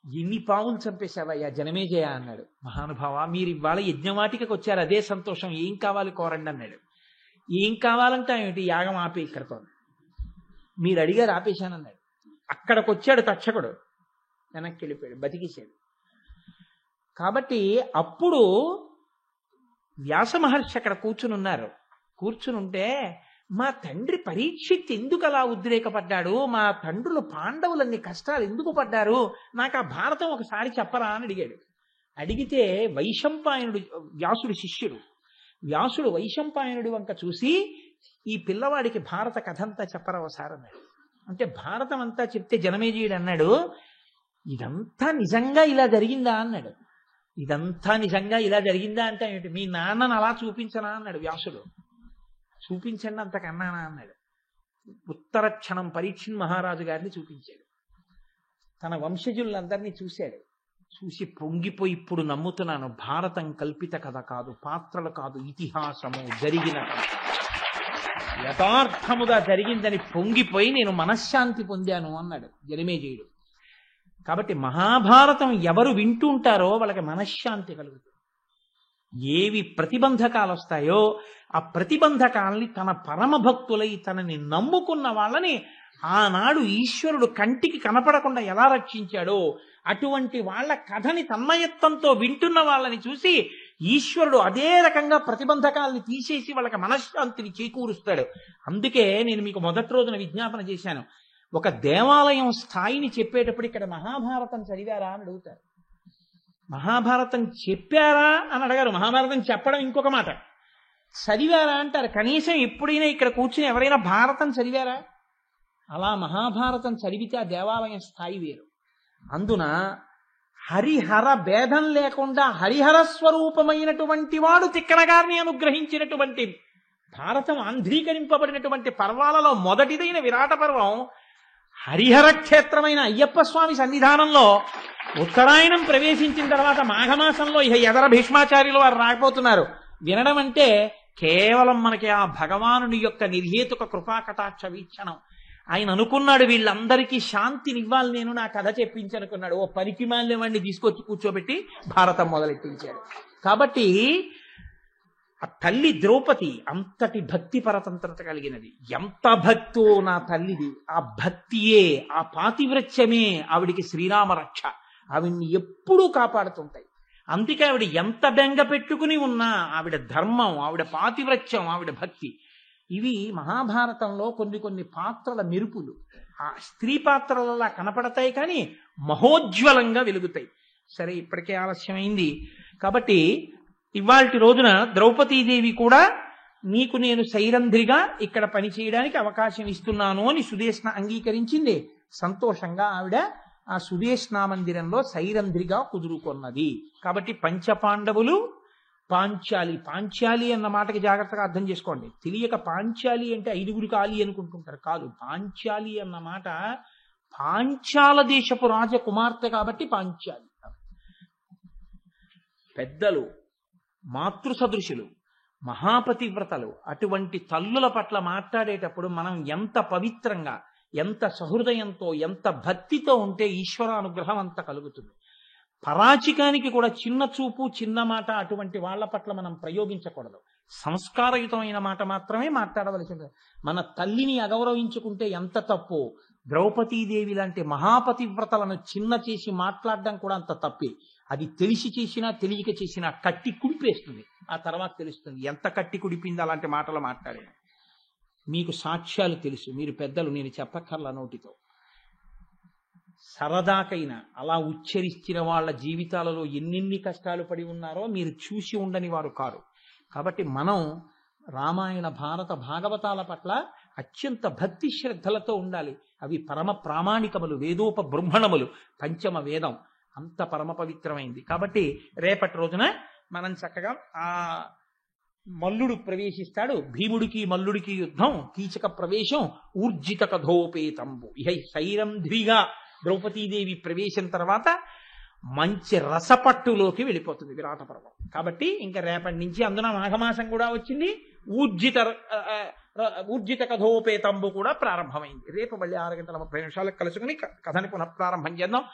ఎన్ని పాములు చంపేశావయ్యా జనమేజయ అన్నాడు. మహానుభావ, మీరు ఇవాళ యజ్ఞవాటికకు వచ్చారు, అదే సంతోషం, ఏం కావాలి కోరండి అన్నాడు. ఏం కావాలంటే ఏమిటి, యాగం ఆపే ఇక్కడతో, మీరు అడిగారు ఆపేశానన్నాడు. అక్కడికి వచ్చాడు తక్షకుడు, వెనక్కి వెళ్ళిపోయాడు, బతికేశాడు. కాబట్టి అప్పుడు వ్యాస మహర్షి అక్కడ కూర్చుని ఉన్నారు. కూర్చునుంటే మా తండ్రి పరీక్షిత్ ఎందుకు అలా ఉద్రేకపడ్డాడు, మా తండ్రులు పాండవులన్నీ కష్టాలు ఎందుకు పడ్డారు, నాకు ఆ భారతం ఒకసారి చెప్పరా అని అడిగాడు. అడిగితే వైశంపాయనుడు, వ్యాసుడి శిష్యుడు, వ్యాసుడు వైశంపాయనుడి వంక చూసి ఈ పిల్లవాడికి భారత కథ అంతా చెప్పరా ఒకసారి అన్నాడు. అంటే భారతం అంతా చెప్తే జనమేజయుడు అన్నాడు, ఇదంతా నిజంగా ఇలా జరిగిందా అన్నాడు. ఇదంతా నిజంగా ఇలా జరిగిందా అంటే ఏమిటి, మీ నాన్నను అలా చూపించనా అన్నాడు వ్యాసుడు. చూపించండి అంతకన్నానా అన్నాడు. ఉత్తర క్షణం పరీక్షిత్ మహారాజు గారిని చూపించాడు. తన వంశజులందరినీ చూశాడు. చూసి పొంగిపోయి, ఇప్పుడు నమ్ముతున్నాను, భారతం కల్పిత కథ కాదు, పాత్రలు కాదు, ఇతిహాసము, జరిగిన కథ, యథార్థముగా జరిగిందని పొంగిపోయి నేను మనశ్శాంతి పొందాను అన్నాడు జనమేజయుడు. కాబట్టి మహాభారతం ఎవరు వింటుంటారో వాళ్ళకి మనశ్శాంతి కలుగుతుంది. ఏవి ప్రతిబంధకాలు వస్తాయో ఆ ప్రతిబంధకాలని తన పరమభక్తులై తనని నమ్ముకున్న వాళ్ళని ఆనాడు ఈశ్వరుడు కంటికి కనపడకుండా ఎలా రక్షించాడో అటువంటి వాళ్ళ కథని తన్మయత్వంతో వింటున్న వాళ్ళని చూసి ఈశ్వరుడు అదే రకంగా ప్రతిబంధకాలని తీసేసి వాళ్ళకి మనశ్శాంతిని చేకూరుస్తాడు. అందుకే నేను మీకు మొదటి రోజున విజ్ఞాపన చేశాను, ఒక దేవాలయం స్థాయిని చెప్పేటప్పుడు ఇక్కడ మహాభారతం చదివారా అని అడుగుతారు. మహాభారతం చెప్పారా అని అడగారు. మహాభారతం చెప్పడం ఇంకొక మాట. చదివారా అంటారు. కనీసం ఎప్పుడైనా ఇక్కడ కూర్చుని ఎవరైనా భారతం చదివారా? అలా మహాభారతం చదివితే ఆ దేవాలయం స్థాయి వేరు. అందున హరిహర భేదం లేకుండా హరిహర స్వరూపమైనటువంటి వాడు తిక్కన గారిని అనుగ్రహించినటువంటి భారతం ఆంధ్రీకరింపబడినటువంటి పర్వాలలో మొదటిదైన విరాట పర్వం హరిహర క్షేత్రమైన అయ్యప్ప స్వామి సన్నిధానంలో ఉత్తరాయణం ప్రవేశించిన తర్వాత మాఘమాసంలో ఇక ఎదర భీష్మాచార్యులు వారు రాకపోతున్నారు. వినడం అంటే కేవలం మనకి ఆ భగవానుడి యొక్క నిర్హేతుక కృపాకటాక్ష వీక్షణం. ఆయన అనుకున్నాడు వీళ్ళందరికీ శాంతినివ్వాలి, నేను నా కథ చెప్పించనుకున్నాడు. ఓ పనికి మాలిన వాడిని తీసుకొచ్చి కూర్చోబెట్టి భారతం మొదలెట్టించాడు. కాబట్టి ఆ తల్లి ద్రౌపది అంతటి భక్తి పరతంత్రత కలిగినది. ఎంత భక్తో నా తల్లిది. ఆ భక్తియే, ఆ పాతివ్రత్యమే ఆవిడికి శ్రీరామ రక్ష. ఆవిడ్ని ఎప్పుడూ కాపాడుతుంటాయి. అందుకే ఆవిడ ఎంత బెంగ పెట్టుకుని ఉన్నా ఆవిడ ధర్మం, ఆవిడ పాతివ్రత్యం, ఆవిడ భక్తి, ఇవి మహాభారతంలో కొన్ని కొన్ని పాత్రల మెరుపులు ఆ స్త్రీ పాత్రలలా కనపడతాయి, కానీ మహోజ్వలంగా వెలుగుతాయి. సరే, ఇప్పటికే ఆలస్యమైంది కాబట్టి ఇవాల్టి రోజున ద్రౌపదీదేవి కూడా నీకు నేను సైరంధ్రిగా ఇక్కడ పనిచేయడానికి అవకాశం ఇస్తున్నాను అని సుదేష్ణ అంగీకరించింది. సంతోషంగా ఆవిడ ఆ సుదేష్ణ మందిరంలో సైరంధ్రిగా కుదురుకొన్నది. కాబట్టి పంచపాండవులు, పాంచాలి. పాంచాలి అన్న మాటకి జాగ్రత్తగా అర్థం చేసుకోండి. తెలియక పాంచాలి అంటే 5గురి కాలి అనుకుంటుంటారు. కాదు, పాంచాలి అన్న మాట పాంచాల దేశపు రాజకుమార్తె కాబట్టి పాంచాలి. పెద్దలు, మాతృ సదృశులు, మహాపతివ్రతలు, అటువంటి తల్లుల పట్ల మాట్లాడేటప్పుడు మనం ఎంత పవిత్రంగా, ఎంత సహృదయంతో, ఎంత భక్తితో ఉంటే ఈశ్వరానుగ్రహం అంత కలుగుతుంది. పరాచికానికి కూడా చిన్న చూపు, చిన్న మాట అటువంటి వాళ్ళ పట్ల మనం ప్రయోగించకూడదు. సంస్కారయుతమైన మాట మాత్రమే మాట్లాడవలసి ఉంటుంది. మన తల్లిని అగౌరవించుకుంటే ఎంత తప్పు. ద్రౌపదీదేవి లాంటి మహాపతివ్రతలను చిన్న చేసి మాట్లాడడం కూడా అంత తప్పే. అది తెలిసి చేసినా తెలియక చేసినా కట్టి కుడిపేస్తుంది. ఆ తర్వాత తెలుస్తుంది ఎంత కట్టి కుడిపింది అలాంటి మాటలు మాట్లాడే. మీకు సాక్ష్యాలు తెలుసు, మీరు పెద్దలు, నేను చెప్పక్కర్ల నోటితో. సరదాకైనా అలా ఉచ్చరించిన వాళ్ళ జీవితాలలో ఎన్నెన్ని కష్టాలు పడి ఉన్నారో మీరు చూసి ఉండని వారు కారు. కాబట్టి మనం రామాయణ, భారత, భాగవతాల పట్ల అత్యంత భక్తి శ్రద్ధలతో ఉండాలి. అవి పరమ ప్రామాణికములు, వేదోప బ్రహ్మణములు. పంచమ వేదం అంత పరమ పవిత్రమైంది. కాబట్టి రేపటి రోజున మనం చక్కగా ఆ మల్లుడు ప్రవేశిస్తాడు. భీముడికి మల్లుడికి యుద్ధం, కీచక ప్రవేశం, ఊర్జిత కథోపేతంబు. ఇహ సైరంధ్రిగా ద్రౌపదీదేవి ప్రవేశం తర్వాత మంచి రసపట్టులోకి వెళ్ళిపోతుంది విరాట పర్వం. కాబట్టి ఇంకా రేపటి నుంచి, అందున మాఘమాసం కూడా వచ్చింది, ఊర్జిత కథోపేతంబు కూడా ప్రారంభమైంది. రేపు మళ్ళీ 6 గంటల 30 నిమిషాలకు కలుసుకుని కథని పునఃప్రారంభం చేద్దాం.